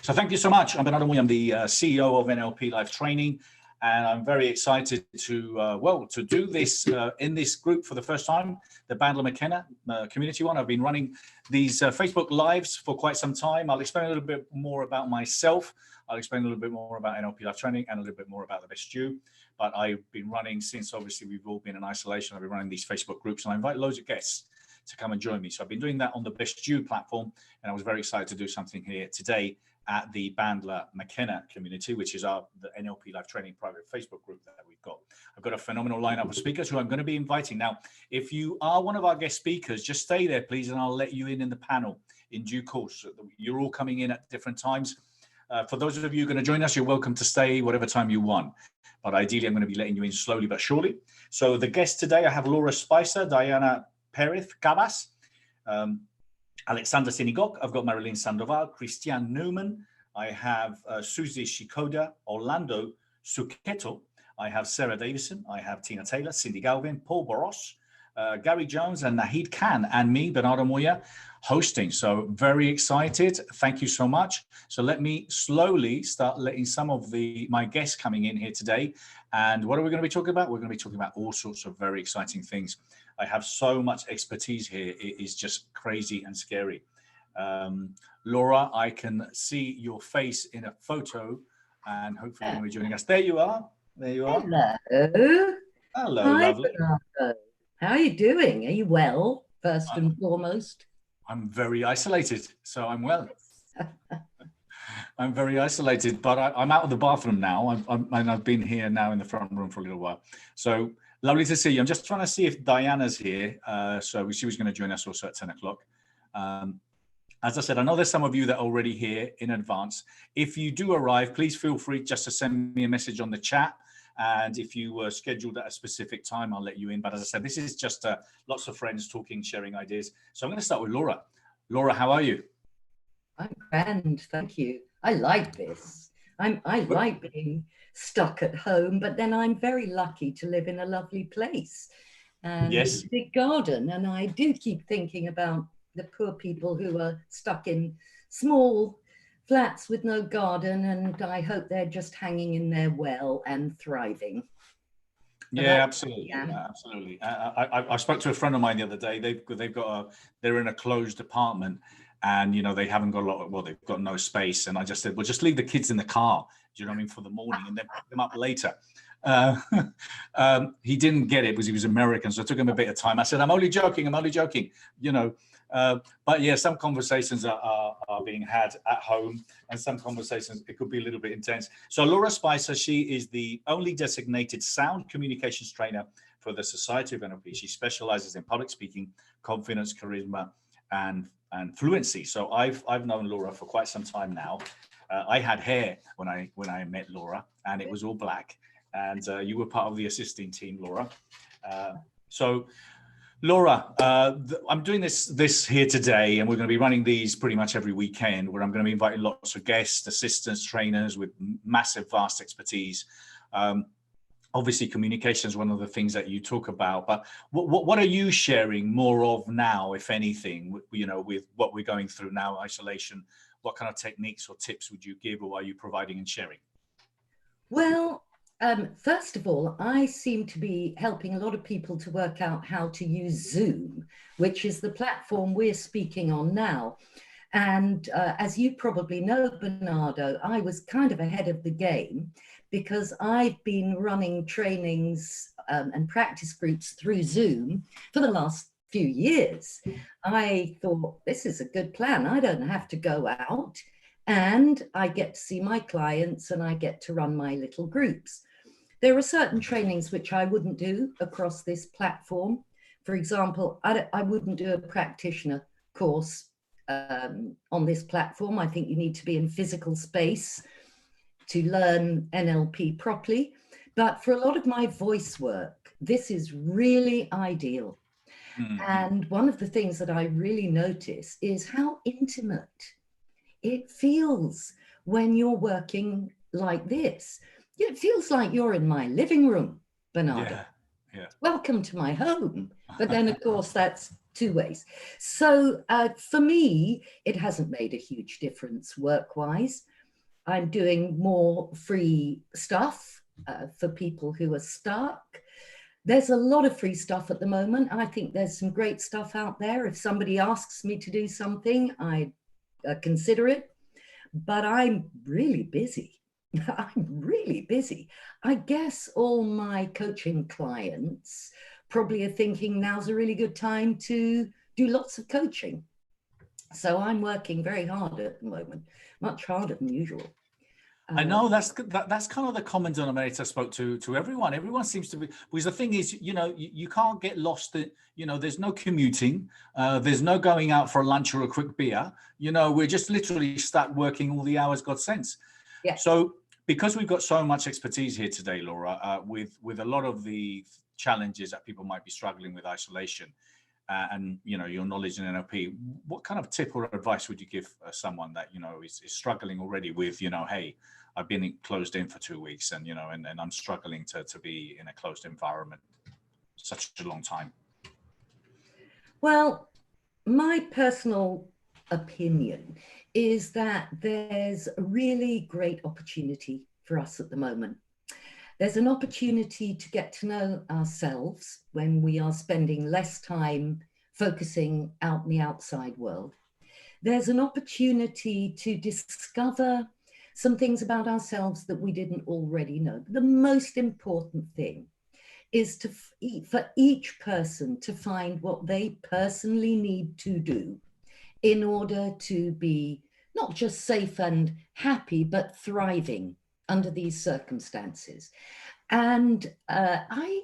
So thank you so much. I'm Bernardo Moya. I'm the CEO of NLP Life Training, and I'm very excited to do this in this group for the first time, the Bandler McKenna community one. I've been running these Facebook Lives for quite some time. I'll explain a little bit more about myself. I'll explain a little bit more about NLP Life Training and a little bit more about the Best You. But I've been running since obviously we've all been in isolation. I've been running these Facebook groups, and I invite loads of guests to come and join me. So I've been doing that on the Best You platform, and I was very excited to do something here today at the Bandler McKenna community, which is the NLP Life Training private Facebook group that we've got. I've got a phenomenal lineup of speakers who I'm going to be inviting. Now, if you are one of our guest speakers, just stay there, please, and I'll let you in the panel in due course. You're all coming in at different times. For those of you going to join us, you're welcome to stay whatever time you want. But ideally, I'm going to be letting you in slowly but surely. So the guests today, I have Laura Spicer, Diana Perez Cabas, Alexander Sinigok. I've got Marilyn Sandoval, Christiane Neuman. I have Susy Shikoda, Orlando Zucchetto. I have Sara Davison. I have Tina Taylor, Cindy Galvin, Paul Boross, Garry Jones, and Naheed Khan, and me, Bernardo Moya, hosting. So very excited. Thank you so much. So let me slowly start letting some of my guests coming in here today. And what are we going to be talking about? We're going to be talking about all sorts of very exciting things. I have so much expertise here. It is just crazy and scary. Laura, I can see your face in a photo, and hopefully you're going to be joining us. There you are. There you are. Hello. Hello, Hi, lovely. Bernardo. How are you doing? Are you well, first and foremost? I'm very isolated, so I'm well. I'm very isolated, but I'm out of the bathroom now. and I've been here now in the front room for a little while. So lovely to see you. I'm just trying to see if Diana's here. So she was going to join us also at 10 o'clock. As I said, I know there's some of you that are already here in advance. If you do arrive, please feel free just to send me a message on the chat. And if you were scheduled at a specific time, I'll let you in. But as I said, this is just lots of friends talking, sharing ideas. So I'm going to start with Laura. Laura, how are you? I'm grand, thank you. I like this. I like being stuck at home, but then I'm very lucky to live in a lovely place. And yes, a big garden. And I do keep thinking about the poor people who are stuck in small flats with no garden, and I hope they're just hanging in there well and thriving. Yeah, absolutely. Absolutely. I spoke to a friend of mine the other day. They're in a closed apartment, and they haven't got they've got no space. And I just said, well, just leave the kids in the car, do you know what I mean, for the morning, and then pick them up later. He didn't get it because he was American, so it took him a bit of time. I said, I'm only joking, but yeah, some conversations are being had at home, and some conversations, it could be a little bit intense. So Laura Spicer, she is the only designated sound communications trainer for the Society of NLP. She specializes in public speaking, confidence, charisma, and fluency. So I've known Laura for quite some time now. I had hair when I met Laura, and it was all black. And you were part of the assisting team, Laura. So Laura, I'm doing this here today, and we're going to be running these pretty much every weekend, where I'm going to be inviting lots of guests, assistants, trainers with massive, vast expertise. Obviously, communication is one of the things that you talk about, but what are you sharing more of now, if anything, with what we're going through now, isolation? What kind of techniques or tips would you give, or are you providing and sharing? Well, first of all, I seem to be helping a lot of people to work out how to use Zoom, which is the platform we're speaking on now. And as you probably know, Bernardo, I was kind of ahead of the game because I've been running trainings and practice groups through Zoom for the last few years. I thought, this is a good plan. I don't have to go out, and I get to see my clients, and I get to run my little groups. There are certain trainings which I wouldn't do across this platform. For example, I wouldn't do a practitioner course on this platform. I think you need to be in physical space to learn NLP properly. But for a lot of my voice work, this is really ideal. Mm-hmm. And one of the things that I really notice is how intimate it feels when you're working like this. It feels like you're in my living room, Bernardo. Yeah. Welcome to my home. But then, of course, that's two ways. So for me, it hasn't made a huge difference work-wise. I'm doing more free stuff for people who are stuck. There's a lot of free stuff at the moment. I think there's some great stuff out there. If somebody asks me to do something, I consider it, but I'm really busy. I'm really busy. I guess all my coaching clients probably are thinking now's a really good time to do lots of coaching. So I'm working very hard at the moment, much harder than usual. I know that's kind of the common denominator I spoke to everyone. Everyone seems to be, because the thing is, you can't get lost. There's no commuting. There's no going out for a lunch or a quick beer. We're just literally stuck working all the hours God sends. Yeah. So because we've got so much expertise here today, Laura, with a lot of the challenges that people might be struggling with, isolation, and your knowledge in NLP, what kind of tip or advice would you give someone that is struggling already with hey, I've been closed in for 2 weeks, and and I'm struggling to be in a closed environment such a long time? Well, my personal opinion is that there's a really great opportunity for us at the moment. There's an opportunity to get to know ourselves when we are spending less time focusing out in the outside world. There's an opportunity to discover some things about ourselves that we didn't already know. The most important thing is for each person to find what they personally need to do in order to be not just safe and happy, but thriving under these circumstances. And I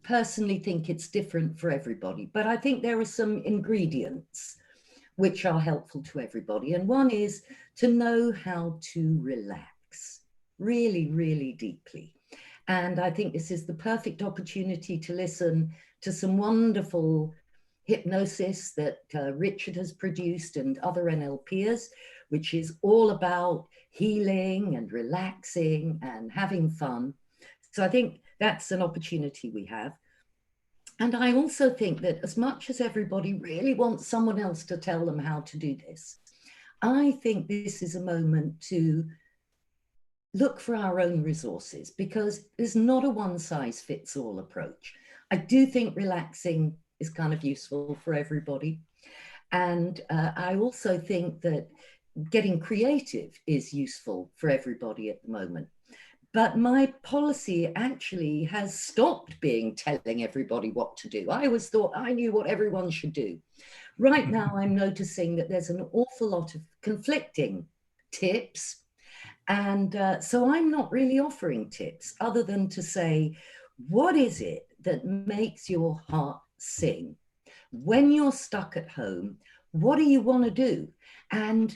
personally think it's different for everybody, but I think there are some ingredients which are helpful to everybody. And one is to know how to relax really, really deeply. And I think this is the perfect opportunity to listen to some wonderful hypnosis that Richard has produced and other NLPers, which is all about healing and relaxing and having fun. So I think that's an opportunity we have. And I also think that as much as everybody really wants someone else to tell them how to do this, I think this is a moment to look for our own resources, because there's not a one-size-fits-all approach. I do think relaxing is kind of useful for everybody. And I also think that getting creative is useful for everybody at the moment. But my policy actually has stopped being telling everybody what to do. I always thought I knew what everyone should do. Right now, I'm noticing that there's an awful lot of conflicting tips. And so I'm not really offering tips other than to say, what is it that makes your heart sing? When you're stuck at home, what do you want to do? And,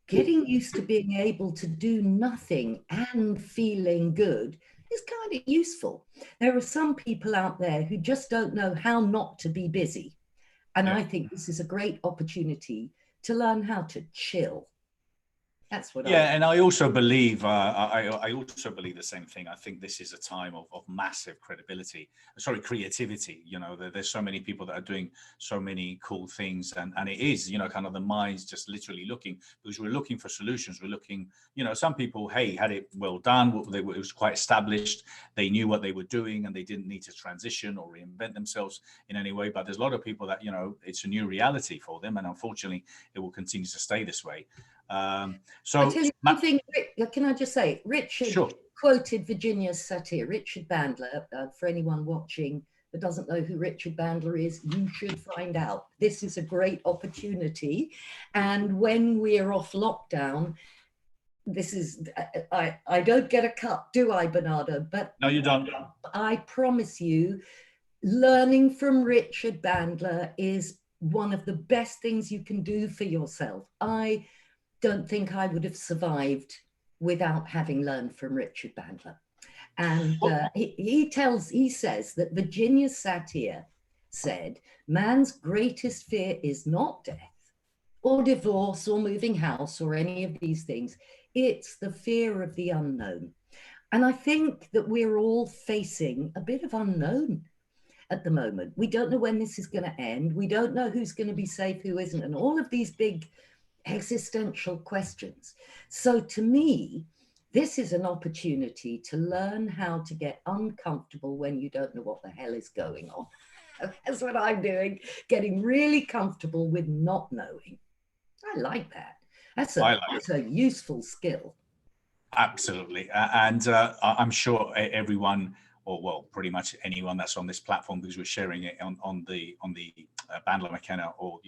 getting used to being able to do nothing and feeling good is kind of useful. There are some people out there who just don't know how not to be busy. And I think this is a great opportunity to learn how to chill. That's what and I also believe I also believe the same thing. I think this is a time of massive creativity. There's so many people that are doing so many cool things, and it is kind of the mind's just literally looking, because we're looking for solutions. We're looking, some people had it well done. It was quite established. They knew what they were doing, and they didn't need to transition or reinvent themselves in any way. But there's a lot of people that it's a new reality for them, and unfortunately, it will continue to stay this way. So I tell you one thing, can I just say, Richard quoted Virginia Satir, Richard Bandler. For anyone watching that doesn't know who Richard Bandler is, you should find out. This is a great opportunity. And when we're off lockdown, this is, I don't get a cut, do I, Bernardo? But no, you don't. I promise you, learning from Richard Bandler is one of the best things you can do for yourself. I don't think I would have survived without having learned from Richard Bandler. And he says that Virginia Satir said, man's greatest fear is not death or divorce or moving house or any of these things. It's the fear of the unknown. And I think that we're all facing a bit of unknown at the moment. We don't know when this is going to end. We don't know who's going to be safe, who isn't. And all of these big existential questions. So to me, this is an opportunity to learn how to get uncomfortable when you don't know what the hell is going on. That's what I'm doing, getting really comfortable with not knowing. I like that. That's a useful skill. Absolutely. And I'm sure everyone, or well, pretty much anyone that's on this platform, because we're sharing it on the Bandler McKenna, or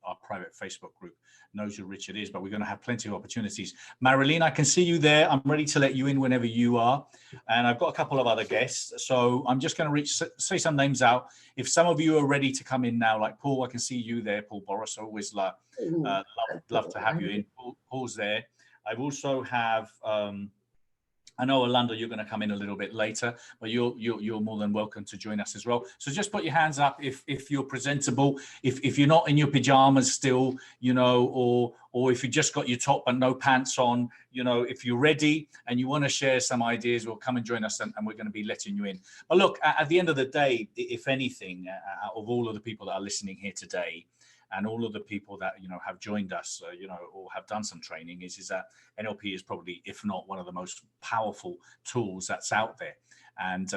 our private Facebook group, knows who Richard is. But we're going to have plenty of opportunities. Marilyn, I can see you there. I'm ready to let you in whenever you are. And I've got a couple of other guests, so I'm just going to say some names out. If some of you are ready to come in now, like Paul, I can see you there. Paul Boross, always love to have you in. Paul's there. I also have, I know, Orlando, you're going to come in a little bit later, but you're more than welcome to join us as well. So just put your hands up if you're presentable, if you're not in your pajamas still, or if you just got your top and no pants on, if you're ready and you want to share some ideas, well, come and join us, and we're going to be letting you in. But look, at the end of the day, if anything, out of all of the people that are listening here today, and all of the people that have joined us, or have done some training, is that NLP is probably, if not one of the most powerful tools that's out there. And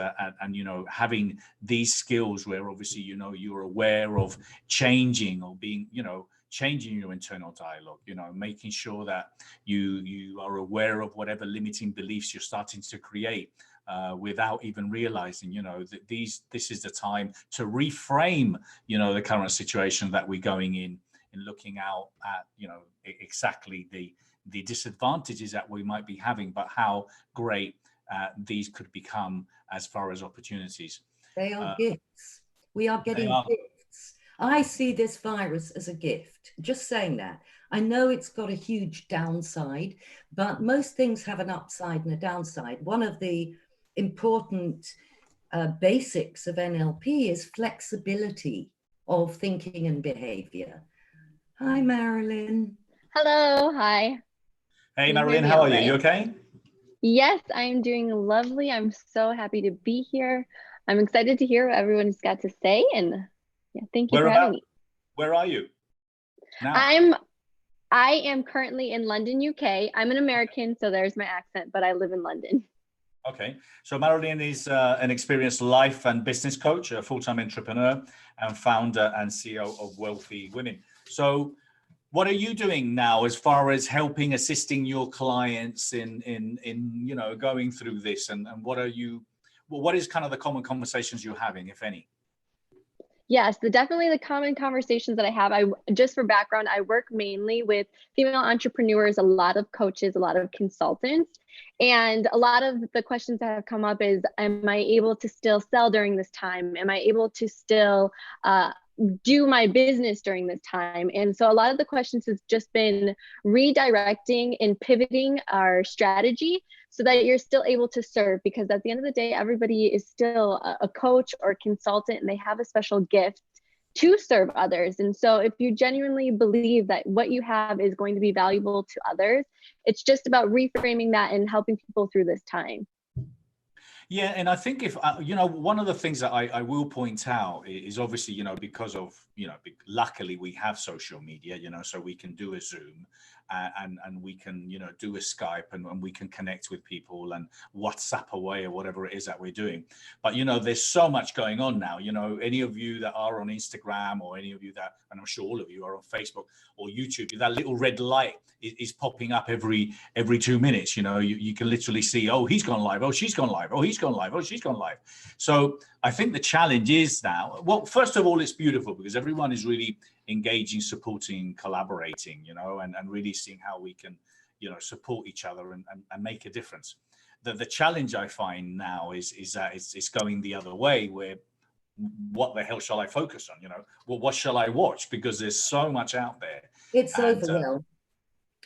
having these skills where obviously you're aware of changing, or being changing your internal dialogue, making sure that you are aware of whatever limiting beliefs you're starting to create. Without even realizing, that this is the time to reframe, the current situation that we're going in, and looking out at, exactly the disadvantages that we might be having, but how great these could become as far as opportunities. They are gifts. We are getting gifts. I see this virus as a gift. Just saying that. I know it's got a huge downside, but most things have an upside and a downside. One of the important basics of NLP is flexibility of thinking and behavior. Hi, Marilyn. Hello. Hi. Hey, Marilyn. How are you? You okay? Yes, I'm doing lovely. I'm so happy to be here. I'm excited to hear what everyone's got to say, and thank you for having me. Where are you now? I am currently in London, UK. I'm an American, so there's my accent, but I live in London. Okay, so Marilyn is an experienced life and business coach, a full-time entrepreneur, and founder and CEO of Wealthy Women. So what are you doing now as far as helping, assisting your clients in going through this, and what is kind of the common conversations you're having, if any? Yes, definitely the common conversations that I have. Just for background, I work mainly with female entrepreneurs, a lot of coaches, a lot of consultants. And a lot of the questions that have come up is, am I able to still sell during this time? Am I able to still do my business during this time? And so a lot of the questions has just been redirecting and pivoting our strategy so that you're still able to serve, because at the end of the day, everybody is still a coach or consultant, and they have a special gift to serve others. And so if you genuinely believe that what you have is going to be valuable to others, it's just about reframing that and helping people through this time. Yeah, and I think if one of the things that I will point out is obviously, because of, luckily we have social media, so we can do a Zoom and we can, do a Skype and we can connect with people and WhatsApp away or whatever it is that we're doing. But, there's so much going on now. Any of you that are on Instagram, or any of you that, and I'm sure all of you are on Facebook or YouTube, that little red light is popping up every 2 minutes. You can literally see, oh, he's gone live. Oh, she's gone live. Oh, he's gone live. Oh, she's gone live. So I think the challenge is now, well, first of all, it's beautiful because everyone is really engaging, supporting, collaborating, and really seeing how we can, support each other and make a difference. The challenge I find now is that it's going the other way, where what the hell shall I focus on? Well, what shall I watch? Because there's so much out there. It's overwhelmed.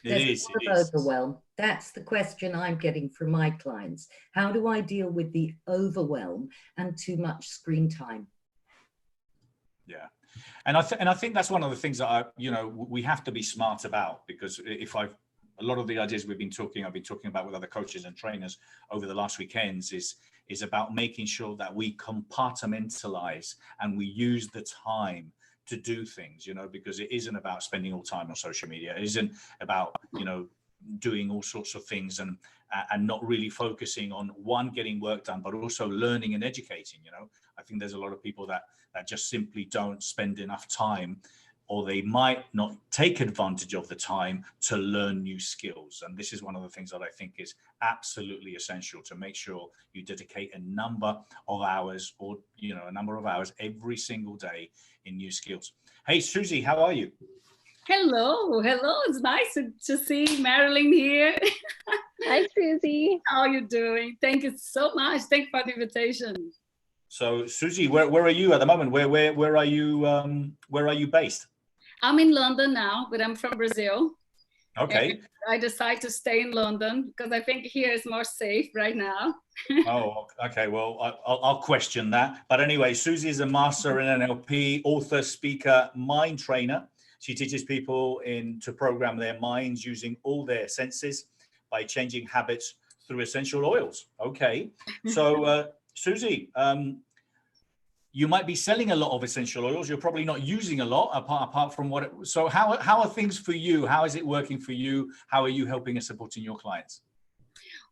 It is. Overwhelm. That's the question I'm getting from my clients. How do I deal with the overwhelm and too much screen time? Yeah. And I think that's one of the things that we have to be smart about, because a lot of the ideas I've been talking about with other coaches and trainers over the last weekends is about making sure that we compartmentalize and we use the time to do things, you know, because it isn't about spending all time on social media. It isn't about, you know, doing all sorts of things and not really focusing on one, getting work done, but also learning and educating. You know, I think there's a lot of people that just simply don't spend enough time, or they might not take advantage of the time to learn new skills. And this is one of the things that I think is absolutely essential, to make sure you dedicate a number of hours, or, you know, a number of hours every single day in new skills. Hey, Susy, how are you? Hello. It's nice to see Marilyn here. Hi, Susy. How are you doing? Thank you so much. Thank you for the invitation. So, Susy, where are you at the moment? Where are you based? I'm in London now, but I'm from Brazil. Okay. And I decided to stay in London because I think here is more safe right now. Oh, okay. Well, I'll question that. But anyway, Susy is a master in NLP, author, speaker, mind trainer. She teaches people to program their minds using all their senses by changing habits through essential oils. Okay. So, Susy, you might be selling a lot of essential oils. You're probably not using a lot apart from what. So how are things for you? How is it working for you? How are you helping and supporting your clients?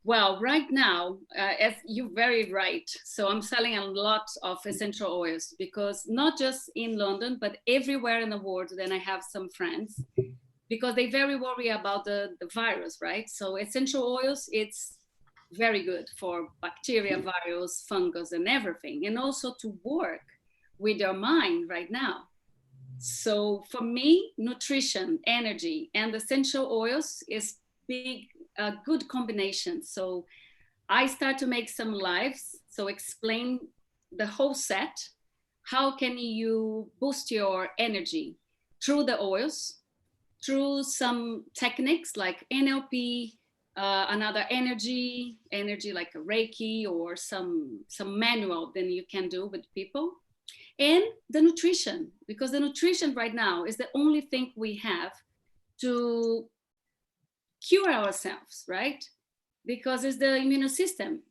Well, right now, as you're very right. So I'm selling a lot of essential oils, because not just in London, but everywhere in the world. Then I have some friends, because they very worry about the virus, right? So essential oils, it's very good for bacteria, virus, fungus, and everything. And also to work with your mind right now. So for me, nutrition, energy, and essential oils is a good combination. So I start to make some lives, so explain the whole set. How can you boost your energy through the oils, through some techniques like NLP, another energy like a Reiki, or some manual then you can do with people, and the nutrition, because the nutrition right now is the only thing we have to cure ourselves, right? Because it's the immune system.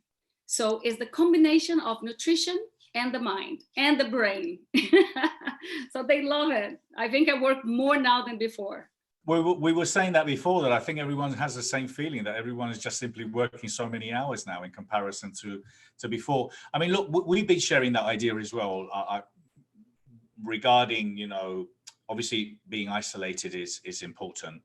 So it's the combination of nutrition and the mind and the brain. So they love it. I think I work more now than before. We were saying that before, that I think everyone has the same feeling, that everyone is just simply working so many hours now in comparison to before. I mean, look, we've been sharing that idea as well, regarding, you know, obviously being isolated is important.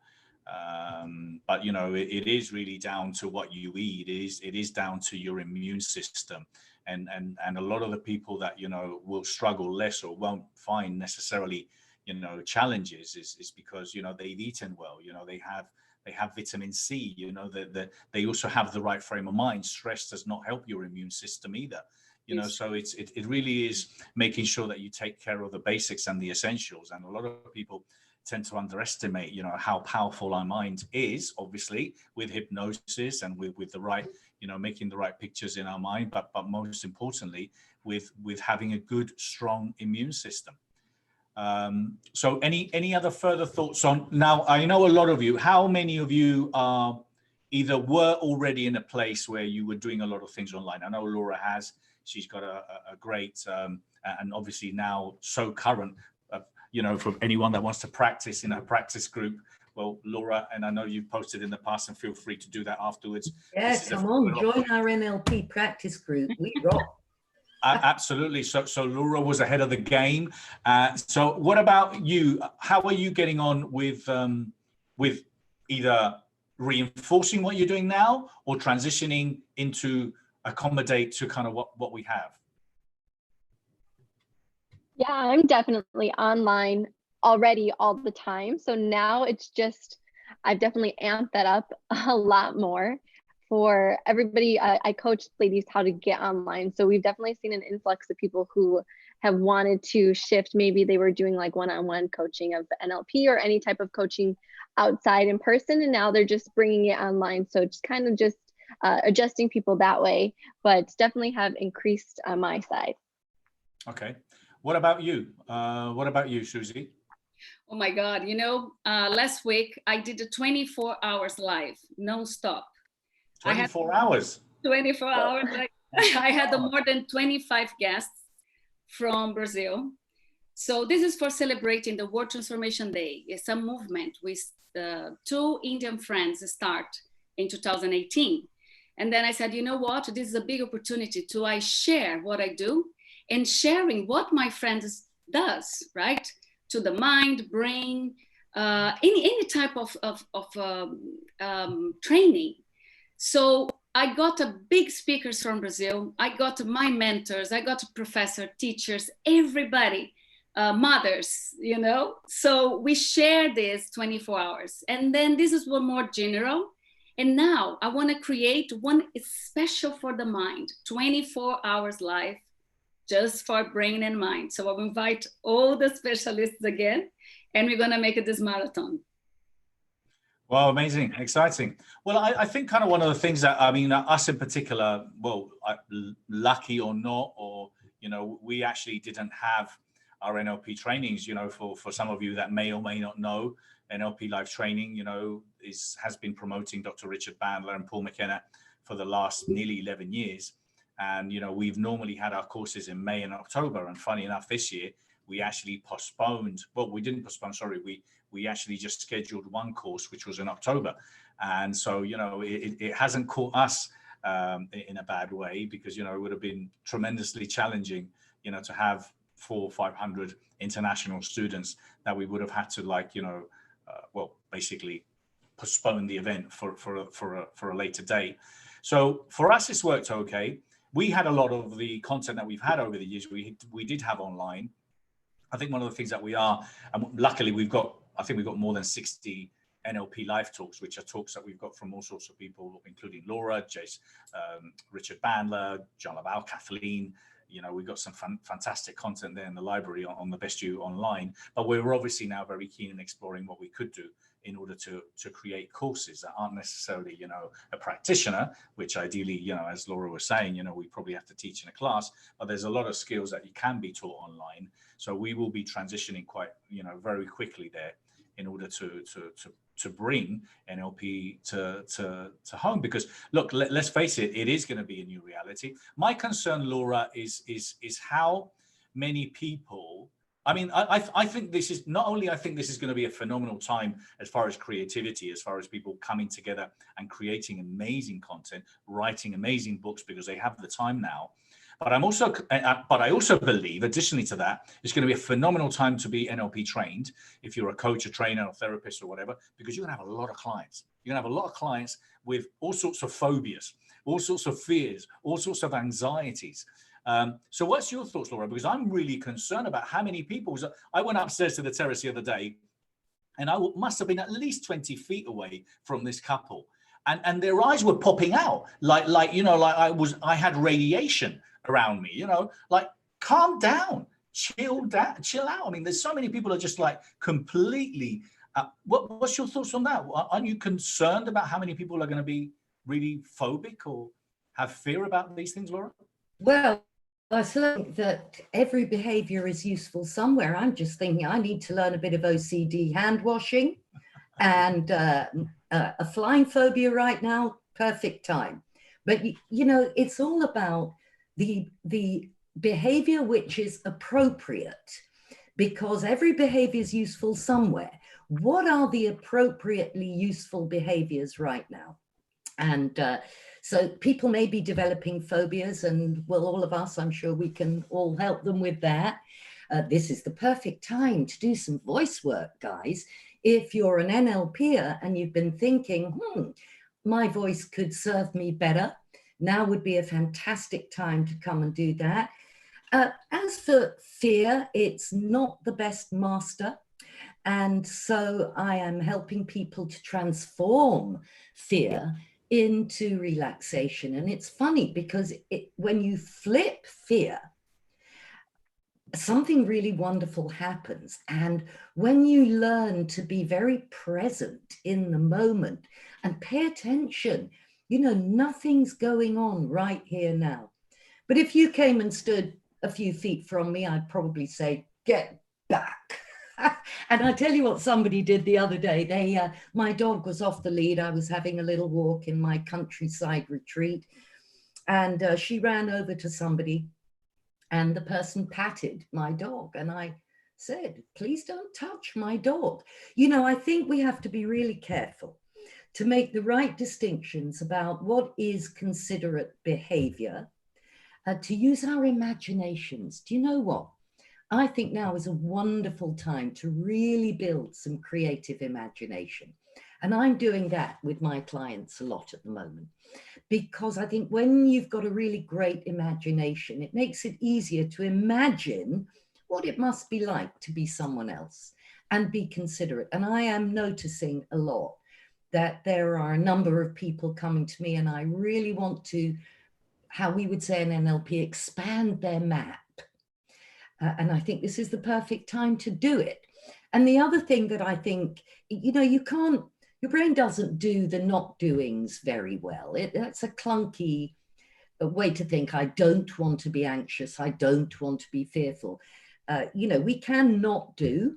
But, you know, it is really down to what you eat. It is down to your immune system. And a lot of the people that, you know, will struggle less or won't find necessarily, you know, challenges is because, you know, they've eaten well, you know, they have vitamin C, you know, they also have the right frame of mind. Stress does not help your immune system either, you know. So it really is making sure that you take care of the basics and the essentials. And a lot of people tend to underestimate, you know, how powerful our mind is, obviously with hypnosis and with the right, you know, making the right pictures in our mind, but most importantly with having a good, strong immune system. So any other further thoughts on, now I know a lot of you, how many of you are either were already in a place where you were doing a lot of things online? I know Laura has, she's got a great, and obviously now so current, you know, for anyone that wants to practice in a practice group. Well, Laura, and I know you've posted in the past, and feel free to do that afterwards. Yeah, come on, join our NLP practice group. We rock. Absolutely. So Laura was ahead of the game. So what about you? How are you getting on with either reinforcing what you're doing now or transitioning into accommodate to kind of what we have? Yeah, I'm definitely online already all the time. So now it's just, I've definitely amped that up a lot more for everybody. I coach ladies how to get online. So we've definitely seen an influx of people who have wanted to shift. Maybe they were doing like one-on-one coaching of NLP or any type of coaching outside in person, and now they're just bringing it online. So it's kind of just adjusting people that way, but definitely have increased on my side. Okay. What about you? What about you, Susy? Oh my God, you know, last week I did a 24 hours live, non-stop. 24 hours? 24 hours. I had more than 25 guests from Brazil. So this is for celebrating the World Transformation Day. It's a movement with 2 Indian friends start in 2018. And then I said, you know what, this is a big opportunity to I share what I do and sharing what my friends does, right? To the mind, brain, any type of training. So I got a big speakers from Brazil. I got my mentors, I got professor, teachers, everybody, mothers, you know? So we share this 24 hours. And then this is one more general. And now I want to create one special for the mind, 24 hours live, just for brain and mind. So I'll invite all the specialists again, and we're going to make it this marathon. Well, amazing, exciting. Well, I think kind of one of the things that, I mean, us in particular, well, lucky or not, or, you know, we actually didn't have our NLP trainings, you know, for some of you that may or may not know, NLP Live Training, you know, has been promoting Dr. Richard Bandler and Paul McKenna for the last nearly 11 years. And, you know, we've normally had our courses in May and October. And funny enough, this year, we actually postponed, well, we didn't postpone, sorry, we actually just scheduled one course, which was in October. And so, you know, it hasn't caught us in a bad way, because, you know, it would have been tremendously challenging, you know, to have 400 or 500 international students that we would have had to, like, you know, well, basically postpone the event for a later date. So for us, it's worked okay. We had a lot of the content that we've had over the years, we did have online. I think one of the things that we are, and luckily I think we've got more than 60 NLP live talks, which are talks that we've got from all sorts of people, including Laura, Jace, Richard Bandler, John Laval, Kathleen. You know, we've got some fantastic content there in the library on the Best You Online, but we're obviously now very keen in exploring what we could do in order to create courses that aren't necessarily, you know, a practitioner, which ideally, you know, as Laura was saying, you know, we probably have to teach in a class, but there's a lot of skills that you can be taught online. So we will be transitioning quite, you know, very quickly there in order to bring NLP to home, because look, let's face it, it is going to be a new reality. My concern, Laura, is how many people, I mean, I think this is not only, I think this is going to be a phenomenal time as far as creativity, as far as people coming together and creating amazing content, writing amazing books because they have the time now. But I also believe, additionally to that, it's going to be a phenomenal time to be NLP trained, if you're a coach, a trainer, a therapist or whatever, because you're going to have a lot of clients. You're going to have a lot of clients with all sorts of phobias, all sorts of fears, all sorts of anxieties. So what's your thoughts, Laura? Because I'm really concerned about how many people. I went upstairs to the terrace the other day, and I must have been at least 20 feet away from this couple. And their eyes were popping out like, you know, like I had radiation around me, you know, like, calm down, chill out. I mean, there's so many people are just like completely, what's your thoughts on that? Aren't you concerned about how many people are going to be really phobic or have fear about these things, Laura? Well, I think that every behavior is useful somewhere. I'm just thinking I need to learn a bit of OCD hand washing and a flying phobia right now, perfect time. But, you know, it's all about the behavior which is appropriate, because every behavior is useful somewhere. What are the appropriately useful behaviors right now? And so people may be developing phobias, and well, all of us, I'm sure we can all help them with that. This is the perfect time to do some voice work, guys. If you're an NLPer and you've been thinking, my voice could serve me better, now would be a fantastic time to come and do that. As for fear, it's not the best master. And so I am helping people to transform fear into relaxation. And it's funny because when you flip fear, something really wonderful happens. And when you learn to be very present in the moment and pay attention, you know, nothing's going on right here now. But if you came and stood a few feet from me, I'd probably say, get back. And I tell you what somebody did the other day. My dog was off the lead. I was having a little walk in my countryside retreat. And she ran over to somebody, and the person patted my dog. And I said, please don't touch my dog. You know, I think we have to be really careful to make the right distinctions about what is considerate behavior, to use our imaginations. Do you know what? I think now is a wonderful time to really build some creative imagination. And I'm doing that with my clients a lot at the moment, because I think when you've got a really great imagination, it makes it easier to imagine what it must be like to be someone else and be considerate. And I am noticing a lot that there are a number of people coming to me, and I really want to, how we would say in NLP, expand their map. And I think this is the perfect time to do it. And the other thing that I think, you know, you can't, your brain doesn't do the not doings very well. That's a clunky way to think. I don't want to be anxious. I don't want to be fearful. You know, we can not do,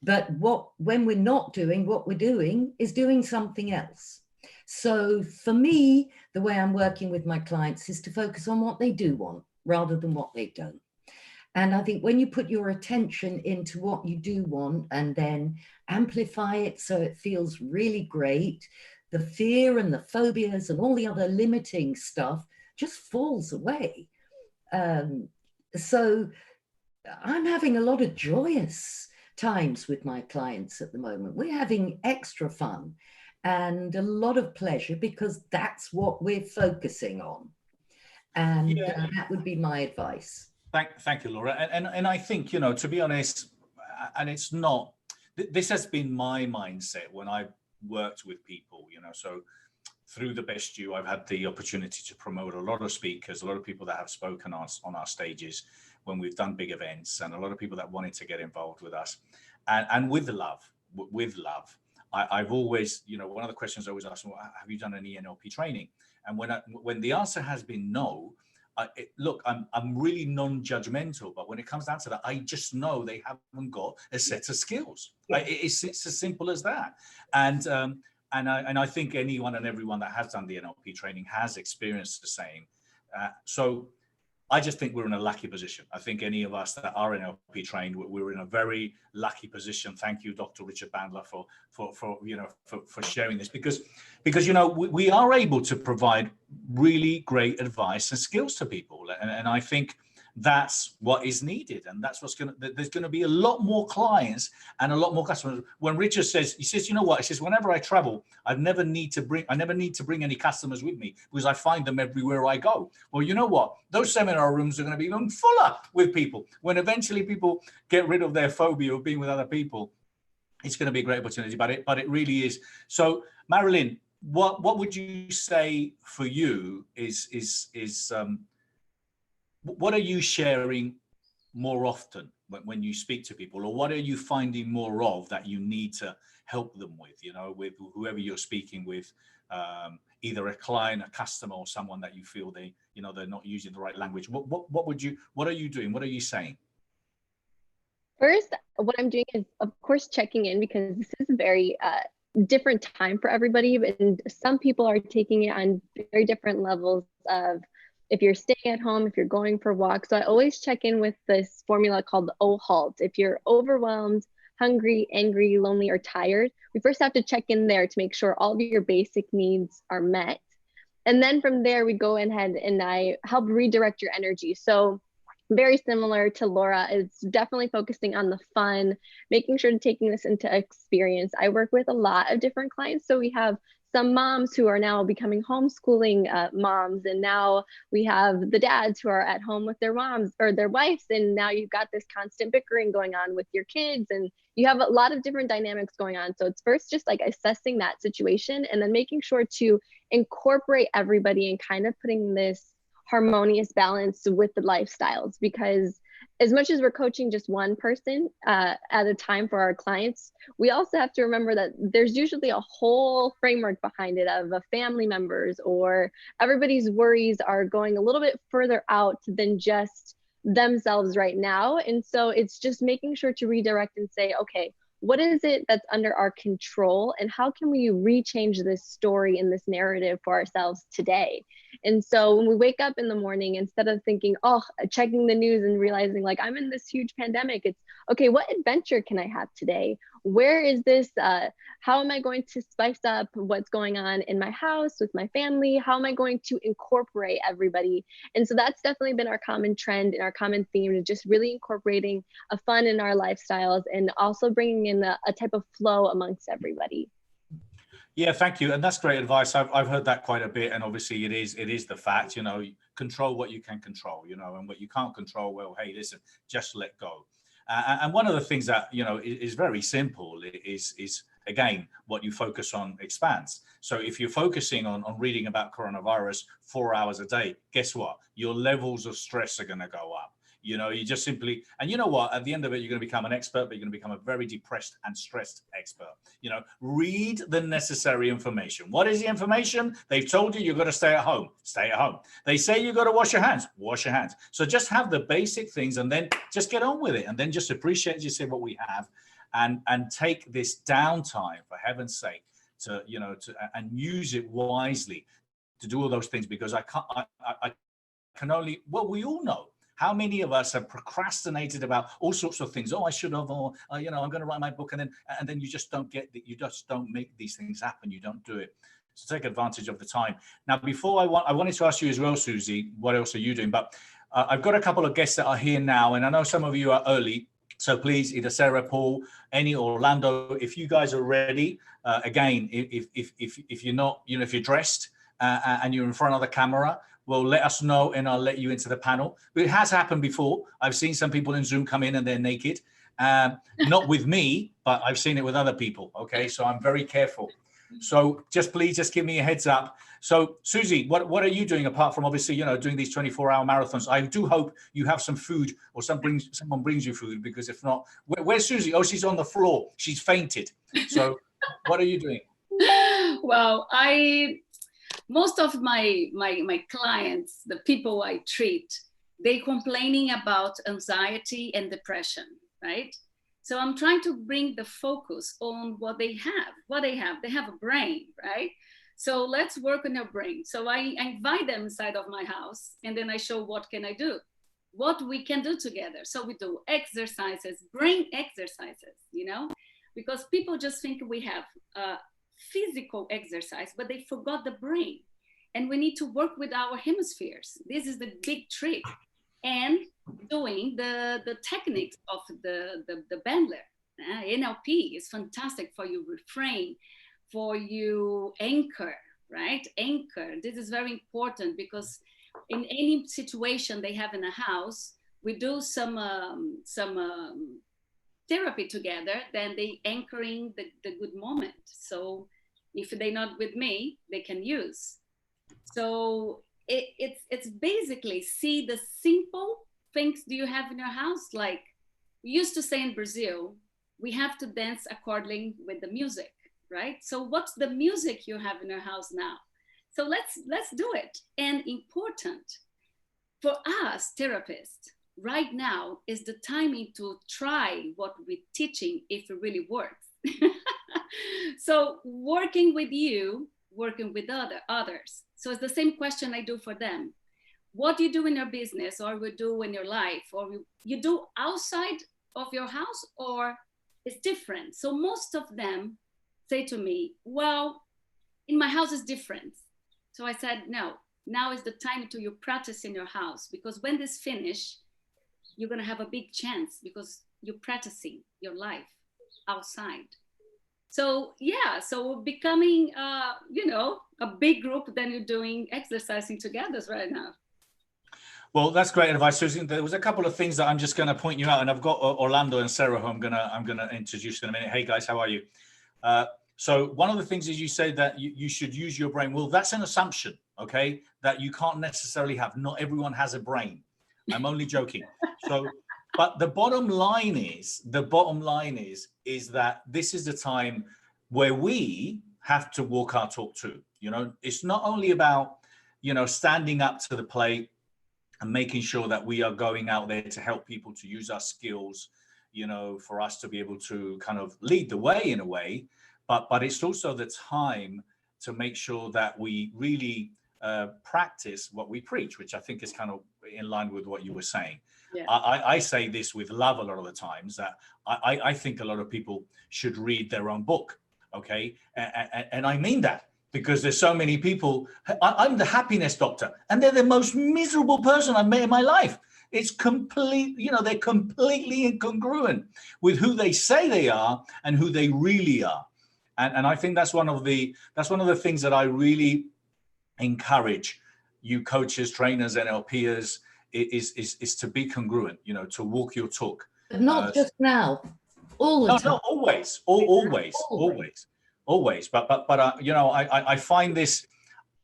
but when we're not doing, what we're doing is doing something else. So for me, the way I'm working with my clients is to focus on what they do want rather than what they don't. And I think when you put your attention into what you do want and then amplify it so it feels really great, the fear and the phobias and all the other limiting stuff just falls away. So I'm having a lot of joyous times with my clients at the moment. We're having extra fun and a lot of pleasure because that's what we're focusing on. And that would be my advice. Thank you, Laura. And I think, you know, to be honest, and it's not, this has been my mindset when I've worked with people, you know, so through the Best You, I've had the opportunity to promote a lot of speakers, a lot of people that have spoken on our stages when we've done big events, and a lot of people that wanted to get involved with us. And with love, I've always, you know, one of the questions I always ask, well, have you done any NLP training? And when the answer has been no, look, I'm really non-judgmental, but when it comes down to that, I just know they haven't got a set of skills. It's as simple as that. And I think anyone and everyone that has done the NLP training has experienced the same. So I just think we're in a lucky position. I think any of us that are NLP trained, we're in a very lucky position. Thank you, Dr. Richard Bandler, for sharing this, because you know we are able to provide really great advice and skills to people, and I think that's what is needed, and that's there's going to be a lot more clients and a lot more customers. When Richard says, he says, you know what, he says, whenever I travel, I never need to bring any customers with me because I find them everywhere I go. Well, you know what, those seminar rooms are going to be even fuller with people. When eventually people get rid of their phobia of being with other people, it's going to be a great opportunity, but it really is. So Marilyn, what would you say for you is what are you sharing more often when you speak to people, or what are you finding more of that you need to help them with, you know, with whoever you're speaking with, either a client, a customer, or someone that you feel they're not using the right language? What are you doing? What are you saying? First, what I'm doing is, of course, checking in, because this is a very different time for everybody, and some people are taking it on very different levels of, if you're staying at home, if you're going for walks. So I always check in with this formula called the O-HALT. If you're overwhelmed, hungry, angry, lonely, or tired, we first have to check in there to make sure all of your basic needs are met. And then from there, we go ahead and I help redirect your energy. So very similar to Laura, it's definitely focusing on the fun, making sure to taking this into experience. I work with a lot of different clients. So we have some moms who are now becoming homeschooling moms, and now we have the dads who are at home with their moms or their wives, and now you've got this constant bickering going on with your kids, and you have a lot of different dynamics going on. So it's first just like assessing that situation, and then making sure to incorporate everybody and kind of putting this harmonious balance with the lifestyles, because as much as we're coaching just one person at a time for our clients, we also have to remember that there's usually a whole framework behind it of family members, or everybody's worries are going a little bit further out than just themselves right now. And so it's just making sure to redirect and say, okay, what is it that's under our control, and how can we rechange this story and this narrative for ourselves today? And so when we wake up in the morning, instead of thinking, oh, checking the news and realizing like I'm in this huge pandemic, it's okay, what adventure can I have today? Where is this, how am I going to spice up what's going on in my house with my family? How am I going to incorporate everybody? And so that's definitely been our common trend and our common theme, is just really incorporating a fun in our lifestyles and also bringing in a type of flow amongst everybody. Yeah, thank you. And that's great advice. I've heard that quite a bit. And obviously it is the fact, you know, control what you can control, you know, and what you can't control, well, hey, listen, just let go. And one of the things that, you know, is very simple is again, what you focus on expands. So if you're focusing on reading about coronavirus 4 hours a day, guess what? Your levels of stress are going to go up. You know, you just simply, and you know what, at the end of it, you're going to become an expert, but you're going to become a very depressed and stressed expert. You know, read the necessary information. What is the information? They've told you you've got to stay at home. Stay at home. They say you've got to wash your hands. Wash your hands. So just have the basic things and then just get on with it. And then just appreciate, as you said, what we have, and take this downtime, for heaven's sake, to, you know, and use it wisely to do all those things, because I can only, well, we all know. How many of us have procrastinated about all sorts of things? Oh, I should have, or you know, I'm going to write my book, and then you just don't get that. You just don't make these things happen. You don't do it. So take advantage of the time. Now, before I wanted to ask you as well, Susie, what else are you doing? But I've got a couple of guests that are here now, and I know some of you are early. So please, either Sara, Paul, any, Orlando, if you guys are ready. Again, if you're not, you know, if you're dressed and you're in front of the camera, well, let us know and I'll let you into the panel. But it has happened before. I've seen some people in Zoom come in and they're naked. Not with me, but I've seen it with other people. Okay, so I'm very careful. So please give me a heads up. So Susie, what are you doing apart from obviously, you know, doing these 24-hour marathons? I do hope you have some food, or someone brings you food, because if not, where's Susie? Oh, she's on the floor. She's fainted. So what are you doing? Well, most of my clients, the people I treat, they complaining about anxiety and depression, right? So I'm trying to bring the focus on what they have. They have a brain, right? So let's work on your brain. So I invite them inside of my house, and then I show what can I do, what we can do together. So we do exercises, brain exercises, you know, because people just think we have physical exercise, but they forgot the brain. And we need to work with our hemispheres. This is the big trick. And doing the techniques of the Bandler. NLP is fantastic for you refrain, for you anchor, right? Anchor. This is very important, because in any situation they have in a house, we do some therapy together, then they anchoring the good moment. So if they're not with me, they can use. So it's basically see the simple things do you have in your house. Like we used to say in Brazil, we have to dance accordingly with the music, right? So what's the music you have in your house now? So let's do it. And important for us therapists right now is the timing to try what we're teaching if it really works. So working with you, working with others. So it's the same question I do for them. What do you do in your business, or you do in your life, or you do outside of your house, or it's different? So most of them say to me, well, in my house is different. So I said, no, now is the time to you practice in your house, because when this finish, you're going to have a big chance because you're practicing your life outside. So yeah, so becoming, you know, a big group, then you're doing exercising together right now. Well, that's great advice, Susan. There was a couple of things that I'm just going to point you out, and I've got Orlando and Sara, who I'm gonna introduce in a minute. Hey guys, how are you? So one of the things is you say that you should use your brain. Well, that's an assumption, okay, that you can't necessarily have. Not everyone has a brain. I'm only joking. So, but the bottom line is that this is the time where we have to walk our talk too. You know, it's not only about, you know, standing up to the plate and making sure that we are going out there to help people to use our skills, you know, for us to be able to kind of lead the way in a way, but it's also the time to make sure that we really practice what we preach, which I think is kind of in line with what you were saying. Yeah. I say this with love a lot of the times, that I think a lot of people should read their own book, okay? And I mean that, because there's so many people. I'm the happiness doctor, and they're the most miserable person I've met in my life. It's complete, you know, they're completely incongruent with who they say they are and who they really are. And I think that's one of the things that I really encourage you coaches, trainers, NLPers, is to be congruent, you know, to walk your talk. But not just now, all the time. No, always. But you know, I find this,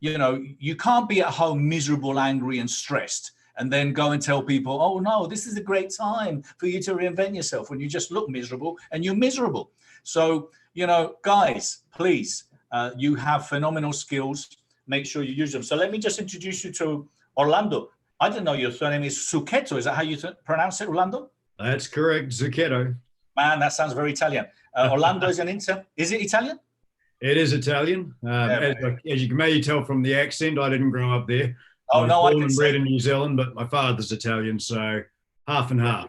you know, you can't be at home miserable, angry, and stressed, and then go and tell people, oh no, this is a great time for you to reinvent yourself, when you just look miserable and you're miserable. So, you know, guys, please, you have phenomenal skills. Make sure you use them. So let me just introduce you to Orlando. I didn't know your surname is Zucchetto. Is that how you pronounce it, Orlando? That's correct, Zucchetto. Man, that sounds very Italian. Orlando is an intern. Is it Italian? It is Italian. As you can maybe tell from the accent, I didn't grow up there. Oh, no, I was born can and bred see. in New Zealand, but my father's Italian, so half and half.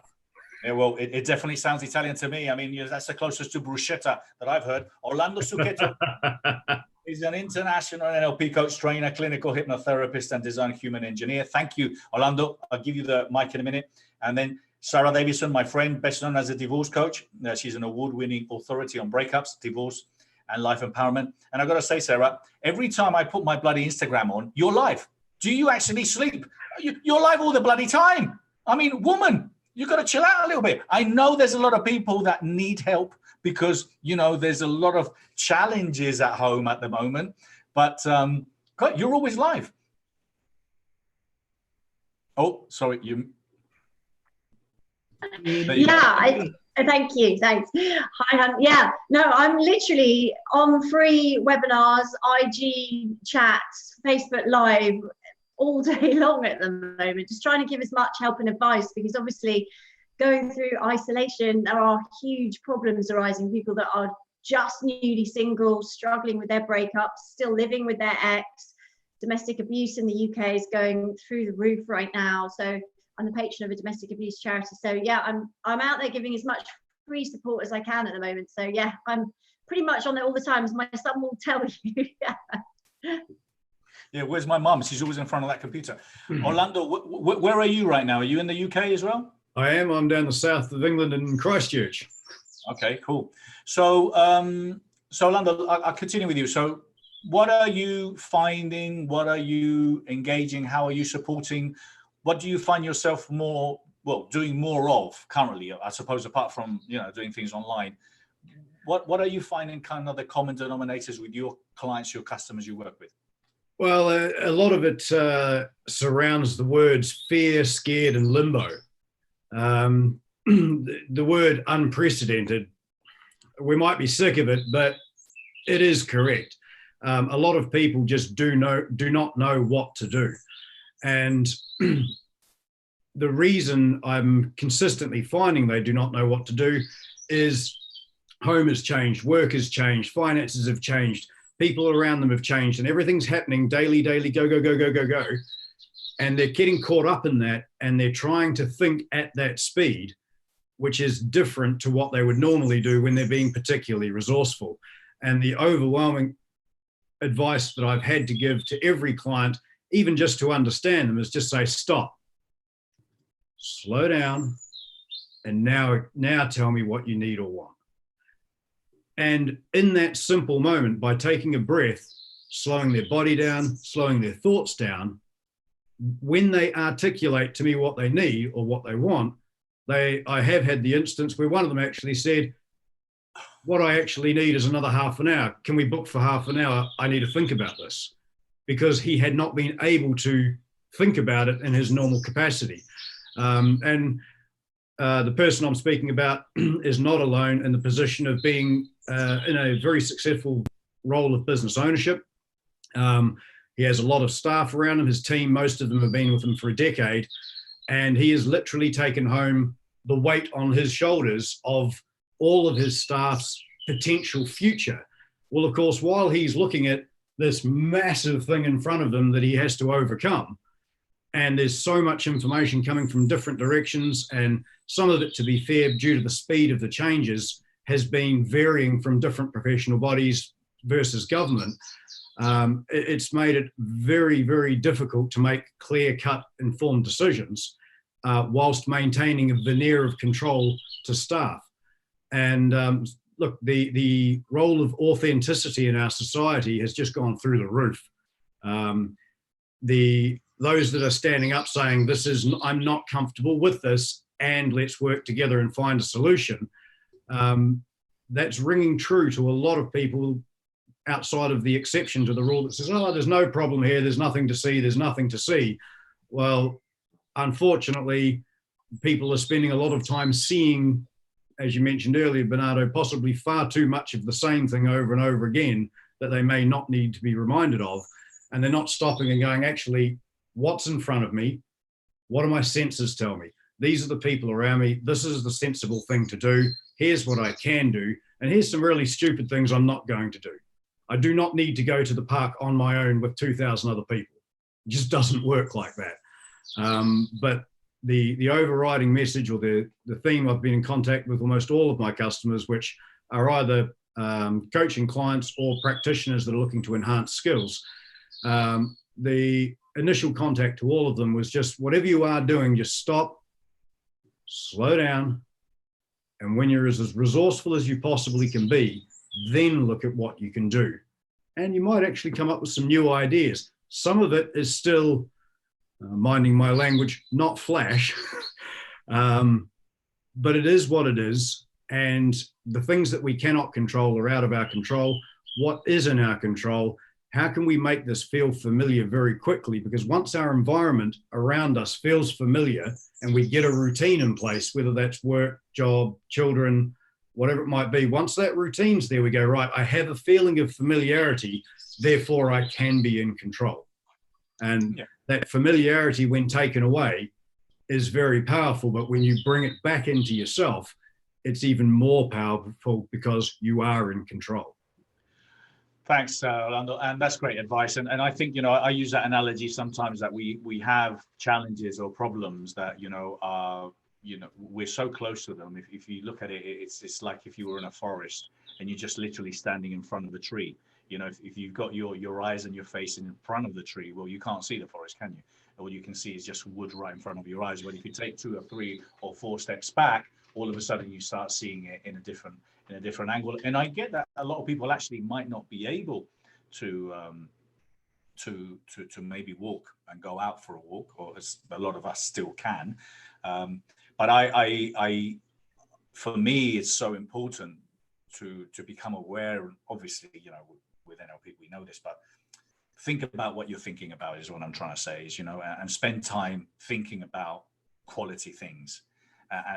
Yeah, well, it definitely sounds Italian to me. I mean, that's the closest to bruschetta that I've heard. Orlando Zucchetto is an international NLP coach, trainer, clinical hypnotherapist, and design human engineer. Thank you, Orlando. I'll give you the mic in a minute. And then Sara Davison, my friend, best known as a divorce coach. She's an award-winning authority on breakups, divorce, and life empowerment. And I've got to say, Sara, every time I put my bloody Instagram on, you're live. Do you actually sleep? You're live all the bloody time. I mean, woman, you got to chill out a little bit. I know there's a lot of people that need help because, you know, there's a lot of challenges at home at the moment. But God, you're always live. Oh, sorry, you. Yeah, thank you. Thanks. Hi, yeah, no, I'm literally on free webinars, IG chats, Facebook Live all day long at the moment, just trying to give as much help and advice, because obviously going through isolation, there are huge problems arising. People that are just newly single, struggling with their breakups, still living with their ex. Domestic abuse in the UK is going through the roof right now. So I'm the patron of a domestic abuse charity. So yeah, I'm out there giving as much free support as I can at the moment. So yeah, I'm pretty much on it all the time, as my son will tell you. Yeah, where's my mum? She's always in front of that computer. Orlando, where are you right now? Are you in the UK as well? I am. I'm down the south of England in Christchurch. Okay, cool. So, so Orlando, I'll continue with you. So what are you finding? What are you engaging? How are you supporting? What do you find yourself doing more of currently, I suppose, apart from, you know, doing things online? What are you finding kind of the common denominators with your clients, your customers you work with? Well, a lot of it surrounds the words fear, scared, and limbo. The word unprecedented, we might be sick of it, but it is correct. A lot of people just do not know what to do. And the reason I'm consistently finding they do not know what to do is home has changed, work has changed, finances have changed, people around them have changed, and everything's happening daily, go, go, go, go, go, go. And they're getting caught up in that, and they're trying to think at that speed, which is different to what they would normally do when they're being particularly resourceful. And the overwhelming advice that I've had to give to every client, even just to understand them, is just say, stop, slow down, and now tell me what you need or want. And in that simple moment, by taking a breath, slowing their body down, slowing their thoughts down, when they articulate to me what they need or what they want, I have had the instance where one of them actually said, what I actually need is another half an hour. Can we book for half an hour? I need to think about this. Because he had not been able to think about it in his normal capacity. The person I'm speaking about is not alone in the position of being in a very successful role of business ownership. He has a lot of staff around him, his team, most of them have been with him for a decade, and he has literally taken home the weight on his shoulders of all of his staff's potential future. Well, of course, while he's looking at this massive thing in front of him that he has to overcome, and there's so much information coming from different directions, and some of it, to be fair, due to the speed of the changes, has been varying from different professional bodies versus government. It's made it very, very difficult to make clear-cut, informed decisions whilst maintaining a veneer of control to staff. And look, the role of authenticity in our society has just gone through the roof. Those that are standing up saying, I'm not comfortable with this, and let's work together and find a solution, that's ringing true to a lot of people outside of the exception to the rule that says, oh, there's no problem here, there's nothing to see, there's nothing to see. Well, unfortunately, people are spending a lot of time seeing, as you mentioned earlier, Bernardo, possibly far too much of the same thing over and over again that they may not need to be reminded of. And they're not stopping and going, actually, what's in front of me? What do my senses tell me? These are the people around me. This is the sensible thing to do. Here's what I can do. And here's some really stupid things I'm not going to do. I do not need to go to the park on my own with 2,000 other people. It just doesn't work like that. But the overriding message, or the theme, I've been in contact with almost all of my customers, which are either coaching clients or practitioners that are looking to enhance skills. The initial contact to all of them was just, whatever you are doing, just stop, slow down, and when you're as resourceful as you possibly can be, then look at what you can do. And you might actually come up with some new ideas. Some of it is still, minding my language, not flash, but it is what it is. And the things that we cannot control are out of our control. What is in our control? How can we make this feel familiar very quickly? Because once our environment around us feels familiar and we get a routine in place, whether that's work, job, children, whatever it might be, once that routine's there, we go, right, I have a feeling of familiarity, therefore I can be in control. And that familiarity, when taken away, is very powerful. But when you bring it back into yourself, it's even more powerful because you are in control. Thanks, Orlando, and that's great advice. And I think, I use that analogy sometimes that we have challenges or problems that, are, we're so close to them. If you look at it, it's like if you were in a forest and you're just literally standing in front of a tree. If you've got your eyes and your face in front of the tree, well, you can't see the forest, can you? All you can see is just wood right in front of your eyes. But if you take 2 or 3 or 4 steps back, all of a sudden you start seeing it in a different angle. And I get that a lot of people actually might not be able to maybe walk and go out for a walk, or as a lot of us still can. But I for me, it's so important to become aware. And obviously, with NLP, we know this, but think about what you're thinking about is what I'm trying to say is, and spend time thinking about quality things.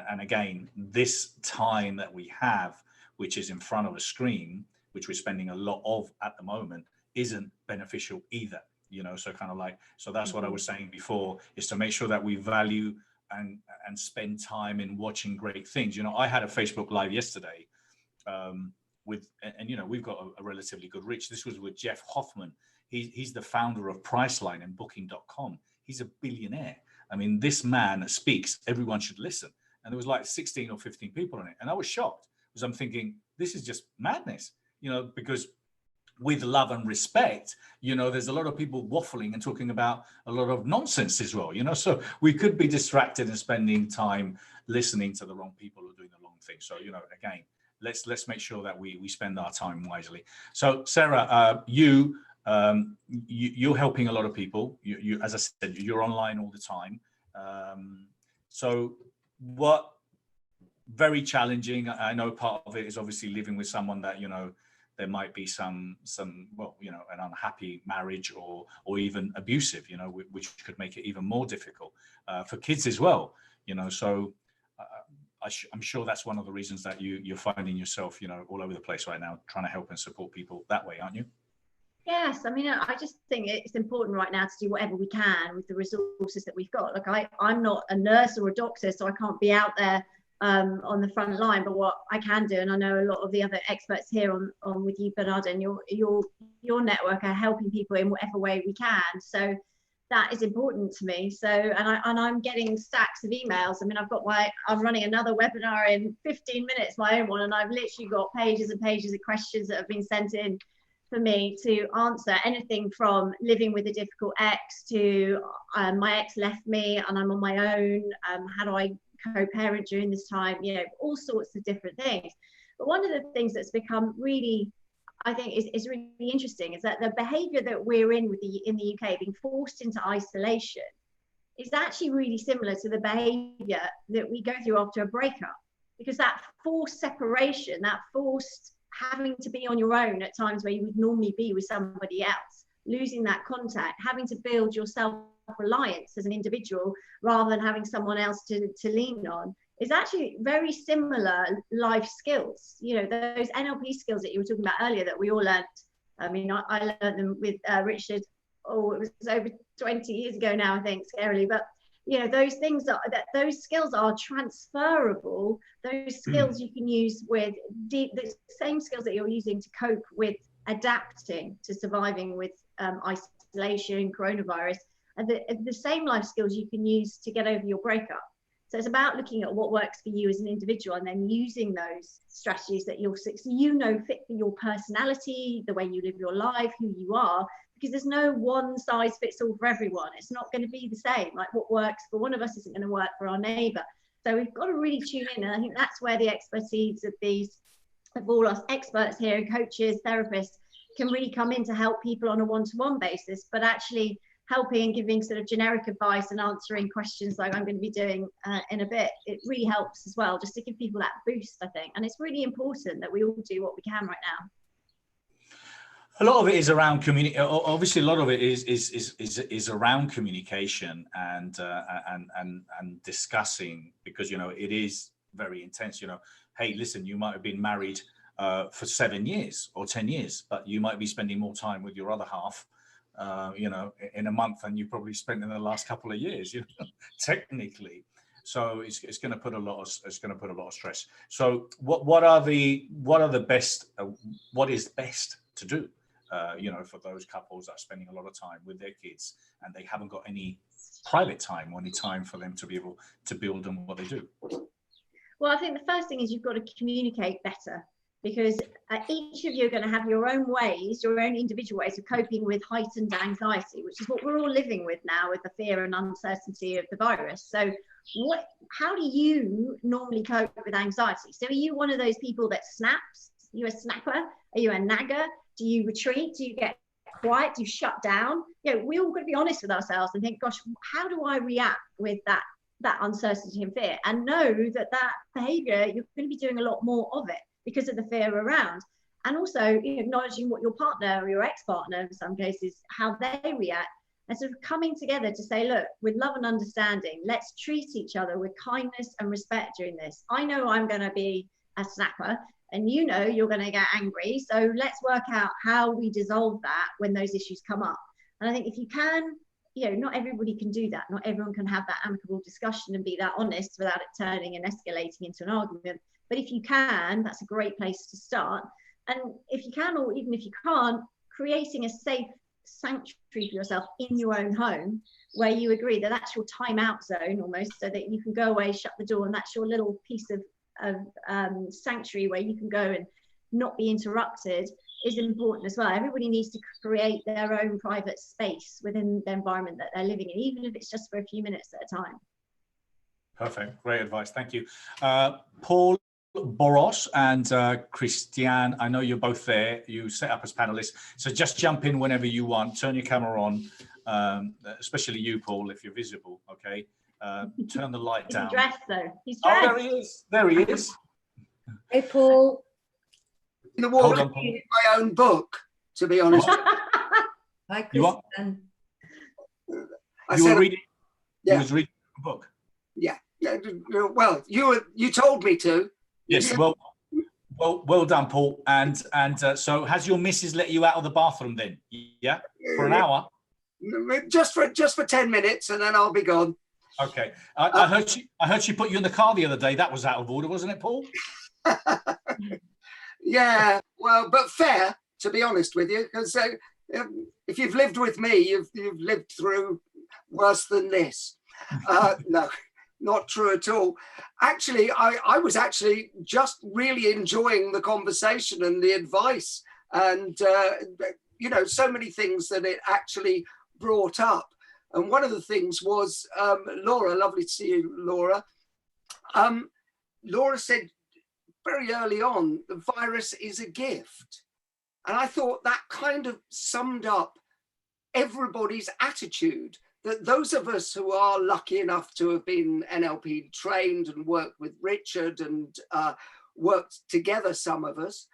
And again, this time that we have, which is in front of a screen, which we're spending a lot of at the moment, isn't beneficial either, so that's what I was saying before, is to make sure that we value and spend time in watching great things. I had a Facebook Live yesterday we've got a relatively good reach. This was with Jeff Hoffman. He's the founder of Priceline and Booking.com. He's a billionaire. I mean, this man speaks, everyone should listen. And there was like 16 or 15 people on it. And I was shocked, because I'm thinking, this is just madness, because with love and respect, there's a lot of people waffling and talking about a lot of nonsense as well, so we could be distracted and spending time listening to the wrong people or doing the wrong thing. So, again, let's make sure that we spend our time wisely. So Sara, you're helping a lot of people. You, as I said, you're online all the time. So what, very challenging. I know part of it is obviously living with someone that, there might be some, well, an unhappy marriage or even abusive, which could make it even more difficult for kids as well, so I'm sure that's one of the reasons that you're finding yourself, all over the place right now, trying to help and support people that way, aren't you? Yes, I mean, I just think it's important right now to do whatever we can with the resources that we've got. Like I'm not a nurse or a doctor, so I can't be out there on the front line, but what I can do, and I know a lot of the other experts here on with you, Bernardo, and your network are helping people in whatever way we can. So that is important to me. So, and I'm getting stacks of emails. I mean, I'm running another webinar in 15 minutes, my own one, and I've literally got pages and pages of questions that have been sent in for me to answer, anything from living with a difficult ex to my ex left me and I'm on my own. How do I co-parent during this time? You know, all sorts of different things. But one of the things that's become really, I think is really interesting is that the behavior that we're in the UK, being forced into isolation, is actually really similar to the behavior that we go through after a breakup, because that forced separation, that forced having to be on your own at times where you would normally be with somebody else, losing that contact, having to build your self-reliance as an individual rather than having someone else to lean on, is actually very similar life skills. You know, those NLP skills that you were talking about earlier that we all learned. I mean, I learned them with Richard, it was over 20 years ago now, I think, scarily, but you know, those skills are transferable. Those skills you can use with the same skills that you're using to cope with adapting to surviving with isolation, coronavirus, and the same life skills you can use to get over your breakup. So it's about looking at what works for you as an individual and then using those strategies that fit for your personality, the way you live your life, who you are, because there's no one size fits all for everyone. It's not going to be the same. Like what works for one of us isn't going to work for our neighbor. So we've got to really tune in. And I think that's where the expertise of all us experts here, coaches, therapists, can really come in to help people on a one-to-one basis, but actually helping and giving sort of generic advice and answering questions like I'm going to be doing in a bit. It really helps as well, just to give people that boost, I think. And it's really important that we all do what we can right now. A lot of it is around community. Obviously, a lot of it is around communication and discussing, because you know it is very intense. You know, hey, listen, you might have been married for 7 years or 10 years, but you might be spending more time with your other half, you know, in a month than you probably spent in the last couple of years. You know, technically. So it's going to put a lot of stress. So what is best to do? You know, for those couples that are spending a lot of time with their kids and they haven't got any private time or any time for them to be able to build on what they do? Well, I think the first thing is you've got to communicate better, because each of you are going to have your own ways, your own individual ways of coping with heightened anxiety, which is what we're all living with now, with the fear and uncertainty of the virus. So how do you normally cope with anxiety? So are you one of those people that snaps? Are you a snapper? Are you a nagger? Do you retreat? Do you get quiet? Do you shut down? You know, we all got to be honest with ourselves and think, gosh, how do I react with that uncertainty and fear? And know that behavior, you're going to be doing a lot more of it because of the fear around. And also, you know, acknowledging what your partner or your ex-partner, in some cases, how they react, and sort of coming together to say, look, with love and understanding, let's treat each other with kindness and respect during this. I know I'm going to be a snapper, and you know you're going to get angry. So let's work out how we dissolve that when those issues come up. And I think if you can, you know, not everybody can do that. Not everyone can have that amicable discussion and be that honest without it turning and escalating into an argument. But if you can, that's a great place to start. And if you can, or even if you can't, creating a safe sanctuary for yourself in your own home, where you agree that that's your timeout zone almost, so that you can go away, shut the door, and that's your little piece of sanctuary where you can go and not be interrupted, is important as well. Everybody needs to create their own private space within the environment that they're living in, even if it's just for a few minutes at a time. Perfect. Great advice. Thank you. Paul, Boross and Christiane, I know you're both there. You set up as panelists, so just jump in whenever you want. Turn your camera on, especially you, Paul, if you're visible. Okay. Turn the light down. He's dressed though. He's dressed. Oh, there he is. There he is. Hey, Paul. In the war, reading my own book, to be honest. Hi, Christiane. You were reading. Yeah. You was reading a book. Yeah. Well, you told me to. Yes. Well done, Paul. And so, has your missus let you out of the bathroom then? Yeah, for an hour. Just for 10 minutes, and then I'll be gone. Okay. I heard she put you in the car the other day. That was out of order, wasn't it, Paul? Yeah, well, but fair, to be honest with you, because if you've lived with me, you've lived through worse than this. No, not true at all. Actually, I was actually just really enjoying the conversation and the advice, and you know, so many things that it actually brought up. And one of the things was, Laura, lovely to see you, Laura. Laura said very early on, the virus is a gift. And I thought that kind of summed up everybody's attitude, that those of us who are lucky enough to have been NLP trained and worked with Richard and worked together, some of us,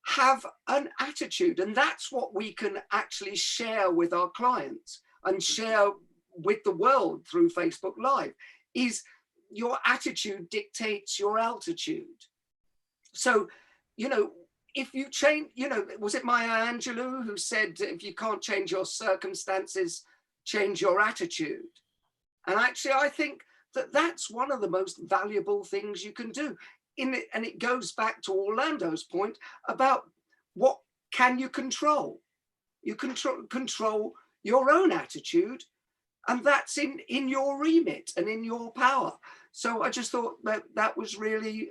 have an attitude. And that's what we can actually share with our clients and share with the world through Facebook Live, is your attitude dictates your altitude. So, you know, if you change, you know, was it Maya Angelou who said, if you can't change your circumstances, change your attitude? And actually, I think that that's one of the most valuable things you can do. And it goes back to Orlando's point about what can you control? You control your own attitude, and that's in your remit and in your power. So I just thought that was really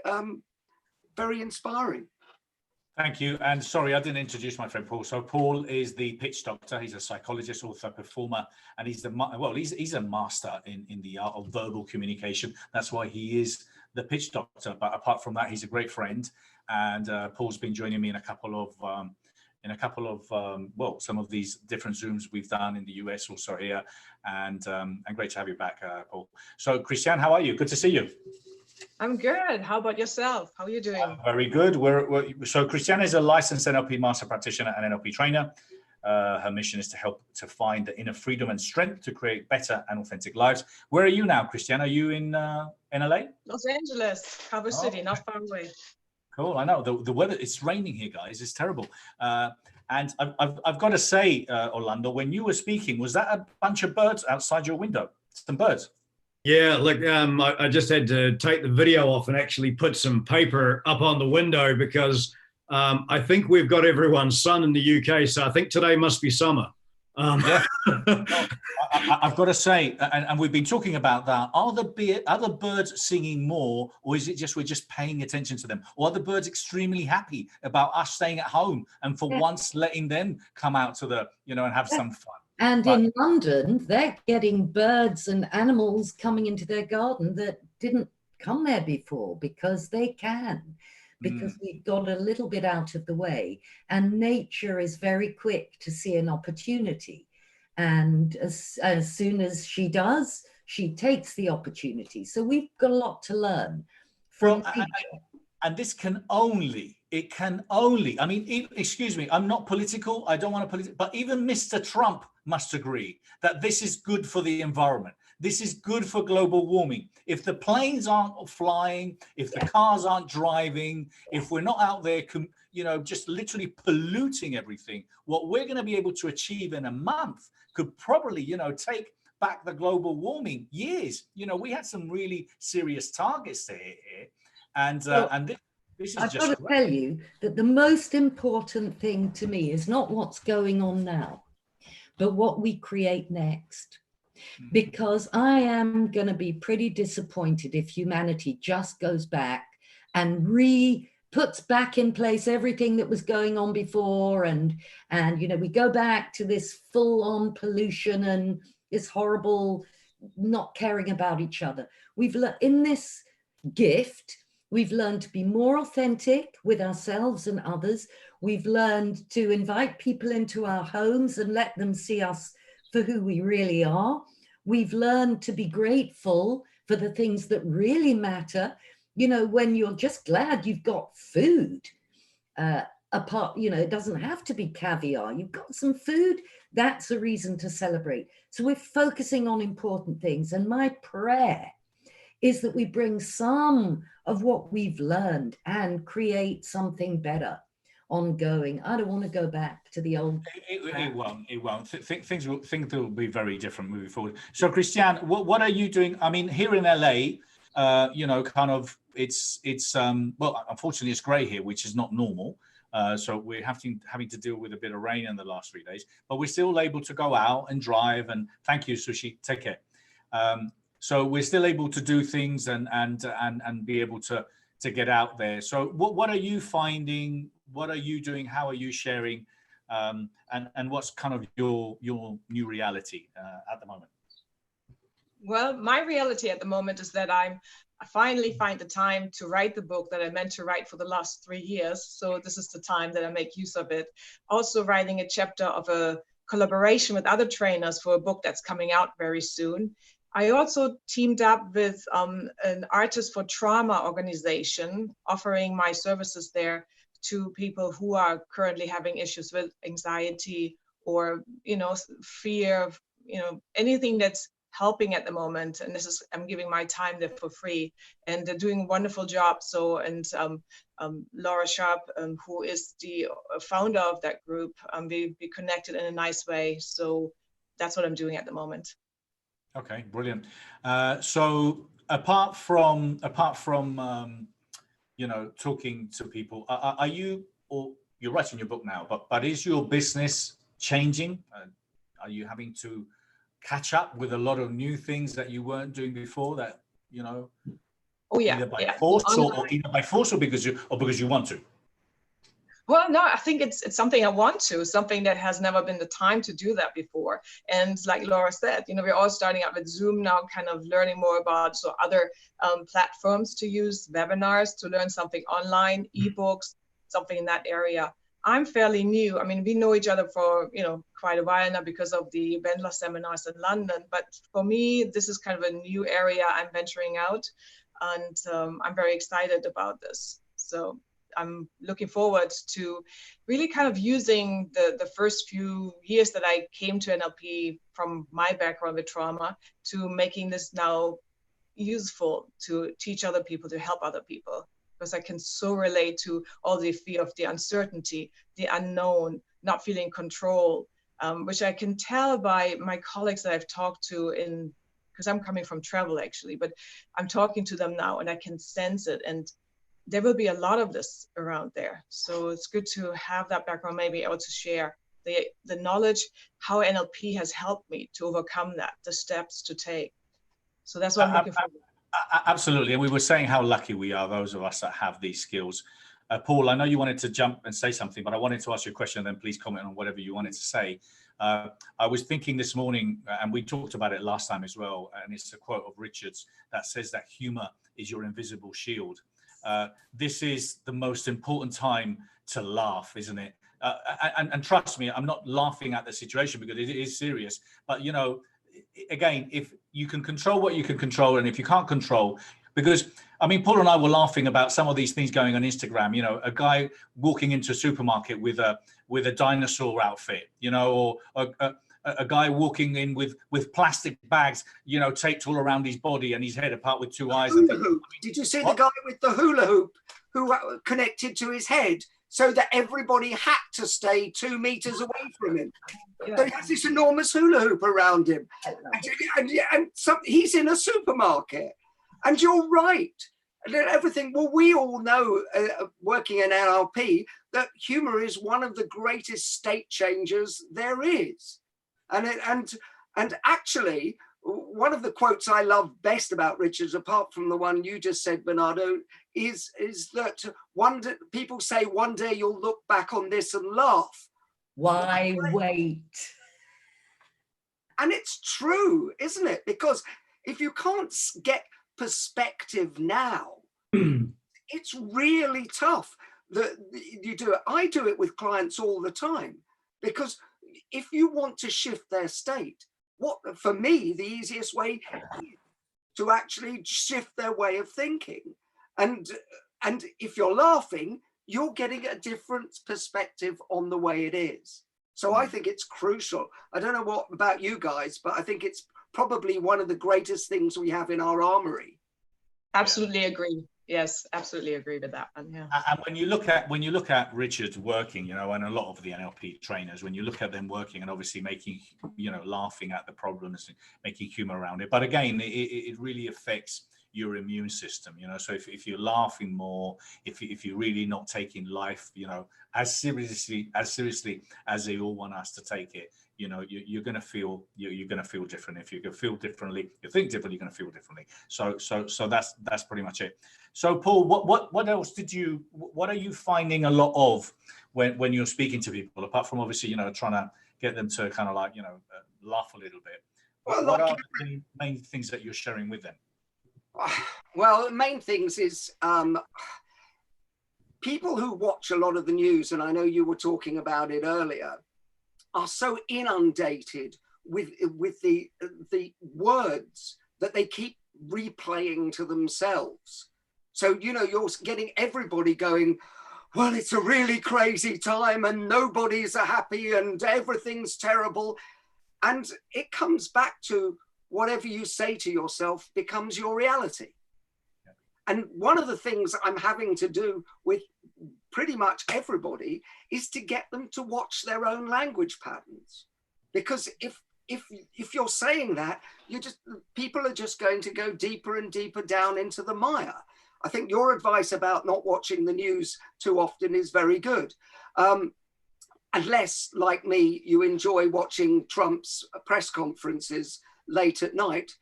very inspiring. Thank you. And sorry, I didn't introduce my friend Paul. So Paul is the pitch doctor. He's a psychologist, author, performer, and he's he's a master in the art of verbal communication. That's why he is the pitch doctor. But apart from that, he's a great friend. And Paul's been joining me in a couple of some of these different Zooms we've done in the US, also here, and great to have you back, Paul. So Christiane, how are you? Good to see you. I'm good. How about yourself? How are you doing? Very good. So Christiane is a licensed NLP Master Practitioner and NLP trainer. Her mission is to help to find the inner freedom and strength to create better and authentic lives. Where are you now, Christiane? Are you in LA? Los Angeles, Harbor City, not far away. Cool. I know the weather. It's raining here, guys. It's terrible. And I've got to say, Orlando, when you were speaking, was that a bunch of birds outside your window? Some birds. Yeah, look, I just had to take the video off and actually put some paper up on the window because I think we've got everyone's sun in the UK, so I think today must be summer. Yeah. I've got to say, and we've been talking about that, are the birds singing more, or is it just we're just paying attention to them? Or are the birds extremely happy about us staying at home and for once letting them come out to the, and have some fun? And in London, they're getting birds and animals coming into their garden that didn't come there before because they can, because we've got a little bit out of the way. And nature is very quick to see an opportunity. And as soon as she does, she takes the opportunity. So we've got a lot to learn from nature. And this can only, I mean, excuse me, I'm not political. I don't want to but even Mr. Trump must agree that this is good for the environment. This is good for global warming. If the planes aren't flying, if the cars aren't driving, if we're not out there, just literally polluting everything, what we're going to be able to achieve in a month could probably, take back the global warming years. We had some really serious targets to hit here. And this is I've just got to tell you that the most important thing to me is not what's going on now, but what we create next. Because I am going to be pretty disappointed if humanity just goes back and puts back in place everything that was going on before. And we go back to this full-on pollution and this horrible not caring about each other. We've learned in this gift, we've learned to be more authentic with ourselves and others. We've learned to invite people into our homes and let them see us for who we really are. We've learned to be grateful for the things that really matter. When you're just glad you've got food, it doesn't have to be caviar. You've got some food, that's a reason to celebrate. So we're focusing on important things. And my prayer is that we bring some of what we've learned and create something better. ongoing. I don't want to go back to the old. It won't. Things will be very different moving forward. So, Christiane, what are you doing? I mean, here in LA, you know, kind of, it's well, unfortunately, it's grey here, which is not normal. So we're having to deal with a bit of rain in the last 3 days, but we're still able to go out and drive. And thank you, Susy. Take care. So we're still able to do things and be able to get out there. So what are you finding? What are you doing? How are you sharing? And what's kind of your new reality at the moment? Well, my reality at the moment is that I finally find the time to write the book that I meant to write for the last 3 years. So this is the time that I make use of it. Also writing a chapter of a collaboration with other trainers for a book that's coming out very soon. I also teamed up with an Artists for Trauma organization, offering my services there to people who are currently having issues with anxiety or, you know, fear, you know, anything that's helping at the moment. And this is, I'm giving my time there for free, and they're doing a wonderful job. So, and Laura Sharp, who is the founder of that group, we connected in a nice way. So that's what I'm doing at the moment. Okay, brilliant. So apart from you know, talking to people, are you, or you're writing your book now, but is your business changing? Are you having to catch up with a lot of new things that you weren't doing before, that, you know, either by force or either by force or because you want to? Well, no, I think it's something I want to, something that has never been the time to do that before. And like Laura said, you know, we're all starting out with Zoom now, kind of learning more about other platforms to use, webinars to learn something online, ebooks, something in that area. I'm fairly new. I mean, we know each other for, you know, quite a while now because of the Wendler seminars in London. But for me, this is kind of a new area I'm venturing out, and I'm very excited about this. So I'm looking forward to really kind of using the first few years that I came to NLP from my background with trauma to making this now useful to teach other people, to help other people. Because I can so relate to all the fear of the uncertainty, the unknown, not feeling control, which I can tell by my colleagues that I've talked to because I'm coming from travel actually, but I'm talking to them now and I can sense it. And there will be a lot of this around there. So it's good to have that background, maybe able to share the knowledge, how NLP has helped me to overcome that, the steps to take. So that's what I'm looking for. Absolutely. And we were saying how lucky we are, those of us that have these skills. Paul, I know you wanted to jump and say something, but I wanted to ask you a question and then please comment on whatever you wanted to say. I was thinking this morning, and we talked about it last time as well, and it's a quote of Richard's that says that humor is your invisible shield. This is the most important time to laugh, isn't it? And trust me, I'm not laughing at the situation because it is serious, but you know, again, if you can control what you can control, and if you can't control, because I mean, Paul and I were laughing about some of these things going on Instagram, you know, a guy walking into a supermarket with a dinosaur outfit, you know, or a guy walking in with plastic bags, you know, taped all around his body and his head apart with two eyes. Did you see the guy with the hula hoop who connected to his head so that everybody had to stay 2 meters away from him? Yeah. So he has this enormous hula hoop around him. And he's in a supermarket. And you're right. And everything, well, we all know, working in NLP, that humor is one of the greatest state changers there is. And actually, one of the quotes I love best about Richard's, apart from the one you just said, Bernardo, is that people say one day you'll look back on this and laugh. Why wait? And it's true, isn't it? Because if you can't get perspective now, it's really tough that you do it. I do it with clients all the time, because if you want to shift their state, for me, the easiest way to actually shift their way of thinking. And if you're laughing, you're getting a different perspective on the way it is. So I think it's crucial. I don't know what about you guys, but I think it's probably one of the greatest things we have in our armory. Absolutely agree. Yes, absolutely agree with that one. Yeah. And when you look at Richard's working, and a lot of the NLP trainers, when you look at them working and obviously making, laughing at the problems and making humor around it. But again, it really affects your immune system, so if you're laughing more, if you're really not taking life, as seriously as they all want us to take it, you're going to feel different. If you can feel differently, you think differently, you're going to feel differently. So that's pretty much it. So Paul, what else what are you finding a lot of when you're speaking to people, apart from obviously trying to get them to kind of like laugh a little bit? What are the main things that you're sharing with them? Well, the main things is people who watch a lot of the news, and I know you were talking about it earlier, are so inundated with the words that they keep replaying to themselves. So, you're getting everybody going, well, it's a really crazy time and nobody's happy and everything's terrible. And it comes back to whatever you say to yourself becomes your reality. And one of the things I'm having to do with pretty much everybody is to get them to watch their own language patterns. Because if you're saying that, people are just going to go deeper and deeper down into the mire. I think your advice about not watching the news too often is very good. Unless, like me, you enjoy watching Trump's press conferences late at night,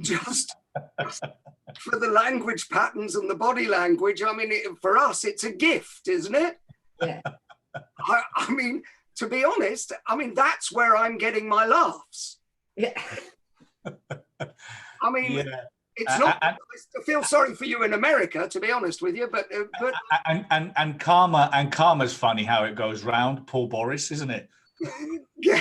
just for the language patterns and the body language. I mean, for us, it's a gift, isn't it? Yeah. I mean, to be honest, that's where I'm getting my laughs. Yeah. I mean, yeah. It's not. I feel sorry for you in America, to be honest with you, but and karma's funny how it goes round. Paul Boross, isn't it? Yeah.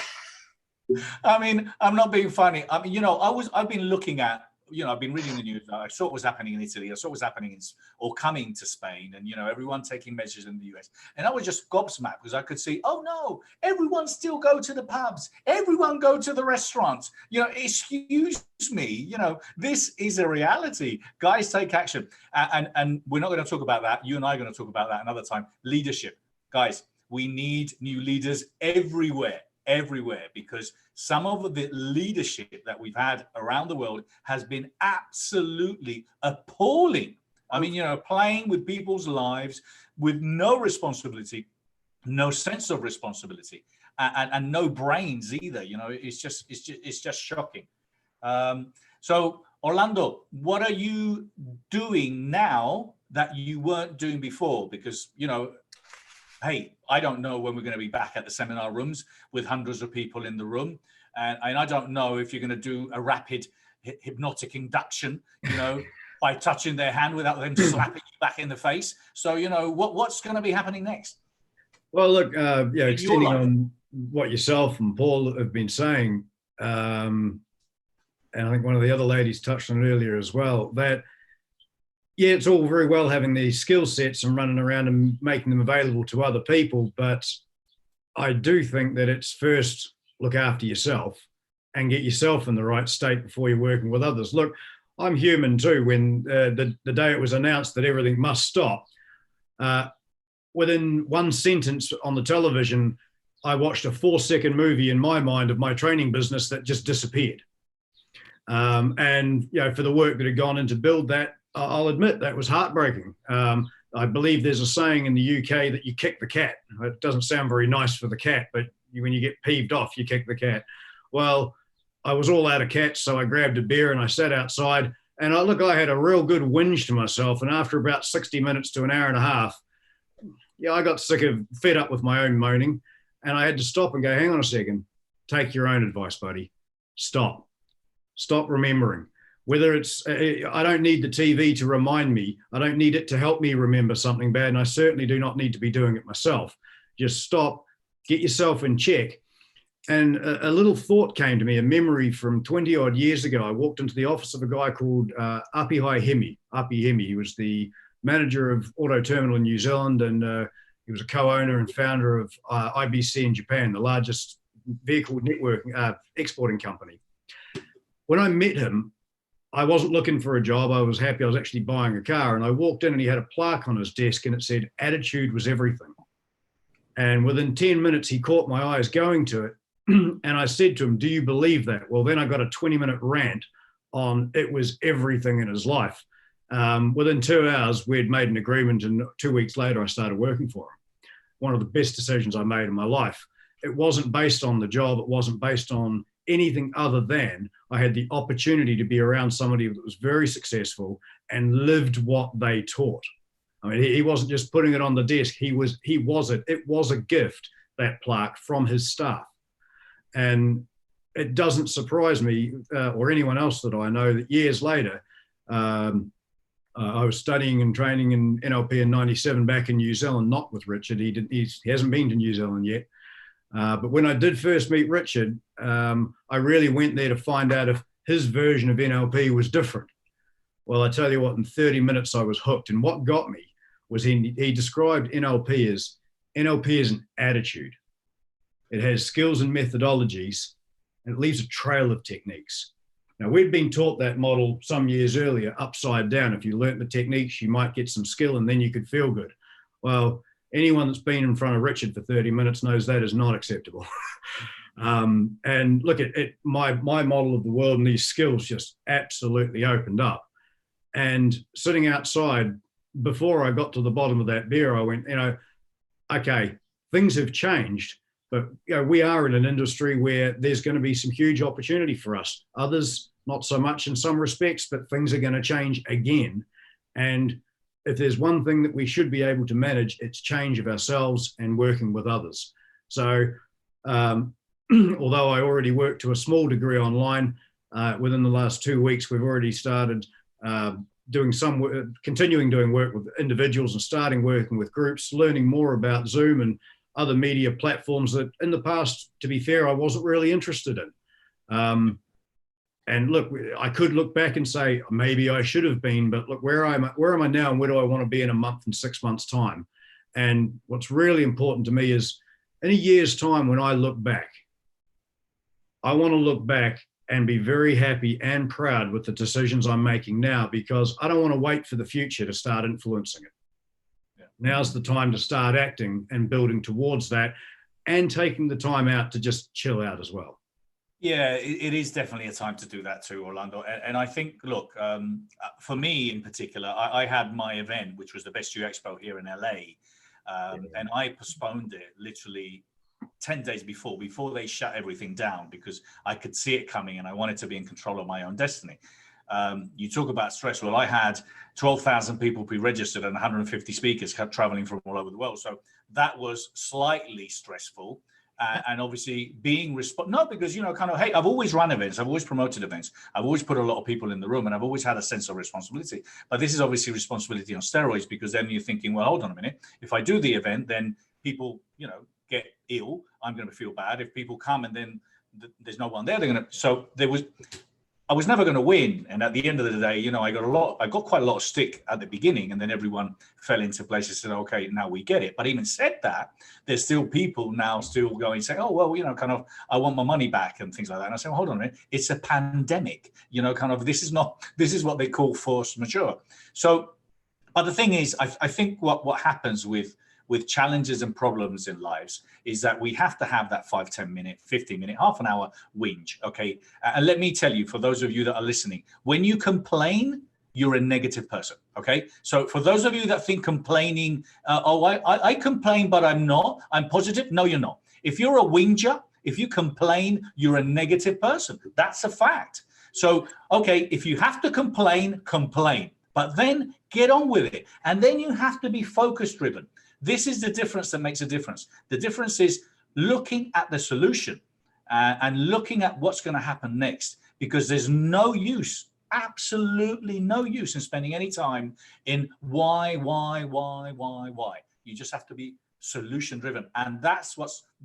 I mean, I'm not being funny. I mean, I've been looking at, I've been reading the news. I saw what was happening in Italy. I saw what was happening or coming to Spain, and everyone taking measures in the US. And I was just gobsmacked because I could see, oh no, everyone still go to the pubs. Everyone go to the restaurants. Excuse me. This is a reality. Guys, take action. And we're not going to talk about that. You and I are going to talk about that another time. Leadership, guys. We need new leaders everywhere, because some of the leadership that we've had around the world has been absolutely appalling. I mean, playing with people's lives with no responsibility, no sense of responsibility, and no brains either. It's just shocking. So Orlando, what are you doing now that you weren't doing before? Because, hey, I don't know when we're going to be back at the seminar rooms with hundreds of people in the room. And I don't know if you're going to do a rapid hypnotic induction, by touching their hand without them slapping you back in the face. So, what's going to be happening next? Well, look, extending on what yourself and Paul have been saying, and I think one of the other ladies touched on it earlier as well, that yeah, it's all very well having these skill sets and running around and making them available to other people, but I do think that it's first look after yourself and get yourself in the right state before you're working with others. Look, I'm human too. When the day it was announced that everything must stop, within one sentence on the television, I watched a 4-second movie in my mind of my training business that just disappeared. And for the work that had gone in to build that, I'll admit that was heartbreaking. I believe there's a saying in the UK that you kick the cat. It doesn't sound very nice for the cat, but when you get peeved off, you kick the cat. Well, I was all out of cats, so I grabbed a beer and I sat outside. And I had a real good whinge to myself. And after about 60 minutes to an hour and a half, I got fed up with my own moaning. And I had to stop and go, hang on a second, take your own advice, buddy. Stop remembering. Whether it's, I don't need the TV to remind me. I don't need it to help me remember something bad. And I certainly do not need to be doing it myself. Just stop, get yourself in check. And a little thought came to me, a memory from 20 odd years ago. I walked into the office of a guy called Api Hemi. He was the manager of Auto Terminal in New Zealand. And he was a co-owner and founder of IBC in Japan, the largest vehicle network exporting company. When I met him, I wasn't looking for a job. I was happy I was actually buying a car. And I walked in and he had a plaque on his desk and it said, attitude was everything. And within 10 minutes, he caught my eyes going to it. And I said to him, do you believe that? Well, then I got a 20-minute rant on it was everything in his life. Within 2 hours, we'd made an agreement, and 2 weeks later, I started working for him. One of the best decisions I made in my life. It wasn't based on the job. It wasn't based on anything other than I had the opportunity to be around somebody that was very successful and lived what they taught. I mean, he wasn't just putting it on the desk. He was it. It was a gift, that plaque, from his staff. And it doesn't surprise me or anyone else that I know that years later, I was studying and training in NLP in '97 back in New Zealand, not with Richard. He hasn't been to New Zealand yet. But when I did first meet Richard, I really went there to find out if his version of NLP was different. Well, I tell you what, in 30 minutes I was hooked. And what got me was he described NLP as an attitude. It has skills and methodologies, and it leaves a trail of techniques. Now, we'd been taught that model some years earlier, upside down. If you learnt the techniques, you might get some skill and then you could feel good. Well, anyone that's been in front of Richard for 30 minutes knows that is not acceptable. And look at it, my model of the world and these skills just absolutely opened up. And sitting outside, before I got to the bottom of that beer, I went, okay, things have changed, but we are in an industry where there's going to be some huge opportunity for us. Others, not so much in some respects, but things are going to change again. And if there's one thing that we should be able to manage, it's change of ourselves and working with others. So although I already work to a small degree online, within the last 2 weeks, we've already started continuing doing work with individuals and starting working with groups, learning more about Zoom and other media platforms that in the past, to be fair, I wasn't really interested in. And look, I could look back and say, maybe I should have been, but look, where am I now and where do I want to be in a month and 6 months' time? And what's really important to me is in a year's time, when I look back, I want to look back and be very happy and proud with the decisions I'm making now, because I don't want to wait for the future to start influencing it. Yeah. Now's the time to start acting and building towards that, and taking the time out to just chill out as well. Yeah, it is definitely a time to do that too, Orlando. And I think, look, for me in particular, I had my event, which was the Best You Expo here in LA, and I postponed it literally 10 days before they shut everything down, because I could see it coming and I wanted to be in control of my own destiny. You talk about stress. Well, I had 12,000 people pre-registered and 150 speakers traveling from all over the world. So that was slightly stressful. And obviously being not because, hey, I've always run events. I've always promoted events. I've always put a lot of people in the room and I've always had a sense of responsibility. But this is obviously responsibility on steroids, because then you're thinking, well, hold on a minute. If I do the event, then people, get ill. I'm going to feel bad. If people come and then there's no one there, they're going to. So I was never going to win. And at the end of the day, I got quite a lot of stick at the beginning, and then everyone fell into place and said, okay, now we get it. But even said that, there's still people now still going and say, oh, well, I want my money back and things like that. And I say, well, hold on a minute. It's a pandemic, this is what they call force majeure. So, but the thing is, I think what happens with challenges and problems in lives is that we have to have that 5, 10 minute, 15 minute, half an hour whinge. Okay. And let me tell you, for those of you that are listening, when you complain, you're a negative person. Okay. So for those of you that think complaining, I complain, but I'm not, I'm positive. No, you're not. If you're a whinger, if you complain, you're a negative person. That's a fact. So, okay, if you have to complain, but then get on with it. And then you have to be focus driven. This is the difference that makes a difference. The difference is looking at the solution and looking at what's going to happen next, because there's no use, absolutely no use in spending any time in why. You just have to be solution driven. And that's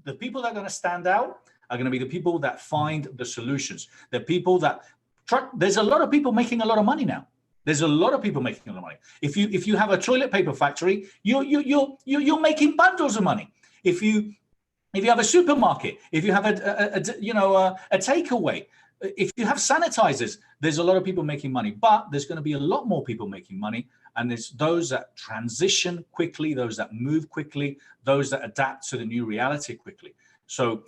the people that are going to stand out are going to be the people that find the solutions. The people that there's a lot of people making a lot of money now. There's a lot of people making a lot of money. If you have a toilet paper factory, you're making bundles of money. If you have a supermarket, if you have a takeaway, if you have sanitizers, there's a lot of people making money, but there's going to be a lot more people making money. And there's those that transition quickly, those that move quickly, those that adapt to the new reality quickly. So,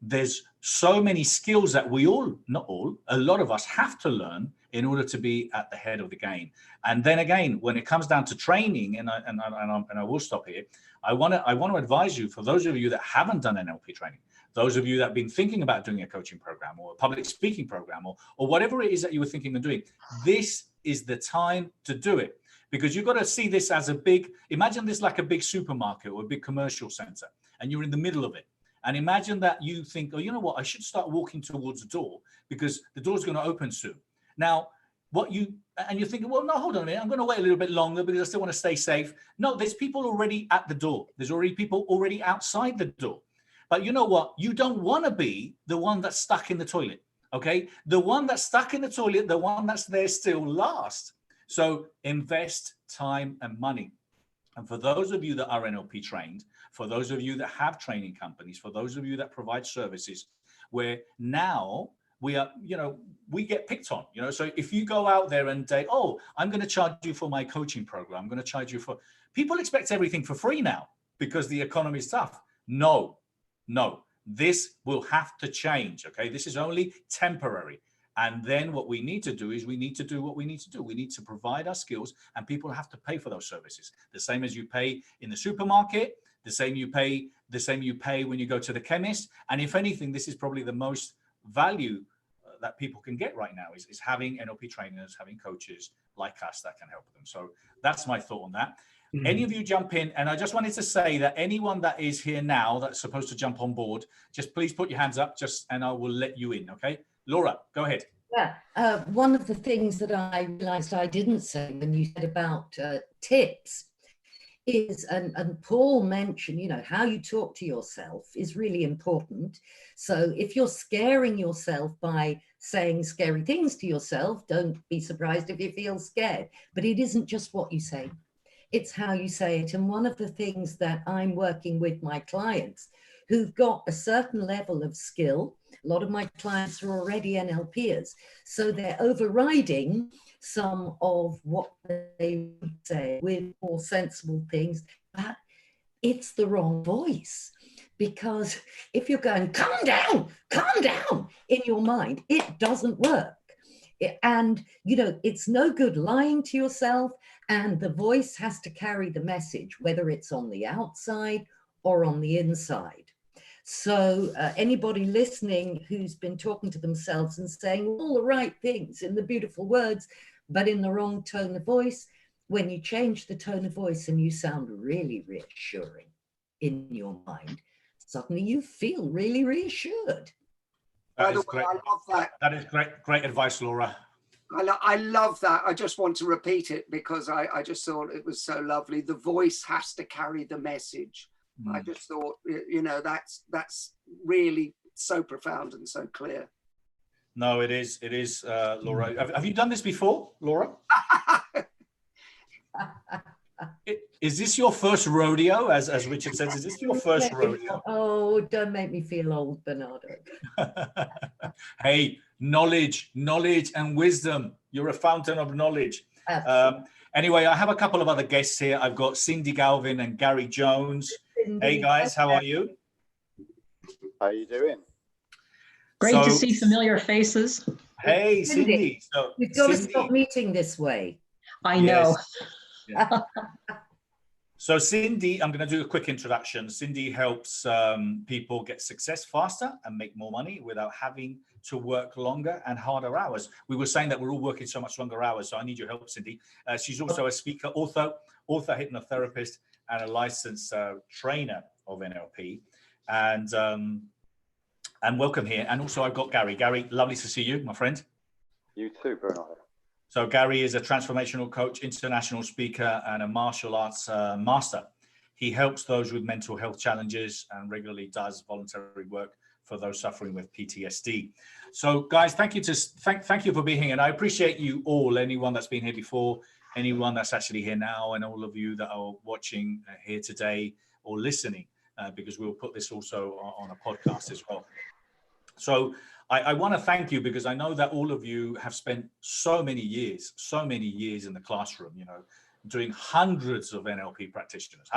there's so many skills that we all, not all, a lot of us have to learn in order to be at the head of the game. And then again, when it comes down to training, and I will stop here, I want to advise you, for those of you that haven't done NLP training, those of you that have been thinking about doing a coaching program or a public speaking program or whatever it is that you were thinking of doing, this is the time to do it. Because you've got to see this as imagine this like a big supermarket or a big commercial center, and you're in the middle of it. And imagine that you think, oh, you know what, I should start walking towards the door because the door's going to open soon. Now, you're thinking, well, no, hold on a minute, I'm going to wait a little bit longer because I still want to stay safe. No, there's people already at the door. There's already people already outside the door. But you know what? You don't want to be the one that's stuck in the toilet, okay? The one that's stuck in the toilet, the one that's there still last. So invest time and money. And for those of you that are NLP trained, for those of you that have training companies, for those of you that provide services, where now we are, we get picked on, so if you go out there and say, oh, I'm going to charge you for my coaching program, I'm going to charge you for, people expect everything for free now because the economy is tough. No, this will have to change. Okay. This is only temporary. And then what we need to do is we need to do what we need to do. We need to provide our skills, and people have to pay for those services. The same as you pay in the supermarket, the same you pay when you go to the chemist. And if anything, this is probably the most value that people can get right now is having NLP trainers, having coaches like us that can help them. So that's my thought on that. Mm-hmm. Any of you jump in, and I just wanted to say that anyone that is here now that's supposed to jump on board, just please put your hands up, and I will let you in, okay? Laura, go ahead. Yeah, one of the things that I realized I didn't say when you said about tips is, and Paul mentioned, how you talk to yourself is really important. So if you're scaring yourself by saying scary things to yourself, don't be surprised if you feel scared. But it isn't just what you say, it's how you say it. And one of the things that I'm working with my clients who've got a certain level of skill, a lot of my clients are already NLPers, so they're overriding some of what they would say with more sensible things, but it's the wrong voice. Because if you're going, calm down in your mind, it doesn't work. And, it's no good lying to yourself, and the voice has to carry the message, whether it's on the outside or on the inside. So anybody listening who's been talking to themselves and saying all the right things in the beautiful words, but in the wrong tone of voice, when you change the tone of voice and you sound really reassuring in your mind, suddenly you feel really reassured. That is great. I love that. That is great advice, Laura. I love that. I just want to repeat it because I just thought it was so lovely. The voice has to carry the message. I just thought, that's really so profound and so clear. No, it is, Laura. Have you done this before, Laura? Is this your first rodeo, as Richard says? Is this your first rodeo? Oh, don't make me feel old, Bernardo. Hey, knowledge and wisdom. You're a fountain of knowledge. Anyway, I have a couple of other guests here. I've got Cindy Galvin and Garry Jones. Hey guys, how are you? How are you doing? Great to see familiar faces. Hey, Cindy. So, we've got to stop meeting this way. I know. Yes. Yeah. So Cindy, I'm going to do a quick introduction. Cindy helps people get success faster and make more money without having to work longer and harder hours. We were saying that we're all working so much longer hours, so I need your help, Cindy. She's also a speaker, author, hypnotherapist, and a licensed trainer of NLP. And welcome here. And also I've got Garry. Garry, lovely to see you, my friend. You too, Bernardo. So Garry is a transformational coach, international speaker, and a martial arts master. He helps those with mental health challenges and regularly does voluntary work for those suffering with PTSD. So guys, thank you for being here. And I appreciate you all, anyone that's been here before, anyone that's actually here now, and all of you that are watching here today or listening, because we'll put this also on a podcast as well. So I want to thank you because I know that all of you have spent so many years in the classroom, doing hundreds of NLP practitioners.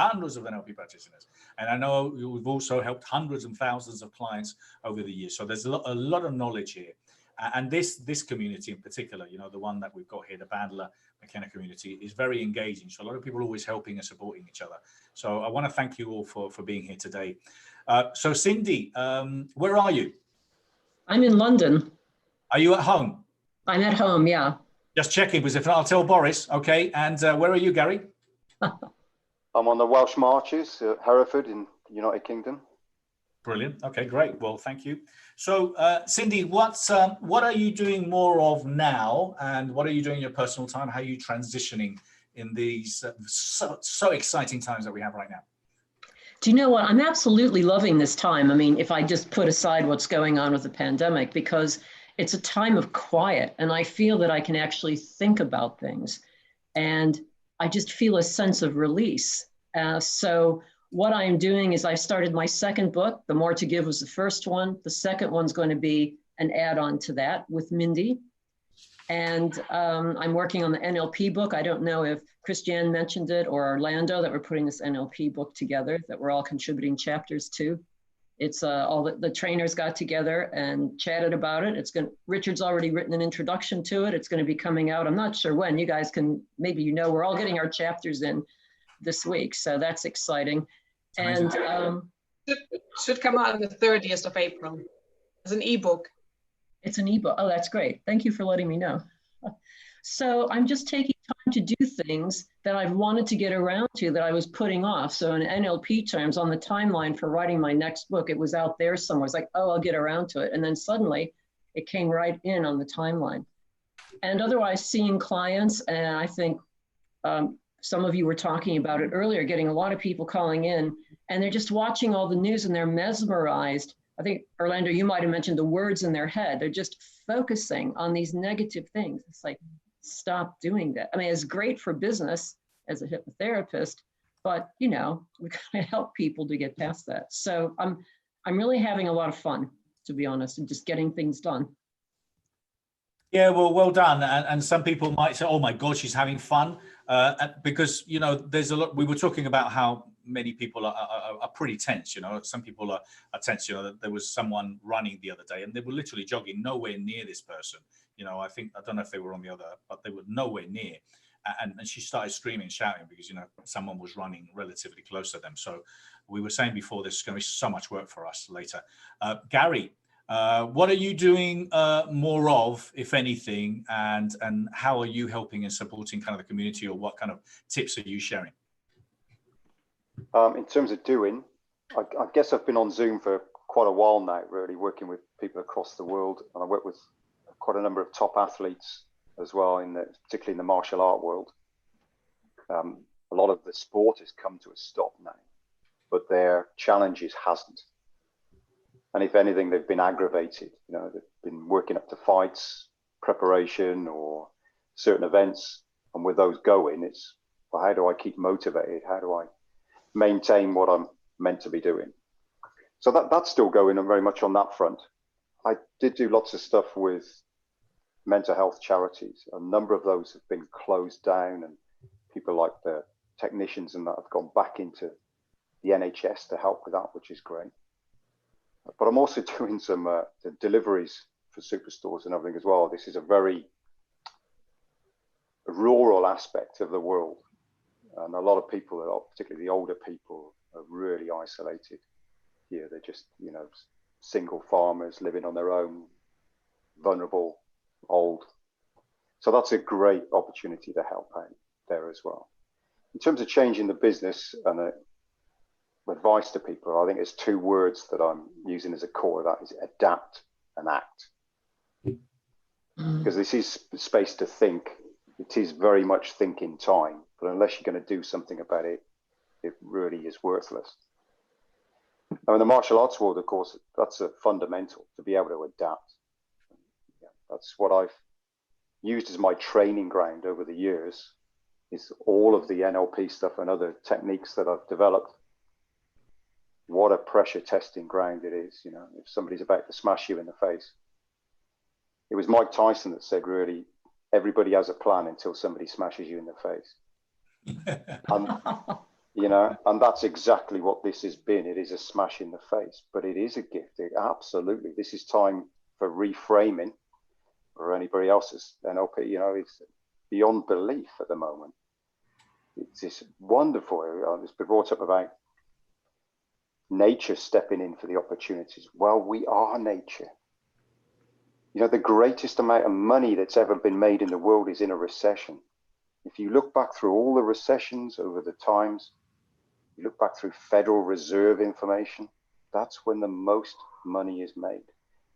And I know you've also helped hundreds and thousands of clients over the years. So there's a lot of knowledge here. And this community in particular, the one that we've got here, the Bandler McKenna community, is very engaging. So a lot of people are always helping and supporting each other. So I want to thank you all for being here today. So Cindy, where are you? I'm in London. Are you at home? I'm at home, yeah. Just checking, because if not, I'll tell Boross. Okay, and where are you, Garry? I'm on the Welsh Marches, Hereford in the United Kingdom. Brilliant. Okay, great. Well, thank you. So, Cindy, what are you doing more of now, and what are you doing in your personal time? How are you transitioning in these so exciting times that we have right now? Do you know what? I'm absolutely loving this time. I mean, if I just put aside what's going on with the pandemic, because it's a time of quiet, and I feel that I can actually think about things, and I just feel a sense of release. So what I'm doing is I started my second book. The More to Give was the first one. The second one's going to be an add-on to that with Mindy. And I'm working on the NLP book. I don't know if Christiane mentioned it or Orlando, that we're putting this NLP book together that we're all contributing chapters to. It's all the trainers got together and chatted about it. Richard's already written an introduction to it. It's going to be coming out. I'm not sure when. You guys can, maybe we're all getting our chapters in this week. So that's exciting. And it should come out on the 30th of April as an ebook. It's an ebook. Oh, that's great. Thank you for letting me know. So I'm just taking time to do things that I've wanted to get around to that I was putting off. So in NLP terms, on the timeline for writing my next book, it was out there somewhere. It's like, oh, I'll get around to it. And then suddenly it came right in on the timeline. And otherwise seeing clients, and I think some of you were talking about it earlier, getting a lot of people calling in, and they're just watching all the news and they're mesmerized. I think, Orlando, you might have mentioned the words in their head. They're just focusing on these negative things. It's like, stop doing that. I mean, it's great for business as a hypnotherapist, but we gotta help people to get past that. So I'm really having a lot of fun, to be honest, and just getting things done. Yeah, well done. And some people might say, oh my God, she's having fun. Because, there's a lot, we were talking about how many people are pretty tense, some people are tense. There was someone running the other day and they were literally jogging nowhere near this person. I don't know if they were on the other, but they were nowhere near. And she started screaming, shouting because, someone was running relatively close to them. So we were saying before, there's going to be so much work for us later. Garry, what are you doing more of, if anything, and how are you helping and supporting kind of the community, or what kind of tips are you sharing? In terms of doing, I guess I've been on Zoom for quite a while now, really working with people across the world, and I work with quite a number of top athletes as well, particularly in the martial art world. A lot of the sport has come to a stop now, but their challenges hasn't. And if anything, they've been aggravated. They've been working up to fights, preparation, or certain events. And with those going, it's, well, how do I keep motivated? How do I maintain what I'm meant to be doing? So that's still going on very much on that front. I did do lots of stuff with mental health charities. A number of those have been closed down, and people like the technicians and that have gone back into the NHS to help with that, which is great. But I'm also doing some deliveries for superstores and everything as well. This is a very rural aspect of the world. And a lot of people, particularly the older people, are really isolated here. They're just, single farmers living on their own, vulnerable, old. So that's a great opportunity to help out there as well. In terms of changing the business and advice to people, I think there's two words that I'm using as a core of that is adapt and act. Because this is space to think. It is very much thinking time, but unless you're going to do something about it, it really is worthless. Now in the martial arts world, of course, that's a fundamental, to be able to adapt. That's what I've used as my training ground over the years, is all of the NLP stuff and other techniques that I've developed. What a pressure testing ground it is. If somebody's about to smash you in the face, It was Mike Tyson that said, really, everybody has a plan until somebody smashes you in the face. And, you know, and that's exactly what this has been. It is a smash in the face, but it is a gift. Absolutely. This is time for reframing for anybody else's NLP. You know, it's beyond belief at the moment. It's this wonderful, it's been brought up about nature stepping in for the opportunities. Well, we are nature. You know, the greatest amount of money that's ever been made in the world is in a recession. If you look back through all the recessions over the times, you look back through Federal Reserve information, that's when the most money is made,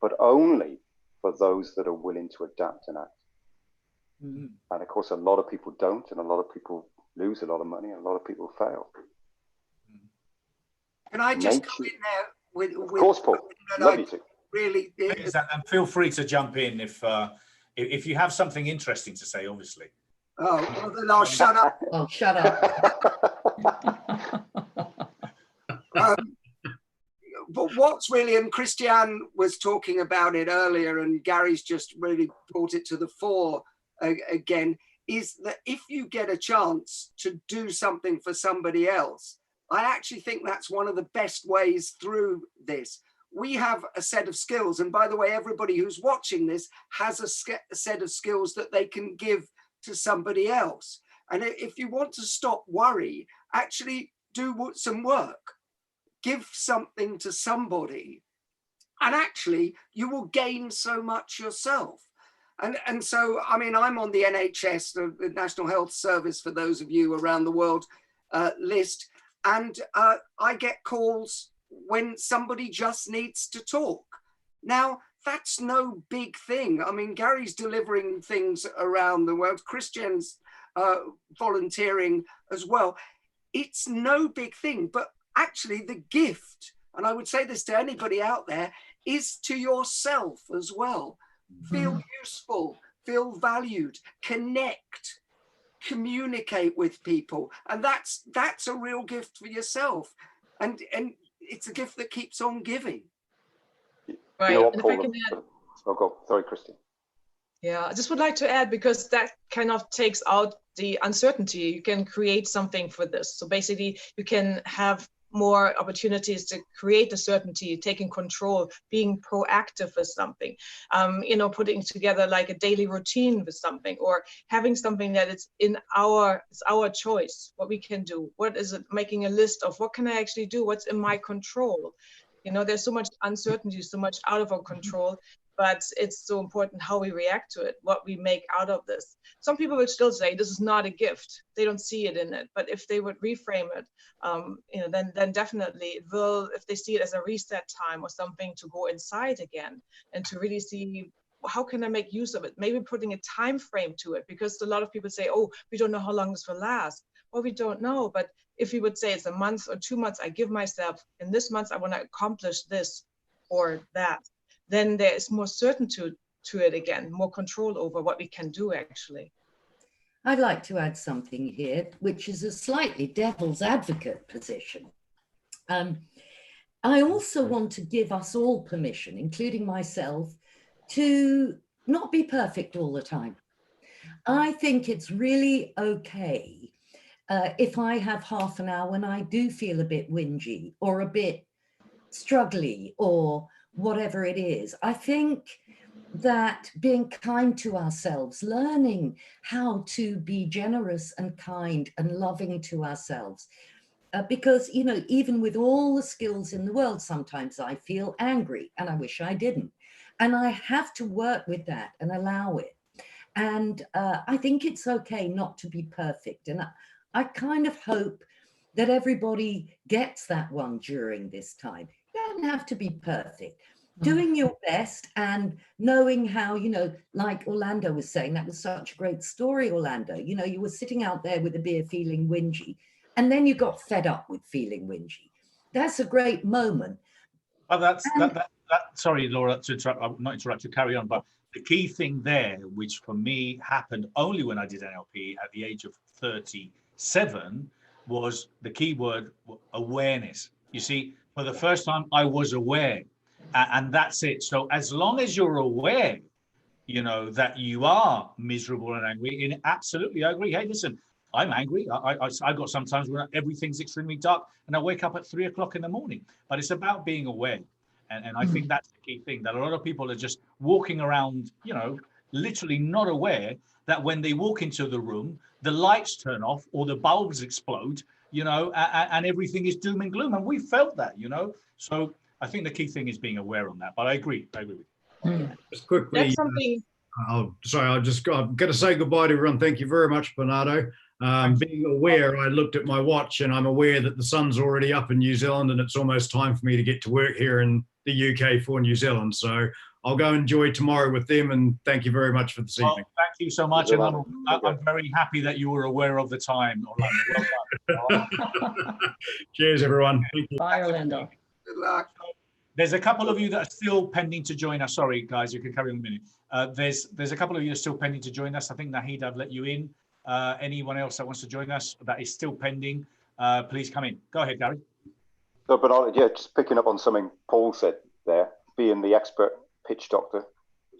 but only for those that are willing to adapt and act. Mm-hmm. And of course, a lot of people don't, and a lot of people lose a lot of money, and a lot of people fail. Can I just come in there with of course, Paul. Love you to. Really, and feel free to jump in if you have something interesting to say, obviously. Oh, well, then I'll shut up. Oh, shut up. But what's really, and Christiane was talking about it earlier, and Garry's just really brought it to the fore again, is that if you get a chance to do something for somebody else, I actually think that's one of the best ways through this. We have a set of skills, and by the way, everybody who's watching this has a set of skills that they can give to somebody else. And if you want to stop worry, actually do some work, give something to somebody, and actually you will gain so much yourself. And so, I mean, I'm on the NHS, the National Health Service, for those of you around the world list, and I get calls when somebody just needs to talk. Now, that's no big thing. I mean, Garry's delivering things around the world. Christiane's volunteering as well. It's no big thing, but actually the gift, and I would say this to anybody out there, is to yourself as well. Feel useful, feel valued, connect, communicate with people. And that's a real gift for yourself. And it's a gift that keeps on giving. Right. You know what, And Paul, if I can add, oh, go. Sorry, Christiane. Yeah, I just would like to add, because that kind of takes out the uncertainty. You can create something for this. So basically, you can have more opportunities to create the certainty, taking control, being proactive with something, you know, putting together like a daily routine with something, or having something that it's our choice, what we can do. What is it? Making a list of what can I actually do? What's in my control? You know, there's so much uncertainty, so much out of our control, but it's so important how we react to it, what we make out of this. Some people would still say this is not a gift. They don't see it in it. But if they would reframe it, you know, then definitely it will, if they see it as a reset time or something to go inside again and to really see, how can I make use of it? Maybe putting a time frame to it, because a lot of people say, oh, we don't know how long this will last. Well, we don't know, but if you would say it's a month or 2 months, I give myself, in this month, I want to accomplish this or that, then there is more certainty to it again, more control over what we can do actually. I'd like to add something here, which is a slightly devil's advocate position. I also want to give us all permission, including myself, to not be perfect all the time. I think it's really okay if I have half an hour when I do feel a bit whingy or a bit struggly or whatever it is. I think that being kind to ourselves, learning how to be generous and kind and loving to ourselves, because, you know, even with all the skills in the world, sometimes I feel angry and I wish I didn't. And I have to work with that and allow it. And I think it's okay not to be perfect. And I kind of hope that everybody gets that one during this time. You don't have to be perfect. Doing your best and knowing how, you know, like Orlando was saying, that was such a great story, Orlando. You know, you were sitting out there with a beer feeling whingy, and then you got fed up with feeling whingy. That's a great moment. Well, sorry, Laura, to interrupt, I'm not interrupt, to carry on, but the key thing there, which for me happened only when I did NLP at the age of 37, was the key word, awareness. You see, for the first time, I was aware. And that's it. So as long as you're aware, you know, that you are miserable and angry. And absolutely, I agree. Hey, listen, I'm angry. I've got sometimes when everything's extremely dark and I wake up at 3 o'clock in the morning. But it's about being aware. And I think that's the key thing, that a lot of people are just walking around, you know, literally not aware that when they walk into the room, the lights turn off or the bulbs explode, you know, and everything is doom and gloom. And we felt that, you know. So I think the key thing is being aware on that. But I agree with you. Just quickly. That's something. I'm going to say goodbye to everyone. Thank you very much, Bernardo. Being aware, I looked at my watch and I'm aware that the sun's already up in New Zealand and it's almost time for me to get to work here in the UK for New Zealand. So I'll go enjoy tomorrow with them, and thank you very much for this evening. Thank you so much. And I'm very happy that you were aware of the time, Orlando. Well done. Cheers, everyone. Thank you. Bye, Orlando. Good luck. There's a couple of you that are still pending to join us. Sorry, guys, you can carry on a minute. There's a couple of you that are still pending to join us. I think Naheed, I've let you in. Anyone else that wants to join us that is still pending, please come in. Go ahead, Garry. So, but yeah, just picking up on something Paul said there, being the expert pitch doctor.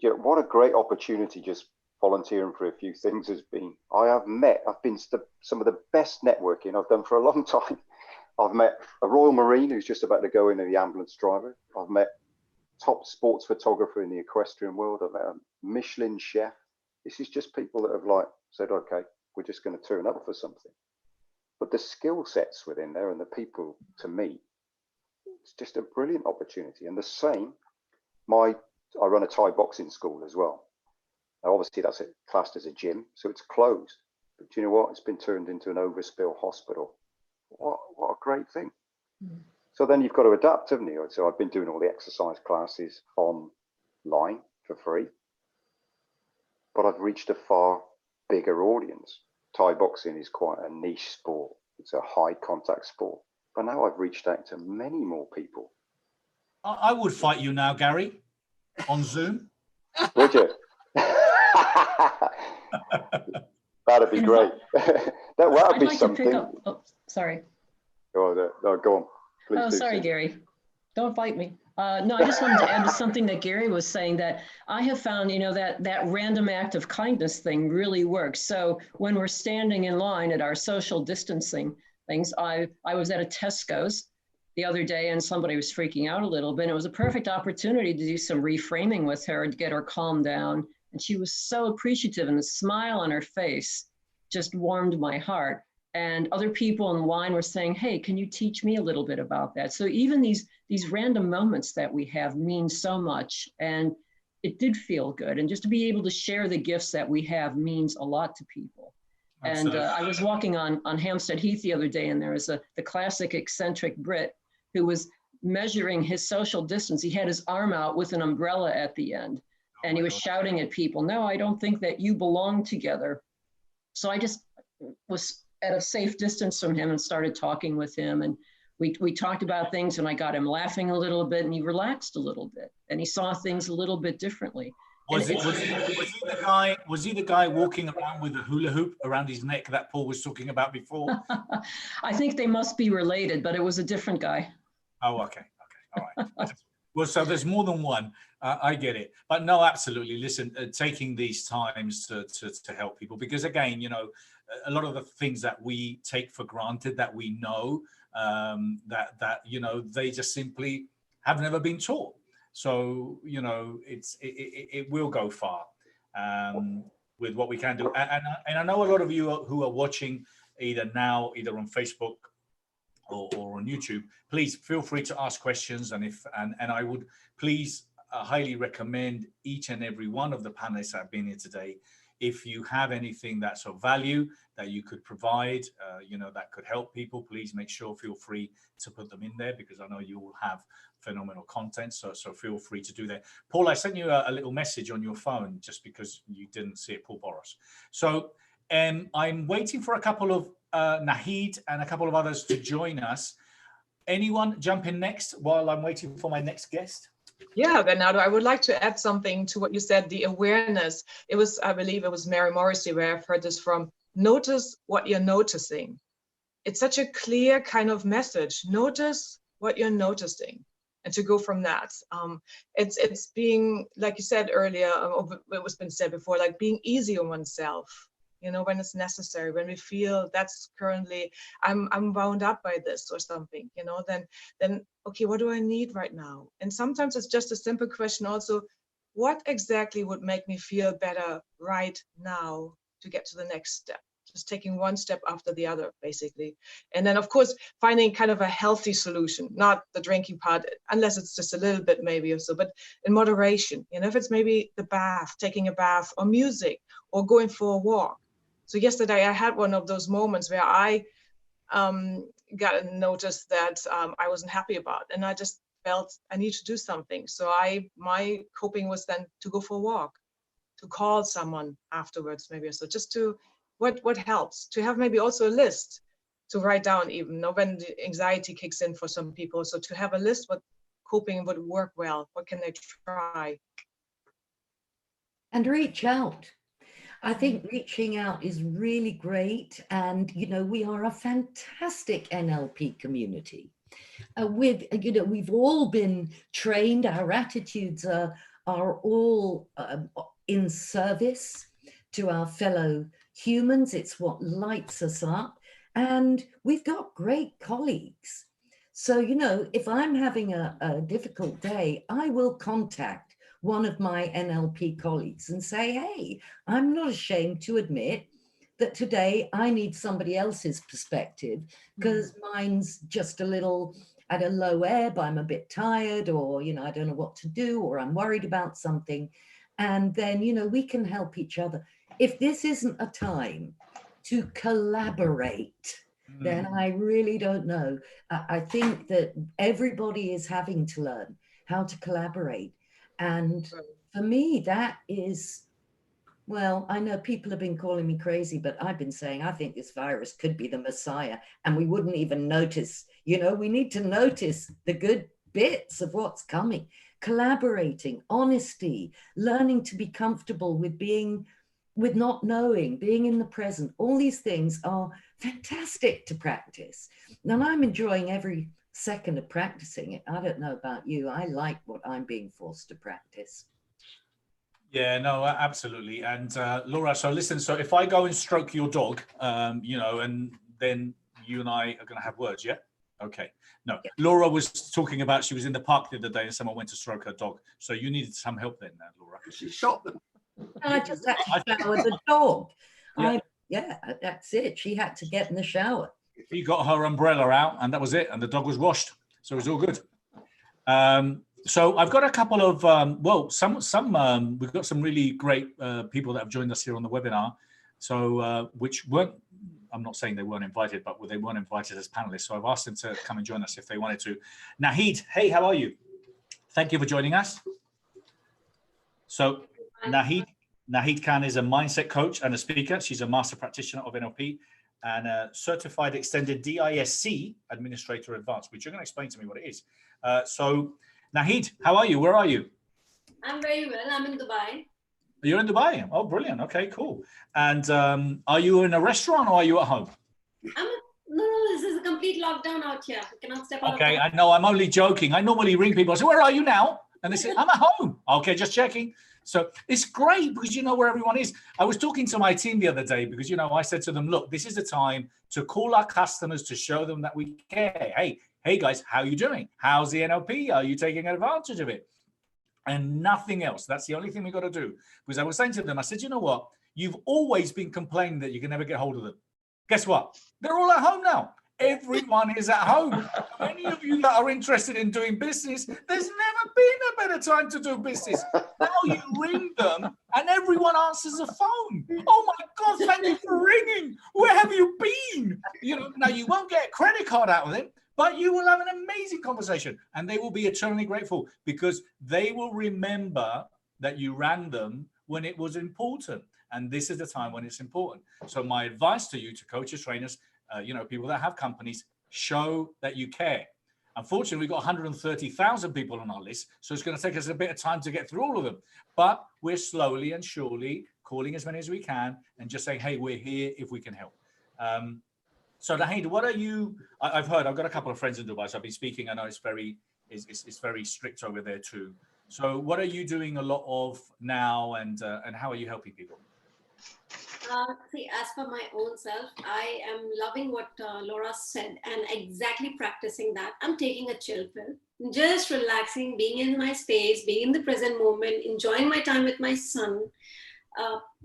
Yeah, what a great opportunity just volunteering for a few things has been. I've been to some of the best networking I've done for a long time. I've met a Royal Marine who's just about to go in, the ambulance driver. I've met top sports photographer in the equestrian world. I've met a Michelin chef. This is just people that have like said, okay, we're just going to turn up for something. But the skill sets within there and the people to meet, it's just a brilliant opportunity. And the same, I run a Thai boxing school as well. Now, obviously that's classed as a gym, so it's closed. But do you know what? It's been turned into an overspill hospital. What a great thing. So then you've got to adapt, haven't you? So I've been doing all the exercise classes online for free, but I've reached a far bigger audience. Thai boxing is quite a niche sport. It's a high contact sport, but now I've reached out to many more people. I would fight you now, Garry, on Zoom. Would you? That'd be great. That'd be something. Oh, sorry. Go on. Please. Oh, sorry, Garry. Don't fight me. No, I just wanted to add to something that Garry was saying, that I have found, you know, that random act of kindness thing really works. So when we're standing in line at our social distancing things, I was at a Tesco's the other day and somebody was freaking out a little bit. And it was a perfect opportunity to do some reframing with her to get her calmed down. And she was so appreciative, and the smile on her face just warmed my heart. And other people in line were saying, hey, can you teach me a little bit about that? So even these random moments that we have mean so much, and it did feel good. And just to be able to share the gifts that we have means a lot to people. Absolutely. And I was walking on Hampstead Heath the other day, and there was the classic eccentric Brit who was measuring his social distance. He had his arm out with an umbrella at the end, and he was shouting at people, no, I don't think that you belong together. So I just was at a safe distance from him and started talking with him. And we talked about things, and I got him laughing a little bit, and he relaxed a little bit, and he saw things a little bit differently. Was he the guy walking around with a hula hoop around his neck that Paul was talking about before? I think they must be related, but it was a different guy. Oh, okay. All right. Well, so there's more than one. I get it. But no, absolutely. Listen, taking these times to help people, because again, you know, a lot of the things that we take for granted, that we know, that you know, they just simply have never been taught. So, you know, it will go far with what we can do. And I know a lot of you who are watching either on Facebook or on YouTube, please feel free to ask questions. And I would please highly recommend each and every one of the panelists that have been here today. If you have anything that's of value that you could provide, you know, that could help people, please feel free to put them in there, because I know you will have phenomenal content. So feel free to do that. Paul, I sent you a little message on your phone just because you didn't see it, Paul Boross. So I'm waiting for a couple of Naheed and a couple of others to join us. Anyone jump in next while I'm waiting for my next guest? Yeah, Bernardo, I would like to add something to what you said, the awareness. I believe it was Mary Morrissey where I've heard this from. Notice what you're noticing. It's such a clear kind of message. Notice what you're noticing. and to go from that. It's being, like you said earlier, it was been said before, like being easy on oneself, you know, when it's necessary, when we feel that's currently, I'm wound up by this or something, you know, then okay, what do I need right now? And sometimes it's just a simple question also, what exactly would make me feel better right now to get to the next step? Just taking one step after the other, basically. And then, of course, finding kind of a healthy solution, not the drinking part, unless it's just a little bit maybe or so, but in moderation. You know, if it's maybe the bath, taking a bath, or music, or going for a walk. So yesterday I had one of those moments where I got a notice that I wasn't happy about, and I just felt I need to do something. So my coping was then to go for a walk, to call someone afterwards, maybe. So just to, what helps, to have maybe also a list to write down, even when the anxiety kicks in for some people. So to have a list, what coping would work well, what can they try? And reach out. I think reaching out is really great. And, you know, we are a fantastic NLP community. We've all been trained, our attitudes are all in service to our fellow humans. It's what lights us up. And we've got great colleagues. So, you know, if I'm having a difficult day, I will contact one of my NLP colleagues and say, hey, I'm not ashamed to admit that today I need somebody else's perspective because mine's just a little at a low ebb, I'm a bit tired, or, you know, I don't know what to do, or I'm worried about something. And then, you know, we can help each other. If this isn't a time to collaborate, then I really don't know. I think that everybody is having to learn how to collaborate. And for me, that is, well, I know people have been calling me crazy, but I've been saying, I think this virus could be the Messiah and we wouldn't even notice. You know, we need to notice the good bits of what's coming. Collaborating, honesty, learning to be comfortable with being, with not knowing, being in the present. All these things are fantastic to practice. And I'm enjoying every second of practicing it. I don't know about you. I like what I'm being forced to practice. Yeah, no, absolutely. And Laura, so listen, so if I go and stroke your dog, you know, and then you and I are going to have words, yeah? Okay. No, yeah. Laura was talking about, she was in the park the other day and someone went to stroke her dog. So you needed some help then, Laura. She shot them. I just had to shower the dog. Yeah. Yeah, that's it. She had to get in the shower. She got her umbrella out and that was it. And the dog was washed. So it was all good. So I've got a couple of, we've got some really great people that have joined us here on the webinar. So which weren't, I'm not saying they weren't invited, but they weren't invited as panelists. So I've asked them to come and join us if they wanted to. Naheed, hey, how are you? Thank you for joining us. So Naheed Khan is a mindset coach and a speaker. She's a master practitioner of NLP and a certified extended DISC administrator advanced, which you're going to explain to me what it is. So Naheed, how are you? Where are you? I'm very well. I'm in Dubai. You're in Dubai? Oh, brilliant. Okay, cool. And are you in a restaurant or are you at home? No, this is a complete lockdown out here. I cannot step out. Okay, I know. I'm only joking. I normally ring people. I say, where are you now? And they say, I'm at home. Okay, just checking. So it's great because you know where everyone is. I was talking to my team the other day because, you know, I said to them, look, this is the time to call our customers to show them that we care. Hey guys, how are you doing? How's the NLP? Are you taking advantage of it? And nothing else. That's the only thing we got to do. Because I was saying to them, I said, you know what? You've always been complaining that you can never get hold of them. Guess what? They're all at home now. Everyone is at home. Any of you that are interested in doing business, there's never been a better time to do business. Now you ring them and everyone answers the phone. Oh my God, thank you for ringing. Where have you been? You know, now you won't get a credit card out of them, but you will have an amazing conversation and they will be eternally grateful because they will remember that you rang them when it was important. And this is the time when it's important. So my advice to you, to coaches, trainers, you know, people that have companies, show that you care. Unfortunately, we've got 130,000 people on our list, so it's going to take us a bit of time to get through all of them. But we're slowly and surely calling as many as we can and just saying, hey, we're here if we can help. So Naheed, what are you, I've got a couple of friends in Dubai, so I've been speaking. I know it's very is very strict over there too. So what are you doing a lot of now, and how are you helping people? See, as for my own self, I am loving what Laura said and exactly practicing that. I'm taking a chill pill, just relaxing, being in my space, being in the present moment, enjoying my time with my son,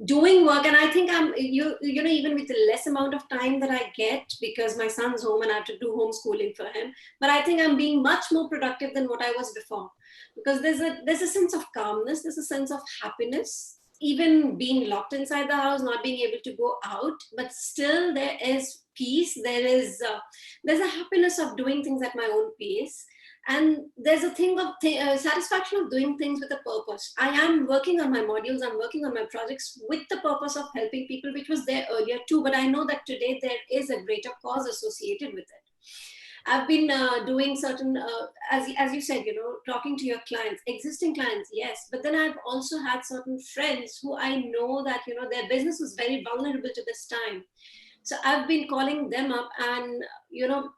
doing work. And I think I'm, you know, even with the less amount of time that I get, because my son's home and I have to do homeschooling for him, but I think I'm being much more productive than what I was before, because there's a sense of calmness, there's a sense of happiness, even being locked inside the house, not being able to go out, but still there is peace. There's a happiness of doing things at my own pace. And there's a thing of satisfaction of doing things with a purpose. I am working on my modules, I'm working on my projects with the purpose of helping people, which was there earlier too, but I know that today there is a greater cause associated with it. I've been doing certain, as you said, you know, talking to your clients, existing clients, yes. But then I've also had certain friends who I know that, you know, their business was very vulnerable to this time. So I've been calling them up and, you know,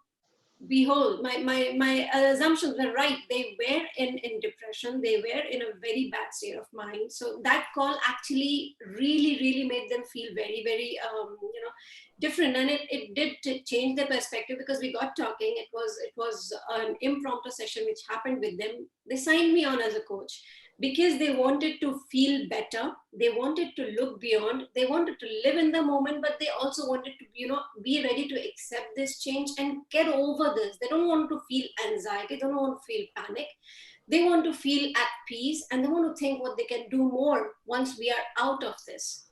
behold, my assumptions were right. They were in depression. They were in a very bad state of mind. So that call actually really made them feel very, very, you know, different. And it did change their perspective, because we got talking. It was an impromptu session which happened with them. They signed me on as a coach because they wanted to feel better. They wanted to look beyond. They wanted to live in the moment, but they also wanted to, you know, be ready to accept this change and get over this. They don't want to feel anxiety. They don't want to feel panic. They want to feel at peace, and they want to think what they can do more once we are out of this.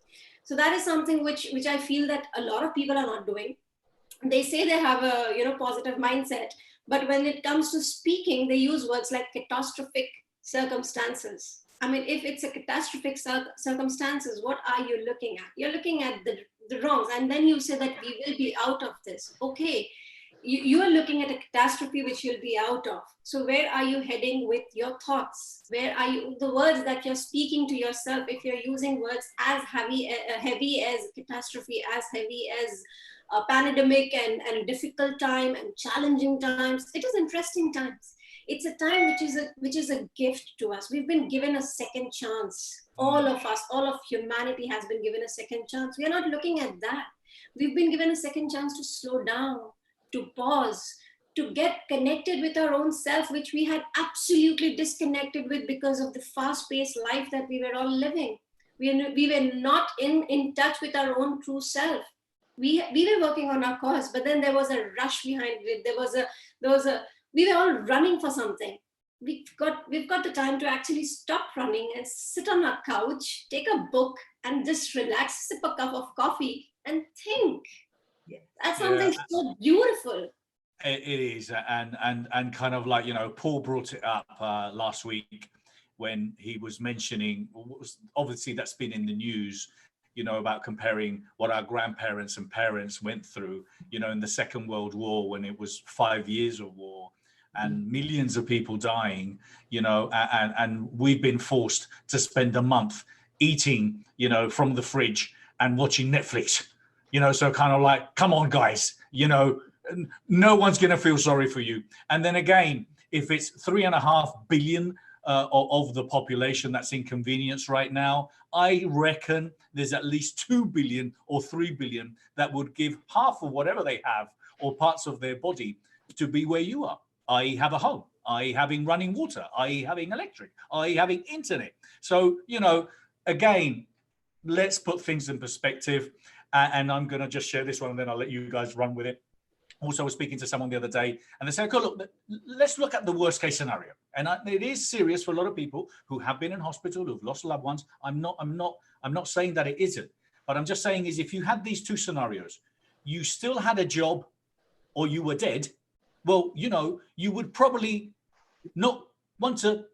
So that is something which I feel that a lot of people are not doing. They say they have a, you know, positive mindset, but when it comes to speaking, they use words like catastrophic circumstances. I mean, if it's a catastrophic circumstances, what are you looking at? You're looking at the wrongs, and then you say that we will be out of this. Okay, you are looking at a catastrophe which you'll be out of. So where are you heading with your thoughts? Where are you, the words that you're speaking to yourself, if you're using words as heavy as catastrophe, as heavy as a pandemic and difficult time and challenging times, it is interesting times. It's a time which is a gift to us. We've been given a second chance. All of us, all of humanity has been given a second chance. We are not looking at that. We've been given a second chance to slow down, to pause, to get connected with our own self, which we had absolutely disconnected with because of the fast-paced life that we were all living. We were not in touch with our own true self. We were working on our cause, but then there was a rush behind it. We were all running for something. We've got the time to actually stop running and sit on our couch, take a book, and just relax, sip a cup of coffee, and think. That's something so beautiful. It is, and kind of like, you know, Paul brought it up last week when he was mentioning, obviously that's been in the news, you know, about comparing what our grandparents and parents went through, you know, in the Second World War, when it was 5 years of war and millions of people dying, you know, and we've been forced to spend a month eating, you know, from the fridge and watching Netflix, you know, so kind of like, come on, guys, you know, no one's going to feel sorry for you. And then again, if it's 3.5 billion of the population that's inconvenienced right now, I reckon there's at least 2 billion or 3 billion that would give half of whatever they have or parts of their body to be where you are. I have a home, I having running water, I having electric, I having internet. So, you know, again, let's put things in perspective. And I'm going to just share this one and then I'll let you guys run with it. Also, I was speaking to someone the other day and they said, okay, look, let's look at the worst case scenario. And it is serious for a lot of people who have been in hospital, who've lost loved ones. I'm not saying that it isn't, but I'm just saying is if you had these two scenarios, you still had a job or you were dead, well, you know, you would probably not want to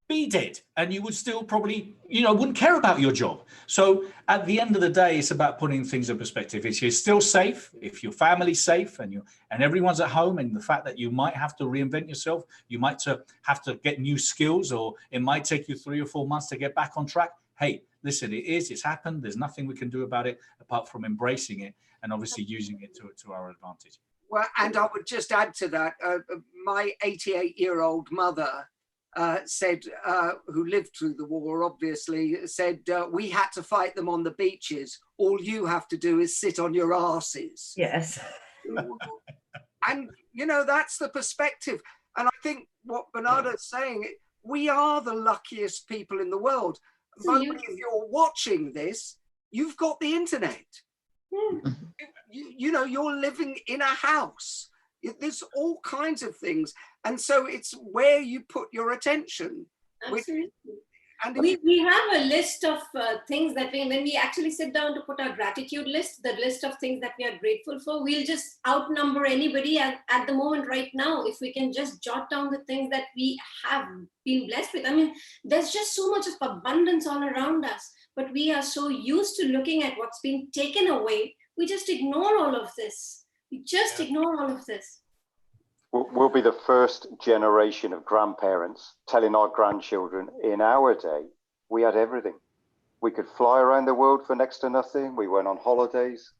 be dead and you would still probably, you know, wouldn't care about your job. So at the end of the day, it's about putting things in perspective. If you're still safe, if your family's safe and everyone's at home, and the fact that you might have to reinvent yourself, you might have to get new skills, or it might take you 3 or 4 months to get back on track. Hey, listen, it's happened. There's nothing we can do about it apart from embracing it and obviously using it to our advantage. Well, and I would just add to that, my 88-year-old mother said, who lived through the war, obviously, said, we had to fight them on the beaches. All you have to do is sit on your asses. Yes. And, you know, that's the perspective. And I think what Bernardo's saying, we are the luckiest people in the world. But if you're watching this, you've got the internet. You know, you're living in a house. There's all kinds of things. And so it's where you put your attention. Absolutely. And we have a list of things that when we actually sit down to put our gratitude list, the list of things that we are grateful for, we'll just outnumber anybody at the moment right now. If we can just jot down the things that we have been blessed with. I mean, there's just so much of abundance all around us, but we are so used to looking at what's been taken away. We just ignore all of this. We just ignore all of this. We'll be the first generation of grandparents telling our grandchildren, in our day, we had everything. We could fly around the world for next to nothing. We went on holidays.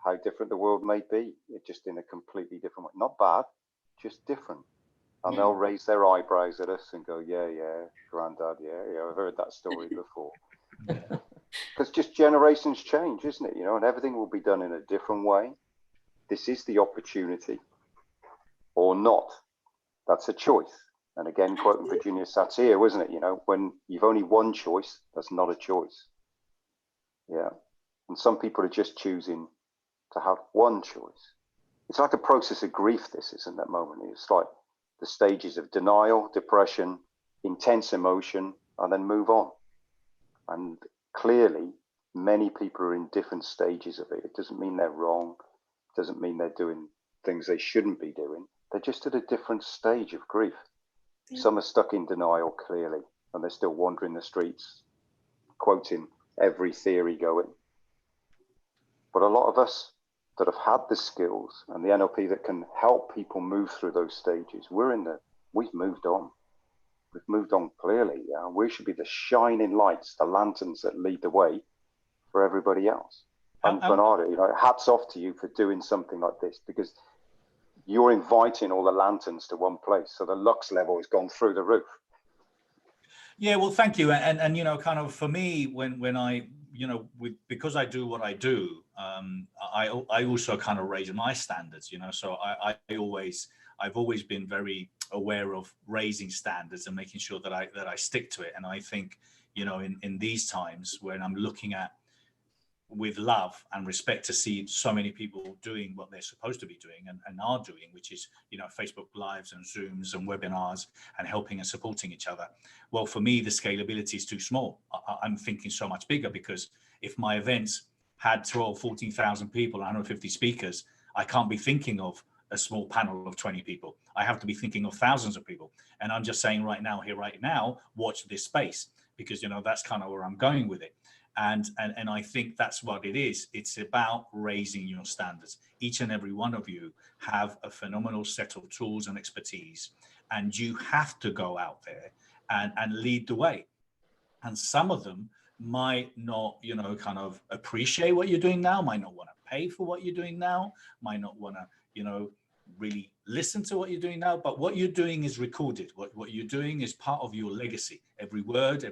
How different the world may be, it's just in a completely different way. Not bad, just different. And they'll raise their eyebrows at us and go, yeah, granddad, yeah, I've heard that story before. Because just generations change, isn't it? You know, and everything will be done in a different way. This is the opportunity. Or not. That's a choice. And again, quoting Virginia Satir, wasn't it? You know, when you've only one choice, that's not a choice. Yeah. And some people are just choosing to have one choice. It's like a process of grief, this, isn't that moment? It's like the stages of denial, depression, intense emotion, and then move on. And clearly, many people are in different stages of it. It doesn't mean they're wrong. It doesn't mean they're doing things they shouldn't be doing. They're just at a different stage of grief. Some are stuck in denial, clearly, and they're still wandering the streets, quoting every theory going. But a lot of us that have had the skills and the NLP that can help people move through those stages, we've moved on. We've moved on clearly. Yeah? We should be the shining lights, the lanterns that lead the way for everybody else. And Bernardo, you know, hats off to you for doing something like this, because you're inviting all the lanterns to one place. So the lux level has gone through the roof. Yeah, well, thank you. And you know, kind of for me, when I, you know, because I do what I do, I also kind of raise my standards, you know, so I've always been very aware of raising standards and making sure that I stick to it. And I think, you know, in these times when I'm looking at with love and respect to see so many people doing what they're supposed to be doing and are doing, which is, you know, Facebook Lives and Zooms and webinars and helping and supporting each other. Well, for me, the scalability is too small. I'm thinking so much bigger, because if my events had 14,000 people, 150 speakers, I can't be thinking of a small panel of 20 people. I have to be thinking of thousands of people. And I'm just saying right now, watch this space, because, you know, that's kind of where I'm going with it. And I think that's what it is. It's about raising your standards. Each and every one of you have a phenomenal set of tools and expertise, and you have to go out there and lead the way. And some of them might not, you know, kind of appreciate what you're doing now, might not want to pay for what you're doing now, might not want to, you know, really listen to what you're doing now, but what you're doing is recorded. What you're doing is part of your legacy. Every word,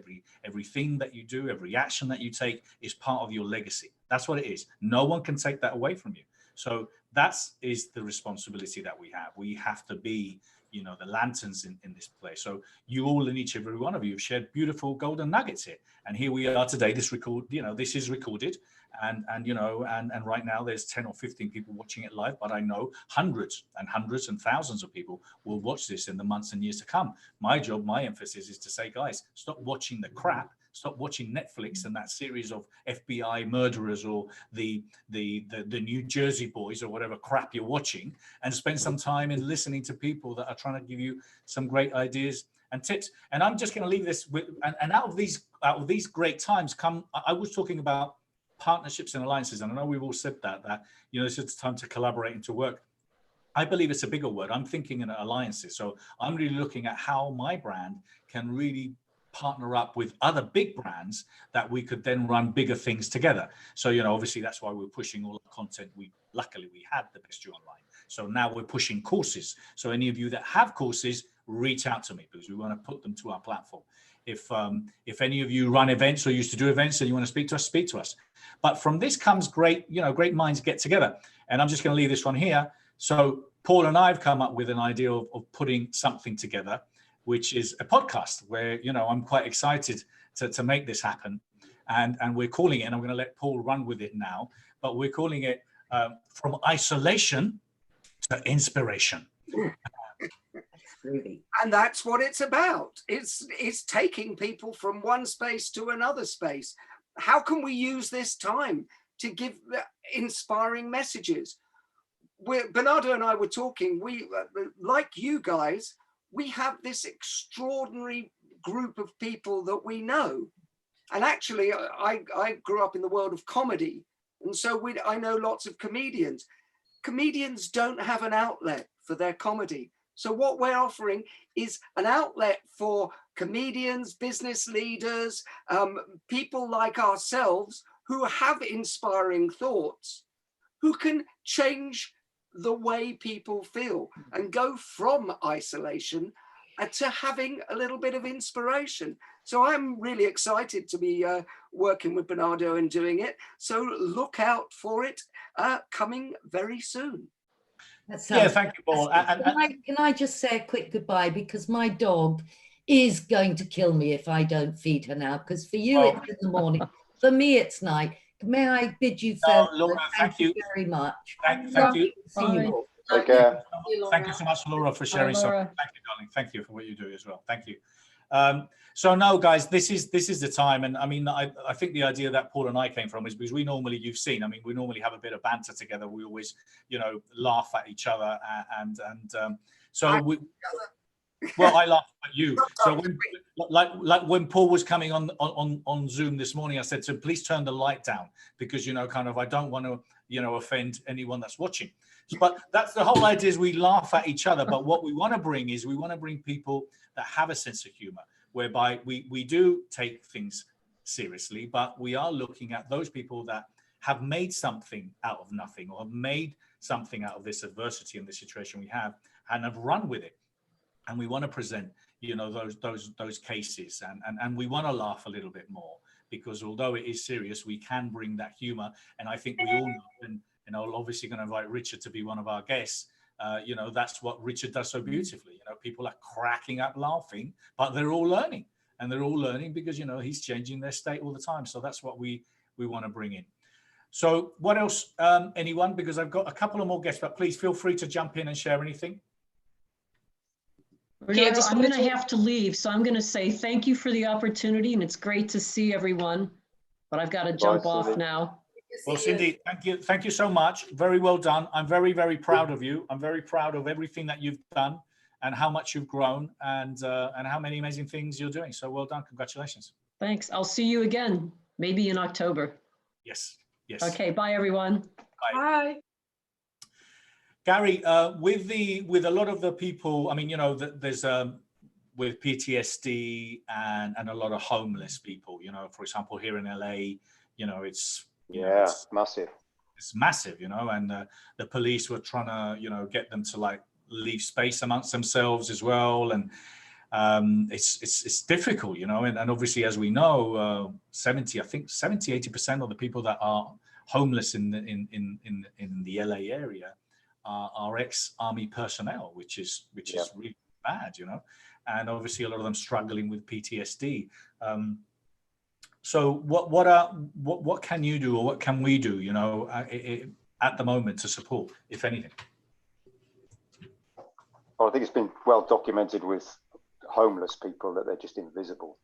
everything that you do, every action that you take is part of your legacy. That's what it is. No one can take that away from you. So that is the responsibility that we have. We have to be, you know, the lanterns in this place. So you all, and each and every one of you, have shared beautiful golden nuggets here. And here we are today. This is recorded. And you know, and right now there's 10 or 15 people watching it live, but I know hundreds and thousands of people will watch this in the months and years to come. My job, my emphasis is to say, guys, stop watching the crap. Stop watching Netflix and that series of FBI murderers or the New Jersey Boys or whatever crap you're watching, and spend some time in listening to people that are trying to give you some great ideas and tips. And I'm just going to leave this with, and out of these great times come, I was talking about partnerships and alliances, and I know we've all said that you know, it's just time to collaborate and to work. I believe it's a bigger word. I'm thinking in alliances. So I'm really looking at how my brand can really partner up with other big brands that we could then run bigger things together. So, you know, obviously that's why we're pushing all the content. Luckily we had the Best You Online So now we're pushing courses. So any of you that have courses, reach out to me, because we want to put them to our platform. If any of you run events or used to do events and you want to speak to us, speak to us. But from this comes great minds get together. And I'm just going to leave this one here. So Paul and I have come up with an idea of putting something together, which is a podcast where, I'm quite excited to make this happen. And we're calling it, and I'm going to let Paul run with it now, but we're calling it From Isolation to Inspiration. And that's what it's about. It's taking people from one space to another space. How can we use this time to give inspiring messages? Bernardo and I were talking, we, like you guys, we have this extraordinary group of people that we know. And actually, I grew up in the world of comedy. And so I know lots of comedians. Comedians don't have an outlet for their comedy. So what we're offering is an outlet for comedians, business leaders, people like ourselves who have inspiring thoughts, who can change the way people feel and go from isolation to having a little bit of inspiration. So I'm really excited to be working with Bernardo and doing it. So look out for it coming very soon. Yeah, thank you, Paul. Can I just say a quick goodbye, because my dog is going to kill me if I don't feed her now, because for you it's in the morning, for me it's night. May I bid you farewell? Laura, thank you very much. Thank you. See you all. Take care. Thank you so much, Laura, for sharing. Bye, Laura. Thank you, darling. Thank you for what you do as well. Thank you. So no, guys, this is the time. And I mean, I think the idea that Paul and I came from is because we normally have a bit of banter together. We always, laugh at each other. Well, I laugh at you. So when Paul was coming on Zoom this morning, I said to him, please turn the light down, because, I don't want to, offend anyone that's watching. But that's the whole idea, is we laugh at each other. But what we want to bring is people that have a sense of humor, whereby we do take things seriously, but we are looking at those people that have made something out of nothing, or have made something out of this adversity and the situation we have, and have run with it. And we want to present, those cases, and we want to laugh a little bit more, because although it is serious, we can bring that humor. And I think we all know, and I'm obviously going to invite Richard to be one of our guests. That's what Richard does so beautifully. People are cracking up laughing, but they're all learning, and they're all learning because, he's changing their state all the time. So that's what we want to bring in. So what else, anyone? Because I've got a couple of more guests, but please feel free to jump in and share anything. Bernardo, I'm going to have to leave, so I'm going to say thank you for the opportunity, and it's great to see everyone, but I've got to jump off now. Well, Cindy, thank you so much. Very well done. I'm very, very proud of you. I'm very proud of everything that you've done, and how much you've grown, and how many amazing things you're doing. So well done. Congratulations. Thanks. I'll see you again, maybe in October. Yes. Okay. Bye, everyone. Bye. Garry, with a lot of the people, I mean, there's with PTSD and a lot of homeless people, for example, here in LA, it's massive. It's massive, and the police were trying to, get them to leave space amongst themselves as well, and it's difficult, and obviously, as we know, 80% of the people that are homeless in the LA area are ex-army personnel, which is really bad, and obviously a lot of them struggling with PTSD. So what can you do, or what can we do, at the moment to support, if anything? Well, I think it's been well documented with homeless people that they're just invisible.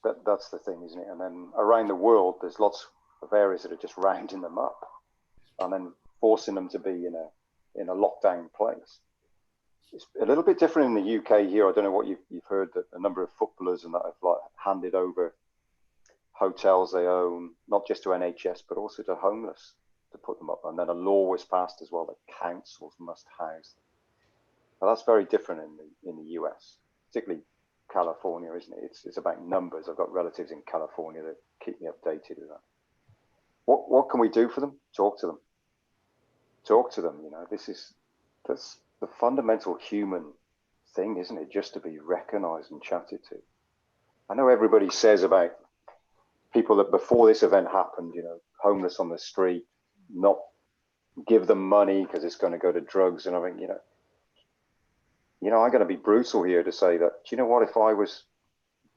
That's the thing, isn't it? And then around the world, there's lots of areas that are just rounding them up and then forcing them to be in a lockdown place. It's a little bit different in the UK here. I don't know what you've heard, that a number of footballers and that have handed over hotels they own, not just to NHS, but also to homeless, to put them up. And then a law was passed as well that councils must house them. Now, that's very different in the US, particularly California, isn't it? It's about numbers. I've got relatives in California that keep me updated with that. What can we do for them? Talk to them. This is that's the fundamental human thing, isn't it? Just to be recognized and chatted to. I know everybody says about people that before this event happened, you know, homeless on the street, not give them money because it's going to go to drugs. And I think, I'm going to be brutal here to say that, do you know what, if I was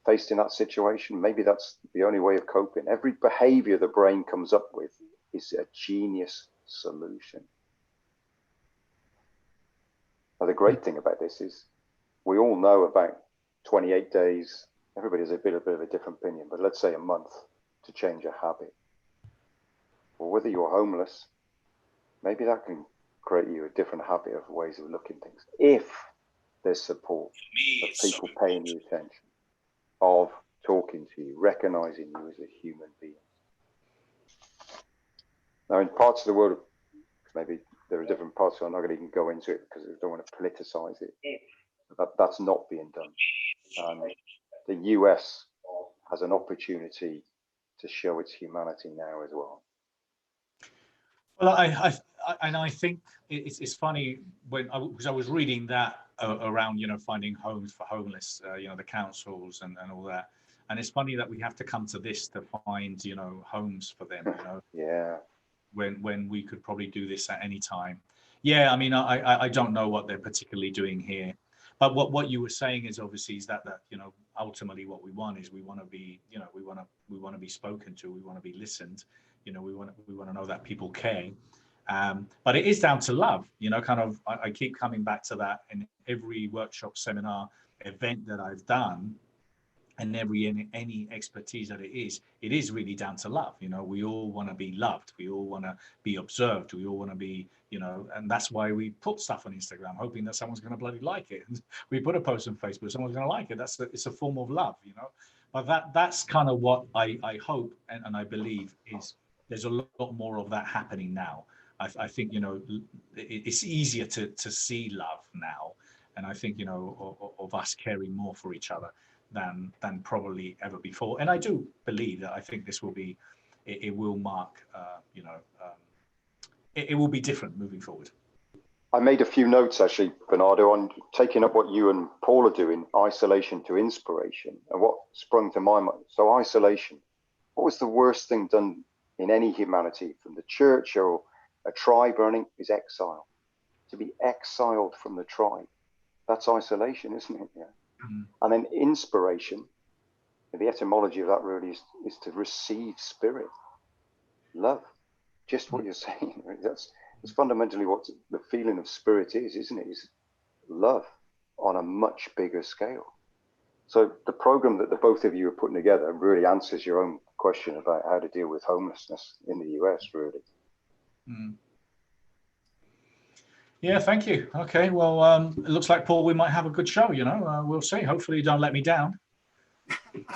faced in that situation, maybe that's the only way of coping. Every behavior the brain comes up with is a genius solution. Now, the great thing about this is we all know about 28 days. Everybody has a bit of a different opinion, but let's say a month to change a habit. Or whether you're homeless, maybe that can create you a different habit of ways of looking at things. If there's support of people paying you attention, of talking to you, recognizing you as a human being. Now, in parts of the world, maybe there are different parts, so I'm not going to even go into it because I don't want to politicize it. That's not being done. The US has an opportunity to show its humanity now as well. Well, I think it's funny because I was reading that around, finding homes for homeless, the councils and all that. And it's funny that we have to come to this to find, homes for them, Yeah. When we could probably do this at any time. Yeah, I mean, I don't know what they're particularly doing here. But what you were saying is obviously is that ultimately what we want is we want to be, we want to be spoken to, we want to be listened, we want to know that people care. But it is down to love, I keep coming back to that in every workshop, seminar, event that I've done, and any expertise that it is really down to love. We all want to be loved, we all want to be observed, we all want to be, and that's why we put stuff on Instagram, hoping that someone's going to bloody like it. And we put a post on Facebook, someone's going to like it. It's a form of love, But that's kind of what I hope and I believe is there's a lot more of that happening now. I think, it's easier to see love now. And I think, of us caring more for each other than probably ever before. And I do believe that I think this will be, it will mark, it will be different moving forward. I made a few notes actually, Bernardo, on taking up what you and Paul are doing, isolation to inspiration, and what sprung to my mind. So isolation, what was the worst thing done in any humanity, from the church or a tribe or anything, is exile. To be exiled from the tribe, that's isolation, isn't it? Yeah. Mm-hmm. And then inspiration, the etymology of that really is to receive spirit, love. Just what you're saying. That's fundamentally what the feeling of spirit is, isn't it? Is love on a much bigger scale. So the program that the both of you are putting together really answers your own question about how to deal with homelessness in the US, really. Mm. Yeah, thank you. Okay, well, it looks like, Paul, we might have a good show, we'll see. Hopefully you don't let me down. It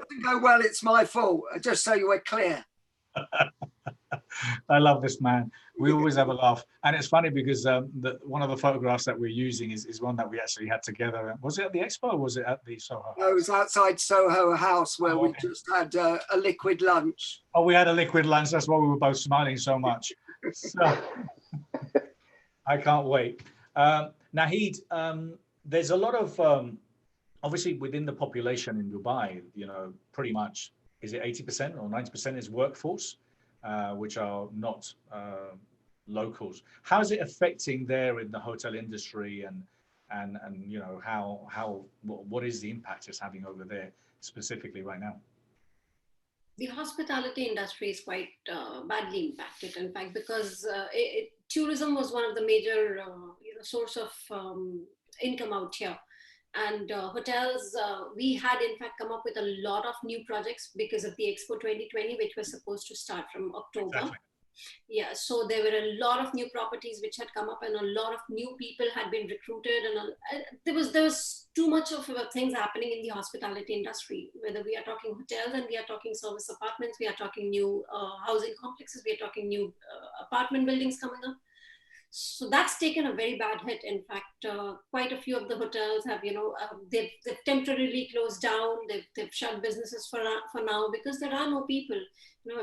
didn't go well, it's my fault, just so you were clear. I love this man. We always have a laugh. And it's funny because one of the photographs that we're using is one that we actually had together. Was it at the expo or was it at the Soho? No, it was outside Soho House where we just had a liquid lunch. Oh, we had a liquid lunch. That's why we were both smiling so much. So, I can't wait. Naheed, there's a lot of, obviously within the population in Dubai, pretty much, is it 80% or 90% is workforce, which are not locals. How is it affecting there in the hotel industry, and what is the impact it's having over there specifically right now? The hospitality industry is quite badly impacted, in fact, because tourism was one of the major source of income out here. And hotels, we had in fact come up with a lot of new projects because of the Expo 2020, which was supposed to start from October. Exactly. Yeah, so there were a lot of new properties which had come up, and a lot of new people had been recruited, and there was too much of things happening in the hospitality industry. Whether we are talking hotels and we are talking service apartments, we are talking new housing complexes, we are talking new apartment buildings coming up. So that's taken a very bad hit. In fact, quite a few of the hotels have, they've temporarily closed down. They've shut businesses for now because there are no people.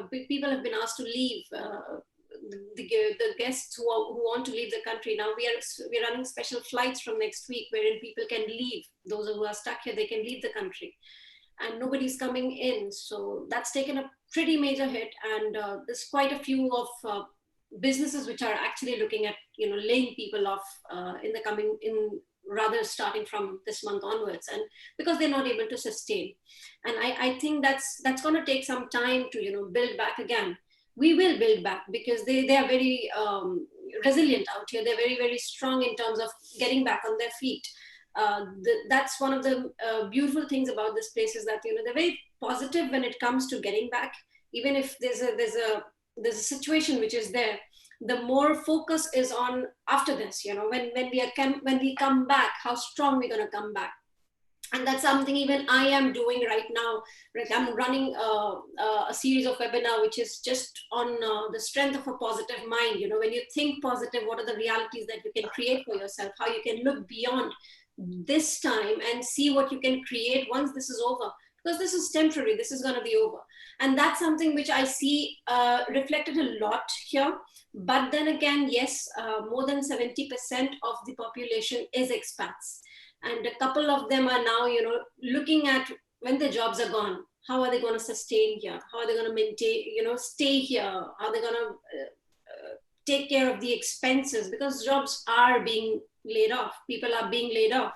People have been asked to leave. the guests who want to leave the country. Now we're running special flights from next week wherein people can leave. Those who are stuck here, they can leave the country, and nobody's coming in. So that's taken a pretty major hit, and there's quite a few of businesses which are actually looking at laying people off rather starting from this month onwards, and because they're not able to sustain. And I think that's going to take some time to build back again. We will build back because they are very resilient out here. They're very, very strong in terms of getting back on their feet. That's one of the beautiful things about this place, is that they're very positive when it comes to getting back. Even if there's a situation which is there, the more focus is on after this, when we come back, how strong we're going to come back. And that's something even I am doing right now. Like I'm running a series of webinar, which is just on the strength of a positive mind. When you think positive, what are the realities that you can create for yourself? How you can look beyond this time and see what you can create once this is over. Because this is temporary, this is going to be over. And that's something which I see reflected a lot here. But then again, yes, more than 70% of the population is expats. And a couple of them are now, looking at when the jobs are gone, how are they going to sustain here? How are they going to maintain, stay here? How are they going to take care of the expenses? Because jobs are being laid off. People are being laid off.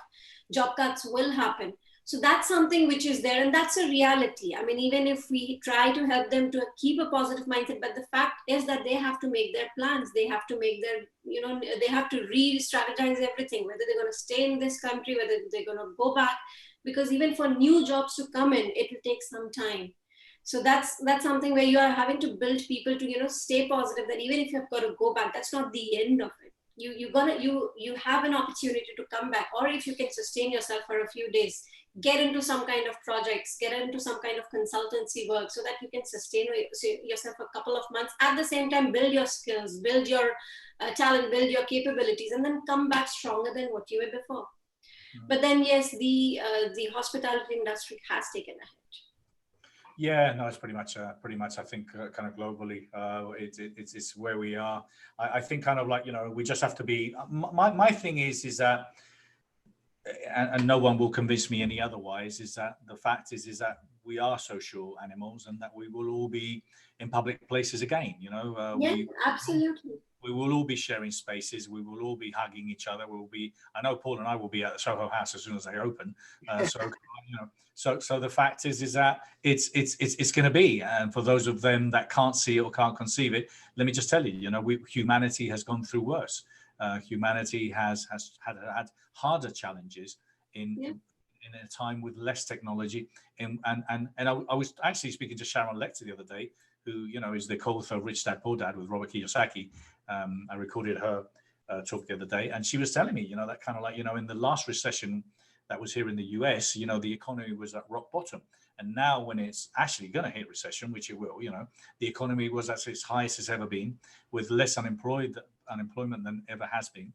Job cuts will happen. So that's something which is there, and that's a reality. I mean, even if we try to help them to keep a positive mindset, but the fact is that they have to make their plans. They have to make their, they have to re-strategize everything, whether they're going to stay in this country, whether they're going to go back, because even for new jobs to come in, it will take some time. So that's something where you are having to build people to, stay positive, that even if you've got to go back, that's not the end of it. You have an opportunity to come back, or if you can sustain yourself for a few days, get into some kind of projects, get into some kind of consultancy work so that you can sustain yourself for a couple of months. At the same time, build your skills, build your talent, build your capabilities, and then come back stronger than what you were before. But then, yes, the hospitality industry has taken a hit. Yeah, no, it's pretty much, I think, kind of globally, it's where we are. I think kind of like, we just have to be, my thing is that, and no one will convince me any otherwise, is that the fact is that we are social animals, and that we will all be in public places again, Yeah, absolutely. We will all be sharing spaces. We will all be hugging each other. I know Paul and I will be at the Soho House as soon as they open. So the fact is that it's going to be, and for those of them that can't see it or can't conceive it, let me just tell you, humanity has gone through worse. Humanity has had harder challenges in a time with less technology. And I was actually speaking to Sharon Lecter the other day, who is the co-author of Rich Dad Poor Dad with Robert Kiyosaki. I recorded her talk the other day, and she was telling me, that kind of like, in the last recession that was here in the US, the economy was at rock bottom. And now when it's actually going to hit recession, which it will, the economy was at its highest it's ever been, with less unemployment than ever has been.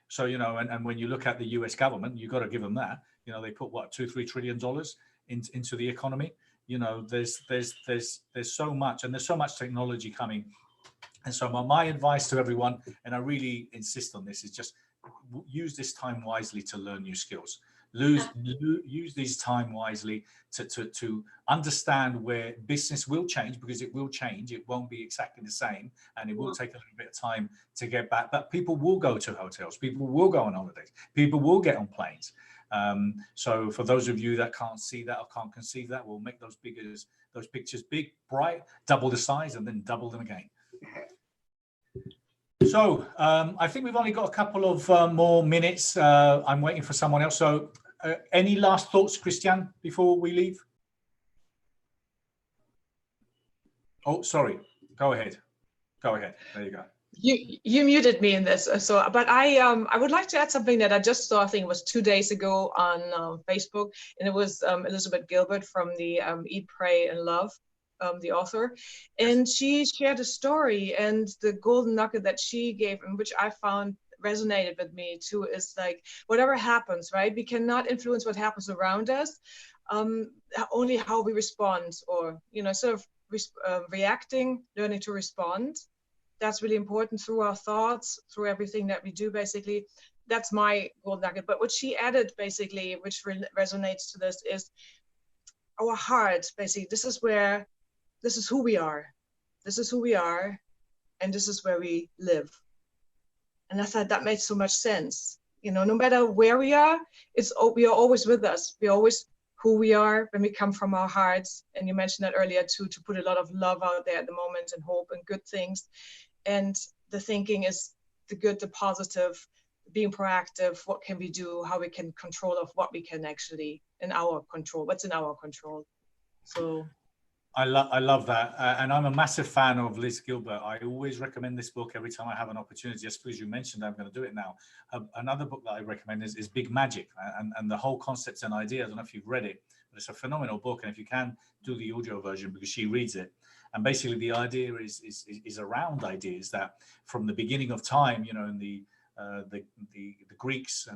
So, and when you look at the US government, you've got to give them that. They put what, $2-3 trillion into the economy. There's so much, and there's so much technology coming. And so my advice to everyone, and I really insist on this, is just use this time wisely to learn new skills. Use this time wisely to understand where business will change, because it will change. It won't be exactly the same, and it will take a little bit of time to get back. But people will go to hotels. People will go on holidays. People will get on planes. So for those of you that can't see that or can't conceive that, we'll make those pictures big, bright, double the size, and then double them again. So I think we've only got a couple of more minutes. I'm waiting for someone else. So any last thoughts, Christiane, before we leave? Oh, sorry. Go ahead. There you go. You muted me in this, but I would like to add something that I just saw. I think it was 2 days ago on Facebook, and it was Elizabeth Gilbert from the Eat, Pray, and Love, the author, and she shared a story, and the golden nugget that she gave, and which I found resonated with me too, is like, whatever happens, right? We cannot influence what happens around us, only how we respond, or sort of reacting, learning to respond. that's really important through our thoughts, through everything that we do, basically. That's my gold nugget. But what she added, basically, which resonates to this, is our heart. Basically, this is who we are. This is who we are, and this is where we live. And I thought that made so much sense. You know, no matter where we are, we are always with us. We're always who we are when we come from our hearts. And you mentioned that earlier too, to put a lot of love out there at the moment and hope and good things. And the thinking is the good, the positive, being proactive. What can we do? How we can control of what we can actually in our control. What's in our control? So I love that. And I'm a massive fan of Liz Gilbert. I always recommend this book every time I have an opportunity. Just because you mentioned, I'm going to do it now. Another book that I recommend is Big Magic, and the whole concepts and idea. I don't know if you've read it, but it's a phenomenal book. And if you can, do the audio version, because she reads it. And basically the idea is around ideas that from the beginning of time, you know, in the Greeks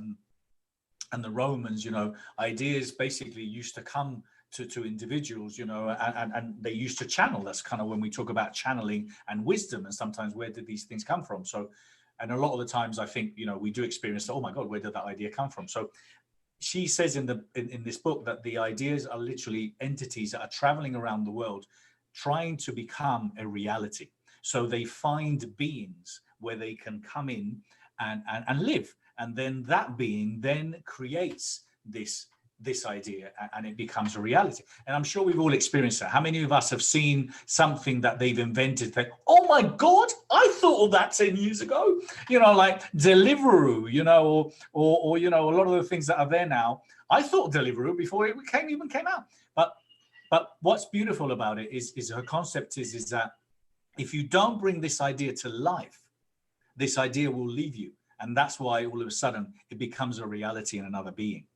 and the Romans, you know, ideas basically used to come to individuals, you know, and they used to channel. That's kind of when we talk about channeling and wisdom, and sometimes where did these things come from? So, and a lot of the times I think, you know, we do experience, oh my God, where did that idea come from? So she says in this book that the ideas are literally entities that are traveling around the world trying to become a reality. So they find beings where they can come in and live, and then that being then creates this idea, and it becomes a reality. And I'm sure we've all experienced that. How many of us have seen something that they've invented, think, oh my God, I thought of that 10 years ago, you know, like Deliveroo, you know, or you know, a lot of the things that are there now, I thought Deliveroo before it even came out. But what's beautiful about it is her concept is that if you don't bring this idea to life, this idea will leave you. And that's why all of a sudden it becomes a reality in another being.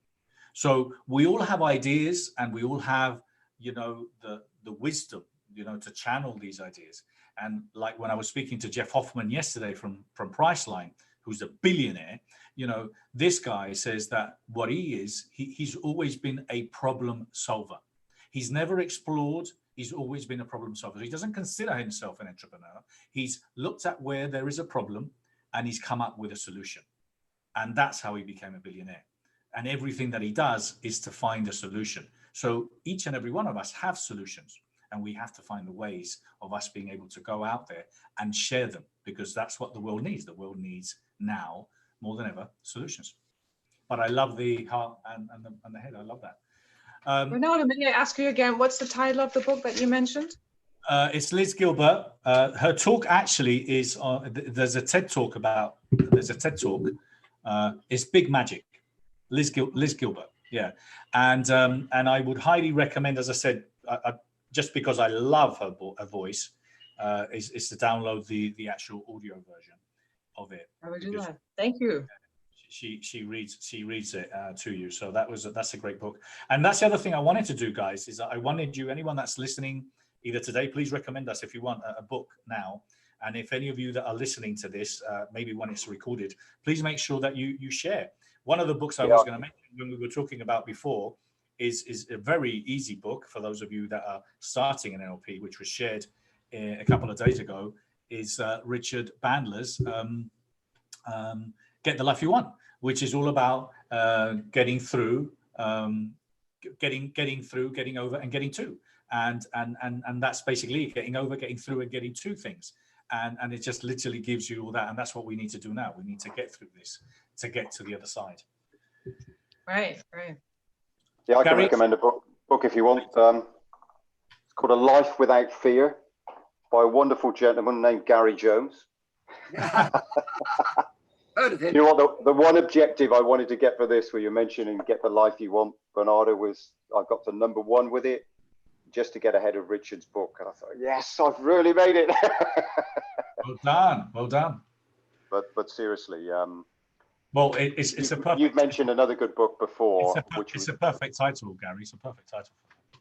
So we all have ideas, and we all have, you know, the wisdom, you know, to channel these ideas. And like when I was speaking to Jeff Hoffman yesterday from Priceline, who's a billionaire, you know, this guy says that what he is, he's always been a problem solver. He's never explored. He's always been a problem solver. He doesn't consider himself an entrepreneur. He's looked at where there is a problem and he's come up with a solution. And that's how he became a billionaire. And everything that he does is to find a solution. So each and every one of us have solutions, and we have to find the ways of us being able to go out there and share them, because that's what the world needs. The world needs now more than ever solutions. But I love the heart and the head. I love that. Bernardo, may I ask you again, what's the title of the book that you mentioned? It's Liz Gilbert. Her talk actually is there's a TED talk. It's Big Magic. Liz Gilbert, yeah, and I would highly recommend, as I said, just because I love her voice, is to download the actual audio version of it. I will do that. Thank you. She reads it to you, so that's a great book. And that's the other thing I wanted to do, guys, is that I wanted you, anyone that's listening, either today, please recommend us if you want a book now. And if any of you that are listening to this, maybe when it's recorded, please make sure that you share. One of the books I was going to mention when we were talking about before is a very easy book for those of you that are starting in NLP, which was shared a couple of days ago, is Richard Bandler's Get the Life You Want, which is all about getting through, getting over, and getting to. And that's basically getting over, getting through, and getting to things. And it just literally gives you all that. And that's what we need to do now. We need to get through this to get to the other side. Right. Yeah, I Garry? can recommend a book if you want. It's called A Life Without Fear by a wonderful gentleman named Garry Jones. Heard of him. You know what, the one objective I wanted to get for this, where you're mentioning Get the Life You Want, Bernardo, was I got to #1 with it, just to get ahead of Richard's book. And I thought, yes, I've really made it. Well done. But seriously, well, it's a perfect. You've mentioned another good book before, it's a perfect title, Garry. It's a perfect title.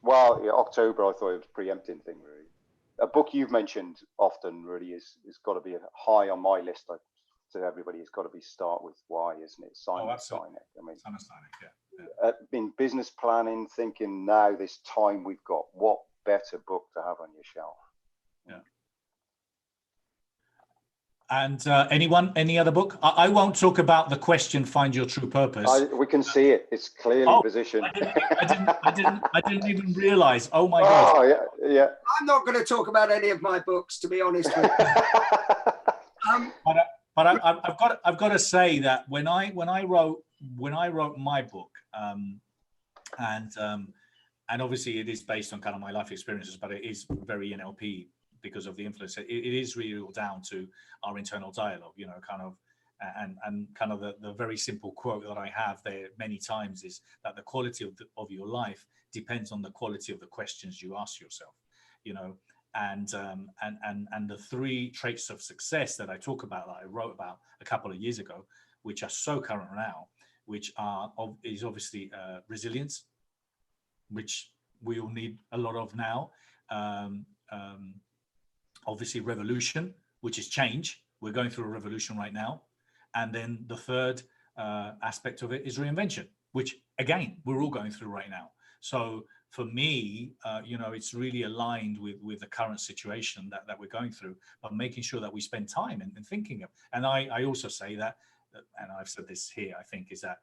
Well, yeah, October, I thought it was a preempting thing, really. A book you've mentioned often really is got to be high on my list. To everybody, it's got to be Start With Why, isn't it? Simon Sinek. I mean, Simon Sinek, yeah. In business planning, thinking now this time we've got, what better book to have on your shelf? Yeah. And any other book? I won't talk about the question, find your true purpose. We can see it. It's clearly positioned. I didn't even realize. Oh my God. Oh, yeah. I'm not going to talk about any of my books, to be honest with you. But I've got to say that when I wrote my book, and obviously it is based on kind of my life experiences, but it is very NLP because of the influence. It is really all down to our internal dialogue, you know, kind of, and kind of the very simple quote that I have there many times is that the quality of your life depends on the quality of the questions you ask yourself, you know. And the 3 traits of success that I talk about, that I wrote about a couple of years ago, which are so current now, which is obviously resilience, which we all need a lot of now. Obviously revolution, which is change. We're going through a revolution right now. And then the third aspect of it is reinvention, which again, we're all going through right now. So for me, you know, it's really aligned with the current situation that we're going through, but making sure that we spend time in thinking of. And I also say that, and I've said this here, I think, is that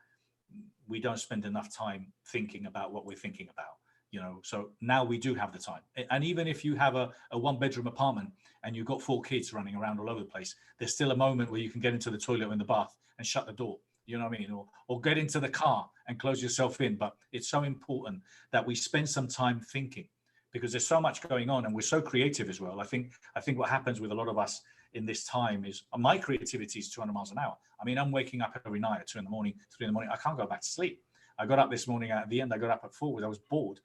we don't spend enough time thinking about what we're thinking about, you know. So now we do have the time. And even if you have a 1-bedroom apartment and you've got 4 kids running around all over the place, there's still a moment where you can get into the toilet or in the bath and shut the door. You know what I mean? Or get into the car and close yourself in. But it's so important that we spend some time thinking, because there's so much going on and we're so creative as well. I think what happens with a lot of us in this time is my creativity is 200 miles an hour. I mean, I'm waking up every night at 2 in the morning, 3 in the morning. I can't go back to sleep. I got up this morning at the end. I got up at 4 because I was bored.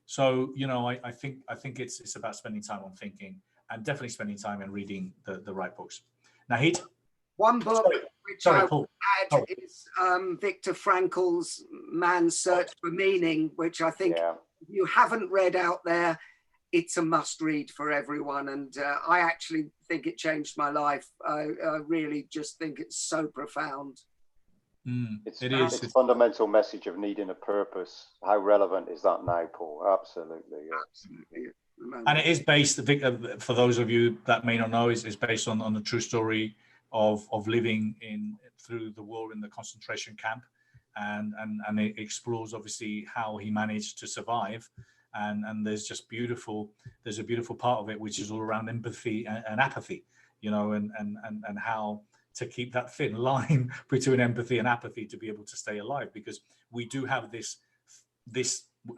So, you know, I think it's about spending time on thinking and definitely spending time and reading the right books. Naheed? One book which I would add is Viktor Frankl's Man's Search for Meaning, which I think if you haven't read out there, it's a must read for everyone. And I actually think it changed my life. I really just think it's so profound. It's a fundamental message of needing a purpose. How relevant is that now, Paul? Absolutely. And it is based, for those of you that may not know, is based on the true story of living through the war in the concentration camp, and it explores obviously how he managed to survive, and there's a beautiful part of it which is all around empathy and apathy, you know, and how to keep that thin line between empathy and apathy to be able to stay alive, because we do have this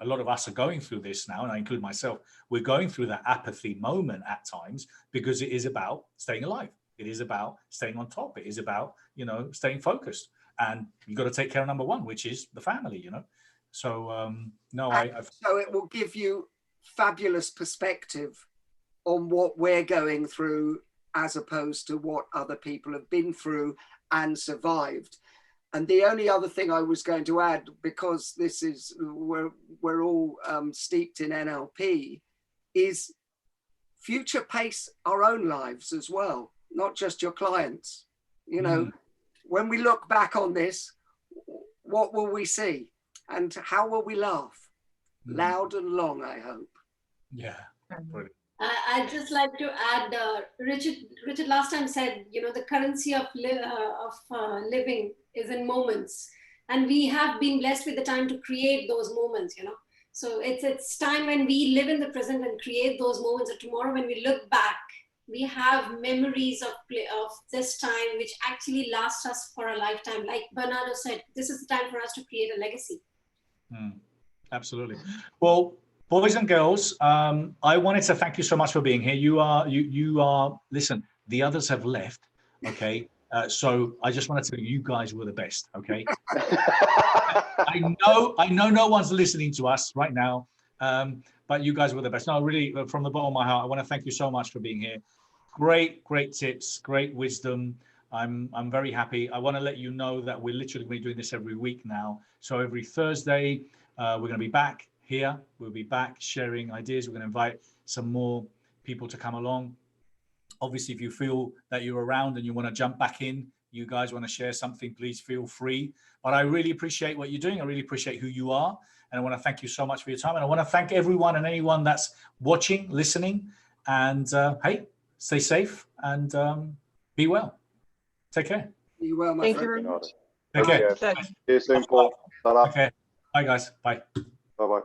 a lot of us are going through this now, and I include myself. We're going through that apathy moment at times because it is about staying alive. It is about staying on top. It is about, you know, staying focused. And you've got to take care of number one, which is the family, you know. So, so it will give you fabulous perspective on what we're going through as opposed to what other people have been through and survived. And the only other thing I was going to add, because this is, we're all steeped in NLP, is future pace our own lives as well, not just your clients. You know, when we look back on this, what will we see? And how will we laugh? Loud and long, I hope. Yeah. Brilliant. I'd just like to add, Richard last time said, you know, the currency of living is in moments. And we have been blessed with the time to create those moments, you know. So it's time when we live in the present and create those moments. And tomorrow when we look back, we have memories of this time which actually lasts us for a lifetime. Like Bernardo said, this is the time for us to create a legacy. Absolutely. Well, boys and girls, I wanted to thank you so much for being here. You are, listen, the others have left, okay? So I just want to tell you, you guys were the best, okay? I know no one's listening to us right now, but you guys were the best. No, really, from the bottom of my heart, I want to thank you so much for being here. Great tips, great wisdom. I'm very happy. I want to let you know that we're literally going to be doing this every week now. So every Thursday, we're going to be back here. We'll be back sharing ideas. We're going to invite some more people to come along. Obviously, if you feel that you're around and you want to jump back in, you guys want to share something, please feel free. But I really appreciate what you're doing. I really appreciate who you are. And I want to thank you so much for your time. And I want to thank everyone and anyone that's watching, listening. And hey, stay safe and be well. Take care. Be well, my Thank friend. you very much. Take care. Thanks. See you soon, Paul. Bye. Okay. Bye, guys. Bye. Bye.